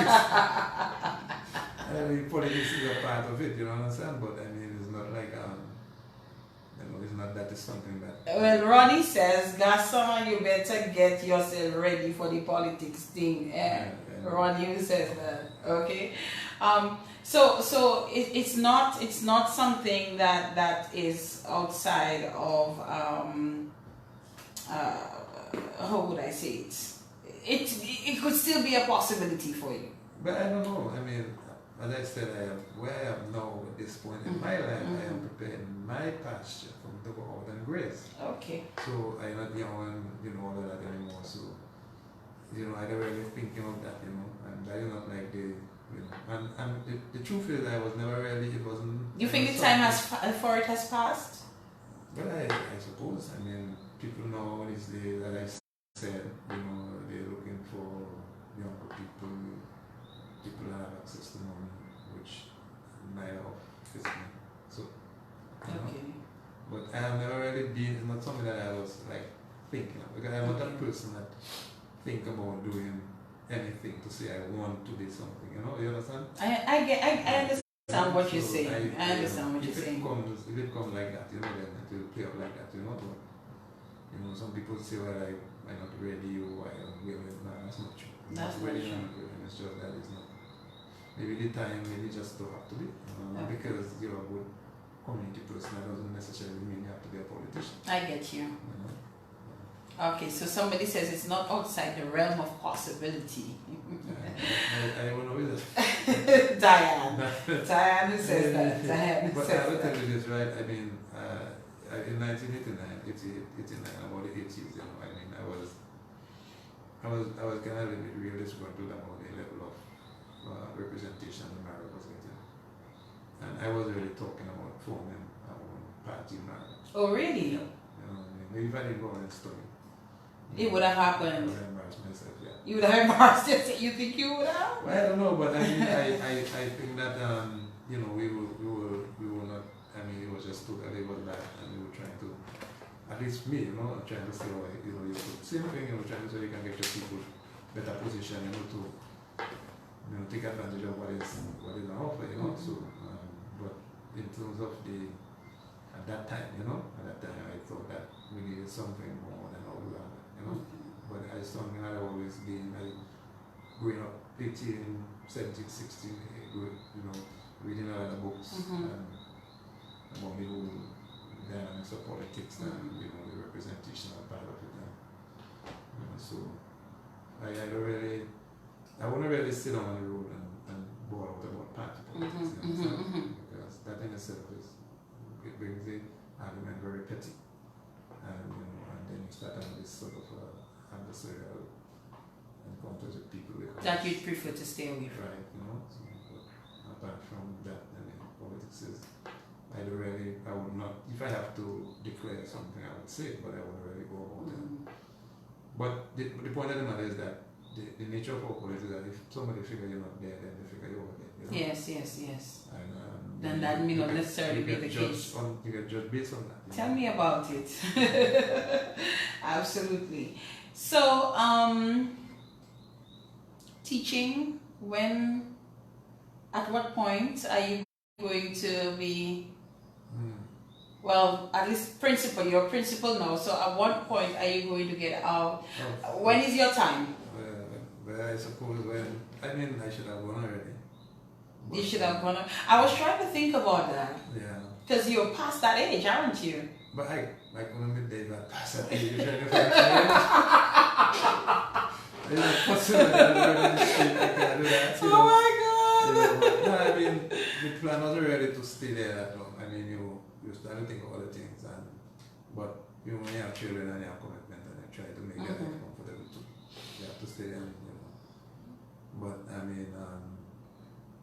Politics is a part of it, you understand? But it's not like, it's not that it's something that. Well, Ronnie says, Gassama, you better get yourself ready for the politics thing. Ronnie, who says that? Okay. So it's not something that is outside of how would I say it? It could still be a possibility for you. But I don't know. I mean, as I said, where I am now at this point in my life, I am preparing my pasture from the go out and grace. Okay. So I'm not young and all of that anymore. So I don't really thinking of that, and I do not like and the truth is I was never really, it wasn't. You think the time for it has passed? Well, I suppose. I mean, people know these days, as I said, they're looking for younger people that have access to money, which neither of is me. So, okay. But I have never really been, it's not something that I was like thinking of, because I'm not that person that think about doing anything to say I want to do something, you understand? I understand what you're saying. I understand what you're saying. If it comes like that, then it will play out like that, but some people say, well, I'm not ready or I'm willing. No, that's not true. That's not really true. Not willing. It's just that it's not. Maybe the time, maybe just don't have to be. Because you're a good community person, that doesn't necessarily mean you have to be a politician. I get you. Okay, so somebody says it's not outside the realm of possibility. I don't know either. Diane who says that. Diane but says I will that. tell you this, right? I mean, in 1989, about the 80s, I mean, I was kind of a bit realistic about the level of representation the Mara was getting. And I was really talking about forming our own party Mara. Oh, really? Maybe if I didn't go and study. It would have happened. I would have embarrassed myself, yeah. You would have embarrassed yourself? You think you would have? Well, I don't know, but I mean, I think that, we will not, I mean, it was just totally was bad, and we were trying to, at least me, trying to say, you could, same thing, trying to say you can get your people better position, to, take advantage of what is on offer, so, but in terms of at that time, I thought that we needed something more than all that, but it's something that I've always been, growing up 18, 17, 16, reading a lot of books, about the whole dynamics of politics and, the representation of part of it, so I wouldn't really sit on the road and bore out about party politics, because that in itself it brings the argument very petty, and then you start having this sort of adversarial encounters with people that you'd prefer to stay away from. Right, so, but apart from that, politics is, I would not, if I have to declare something, I would say it, but I wouldn't really go about it. But the point of the matter is that the nature of our politics is that if somebody figure you're not there, then they figure you're over there. Yes. And, then that may not necessarily be the case. You get judged based on that. Tell me about it. Absolutely. So, teaching, at what point are you going to be, well, at least you're principal now, so at what point are you going to get out? When is your time? Well, I suppose I should have gone already. You should have gone. I was trying to think about that. Yeah. Because you're past that age, aren't you? But I couldn't be dead that past that age. It's not possible that I can do that. Oh my God! No, I mean, the plan wasn't really to stay there that long. I mean, you start to think of other things, but when you have children and you have commitment and you try to make their life comfortable too, you have to stay there. But I mean,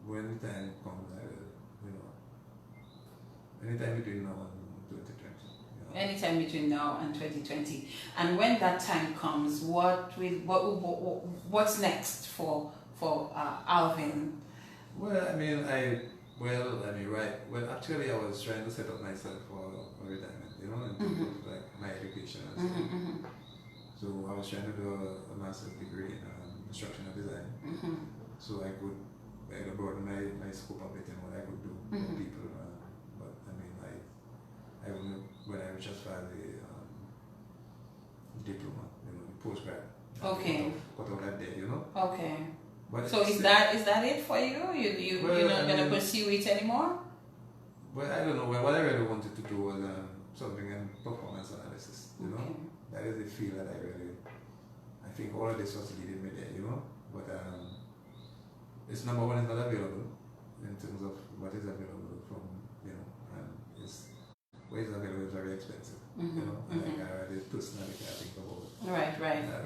when the time comes, I will, anytime between now and 2020. Anytime between now and 2020. And when that time comes, what's next for Alven? Actually, I was trying to set up myself for retirement, in terms of like my education and stuff. So I was trying to do a master's degree in instructional design, so I could broaden my scope a bit in what I could do for people. But I mean, I wouldn't when I just filed the diploma, the postgrad. Okay. Cut out that day, Okay. But so is that it for you? You're not gonna pursue it anymore? Well, I don't know. What I really wanted to do was something in performance analysis. Okay. That is the field that I think all of this was leading me there. But it's number one, it's not available in terms of what is available from and what is available is very expensive. Like I already personally can't think about right that right now.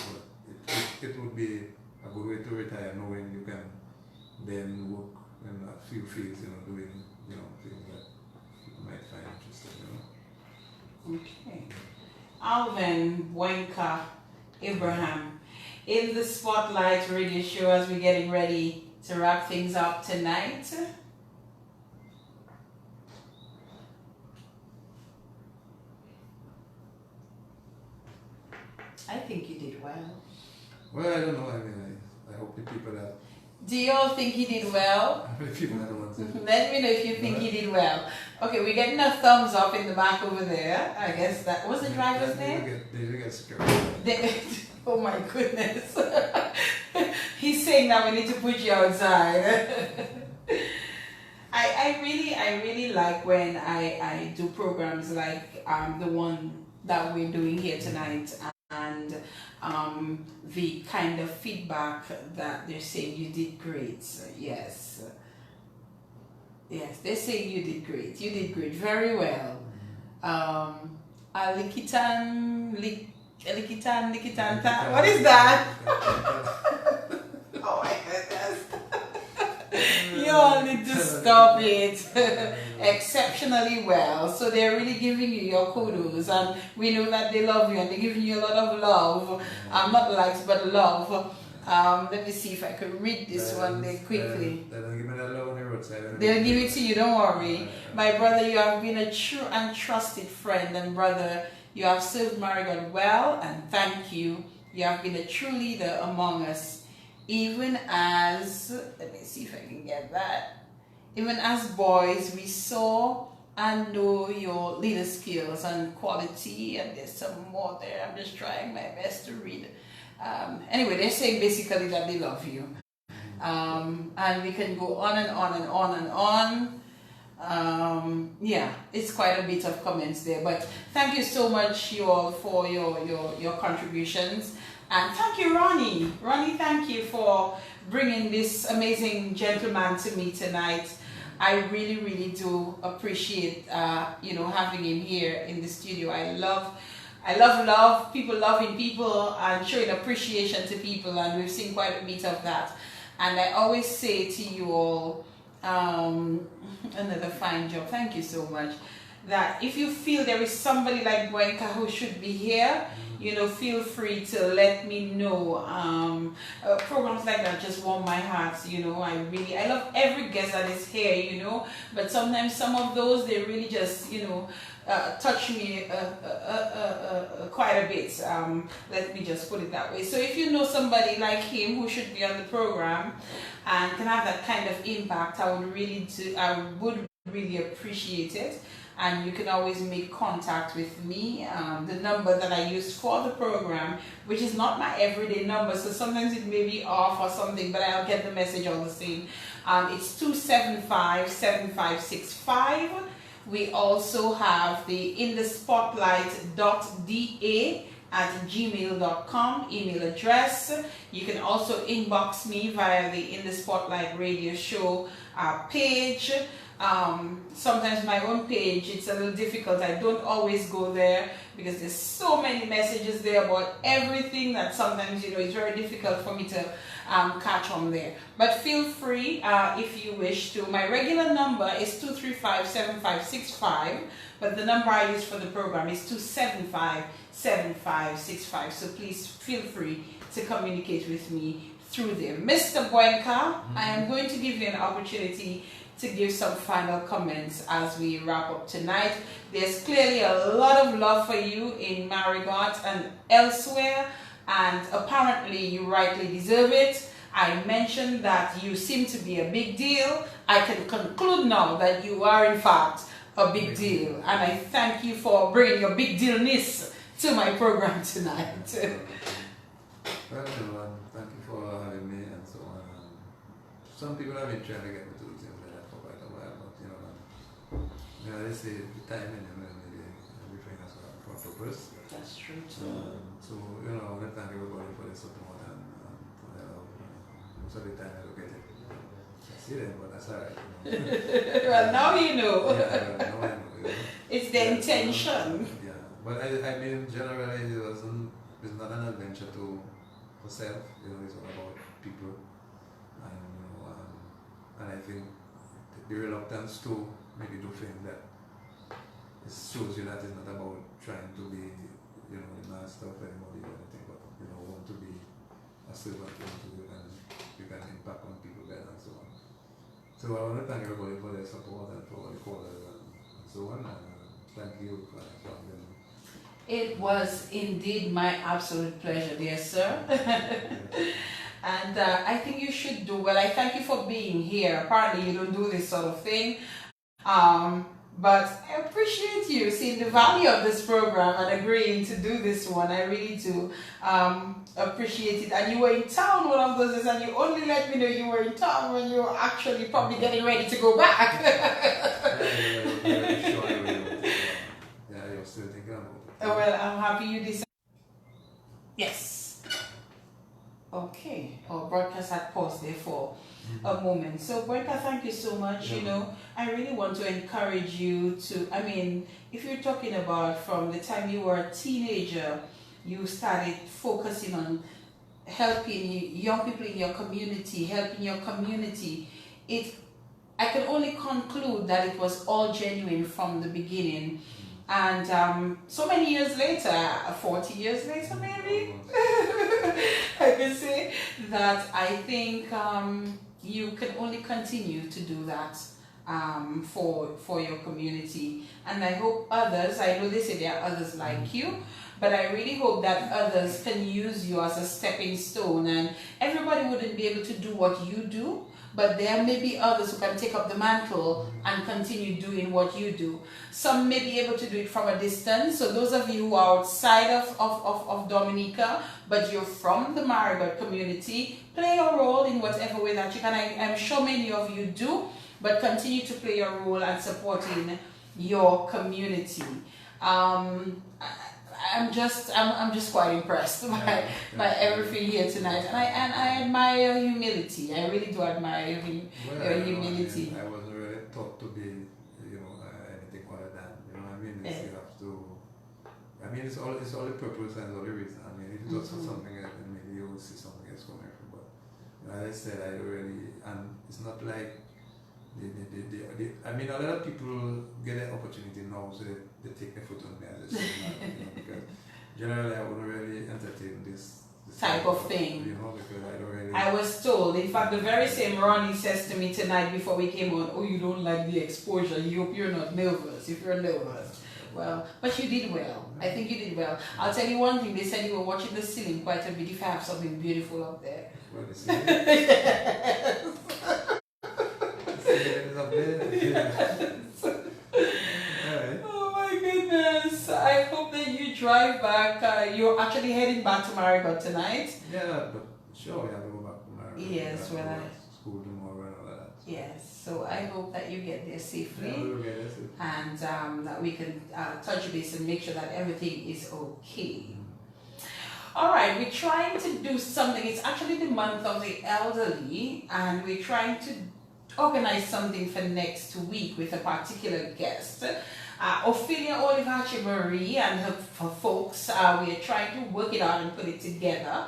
But it would be a good way to retire, knowing you can then work in a few fields, doing things that people might find interesting. Okay. Alven, Bwenka, Abraham, in the Spotlight radio show as we're getting ready to wrap things up tonight. I think you did well. Well, I don't know. I mean, I hope the people that... Do you all think you did well? The people that want to... Let me know if you think you did well. Okay, we're getting a thumbs up in the back over there. I guess that was the driver's name? They get security. Oh my goodness. He's saying that we need to put you outside. I really like when I do programs like the one that we're doing here tonight, and the kind of feedback that they're saying you did great. Yes, they're saying you did great. You did great, very well. Likitan, what is that? Oh my goodness. You all need to stop it. Exceptionally well. So they're really giving you your kudos, and we know that they love you and they're giving you a lot of love. Not likes, but love. Let me see if I can read this one there quickly. They don't give me that love on the roadside. They'll give it to you, don't worry. My brother, you have been a true and trusted friend, and brother, you have served Marigold well, and thank you. You have been a true leader among us. Even as, let me see if I can get that. Even as boys, we saw and know your leader skills and quality, and there's some more there. I'm just trying my best to read. Anyway, they're saying basically that they love you. And we can go on and on and on and on. Yeah, it's quite a bit of comments there, but thank you so much, you all, for your contributions. And thank you, Ronnie. Ronnie, thank you for bringing this amazing gentleman to me tonight. I really, really do appreciate, having him here in the studio. I love people loving people and showing appreciation to people, and we've seen quite a bit of that. And I always say to you all, another fine job. Thank you so much. That if you feel there is somebody like Bwenka who should be here, feel free to let me know. Programs like that just warm my heart. I love every guest that is here, but sometimes some of those, they really just, touch me quite a bit. Let me just put it that way. So if you know somebody like him who should be on the program and can have that kind of impact, I would really appreciate it. And you can always make contact with me. The number that I use for the program, which is not my everyday number, so sometimes it may be off or something, but I'll get the message all the same. It's 275-7565. We also have the inthespotlight.da@gmail.com email address. You can also inbox me via the In the Spotlight radio show page. Sometimes my own page, it's a little difficult. I don't always go there because there's so many messages there about everything that sometimes, it's very difficult for me to catch on there. But feel free if you wish to. My regular number is 235-7565, but the number I use for the program is 275-7565. So please feel free to communicate with me through there. Mr. Bwenka, I am going to give you an opportunity to give some final comments as we wrap up tonight. There's clearly a lot of love for you in Marigot and elsewhere, and apparently you rightly deserve it. I mentioned that you seem to be a big deal. I can conclude now that you are in fact a big deal. And I thank you for bringing your big dealness to my program tonight. Well, thank you for having me and so on. Some people have been trying to get me to do things like that for quite a while, but they say the time and everything has got a purpose. That's true too. So, I want to thank everybody for the support and most of the time I don't get it. I see them, but that's alright. Well, now you know. Yeah, now I know. It's the intention. Yeah, but I mean, generally, it's not an adventure for self. It's all about people, and I think the reluctance to maybe do things that it shows you that it's not about trying to be, the master of anybody or anything, but want to be a servant to you and you can impact on people better and so on. So I want to thank everybody for their support and for the callers and so on. And thank you for having me. It was indeed my absolute pleasure, dear sir. And I think you should do well. I thank you for being here. Apparently you don't do this sort of thing. But I appreciate you seeing the value of this program and agreeing to do this one. I really do appreciate it. And you were in town one of those days and you only let me know you were in town when you were actually probably getting ready to go back. You're still thinking about it. Well, I'm happy you decided. Yes. Okay. Our broadcast had paused there for a moment. So Bwenka, thank you so much. I really want to encourage you to, if you're talking about from the time you were a teenager, you started focusing on helping young people in your community, helping your community, I can only conclude that it was all genuine from the beginning. And so many years later, 40 years later maybe, I can say that I think you can only continue to do that for your community. And I hope others, I know they say there are others like you, but I really hope that others can use you as a stepping stone. And everybody wouldn't be able to do what you do, but there may be others who can take up the mantle and continue doing what you do. Some may be able to do it from a distance. So those of you who are outside of Dominica, but you're from the Maribel community, play your role in whatever way that you can. I'm sure many of you do, but continue to play your role and supporting your community. I'm just quite impressed by everything here tonight, and I admire your humility. I really do admire your humility. I wasn't really taught to be, anything other than, you have to. It's all the purpose and all the reason. If you do something else, then maybe you will see something else coming from. But as I said, I really, and it's not like. A lot of people get an opportunity now, so they take their foot on me as a because generally I wouldn't really entertain this type of thing. Because I don't really. I was told, in fact, the very same Ronnie says to me tonight before we came on, oh, you don't like the exposure, you're not nervous, if you're nervous. Well, but you did well. I think you did well. I'll tell you one thing, they said you were watching the ceiling quite a bit if you have something beautiful up there. Well, the ceiling? Yes. Oh my goodness. I hope that you drive back. You're actually heading back to Maribel tonight. Yeah, but sure, we have to go back to Maribel. Yes, well, school tomorrow and all that. Yes, so I hope that you get there safely. Yeah, we'll get there safely. And that we can touch base and make sure that everything is okay. Alright, we're trying to do something. It's actually the month of the elderly, and we're trying to organize something for next week with a particular guest. Ophelia Olivache Marie and her folks, we are trying to work it out and put it together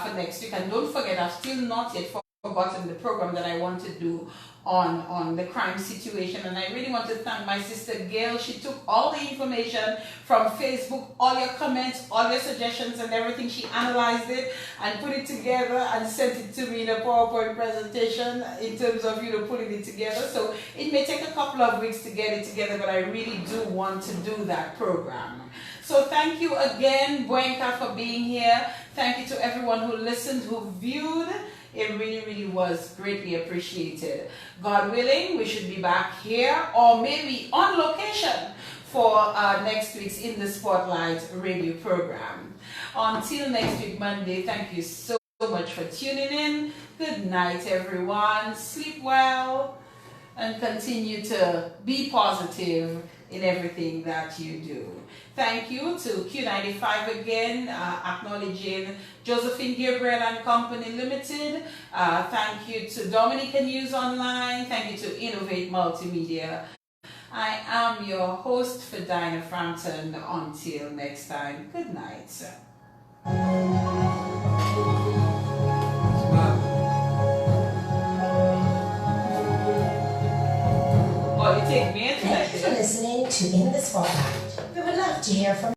for next week. And don't forget, I've still not yet forgotten the program that I want to do on the crime situation, and I really want to thank my sister Gail. She took all the information from Facebook, all your comments, all your suggestions and everything. She analyzed it and put it together and sent it to me in a PowerPoint presentation in terms of pulling it together. So it may take a couple of weeks to get it together, but I really do want to do that program. So thank you again, Bwenka, for being here. Thank you to everyone who listened, who viewed. It really, really was greatly appreciated. God willing, we should be back here or maybe on location for next week's In the Spotlight radio program. Until next week, Monday, thank you so much for tuning in. Good night, everyone. Sleep well and continue to be positive in everything that you do. Thank you to Q95 again, acknowledging Josephine Gabriel and Company Limited. Thank you to Dominican News Online. Thank you to Innovate Multimedia. I am your host for Dinah Frampton. Until next time, good night, sir. Oh, you take me into that. Thank you for listening to In the Spotlight. We would love to hear from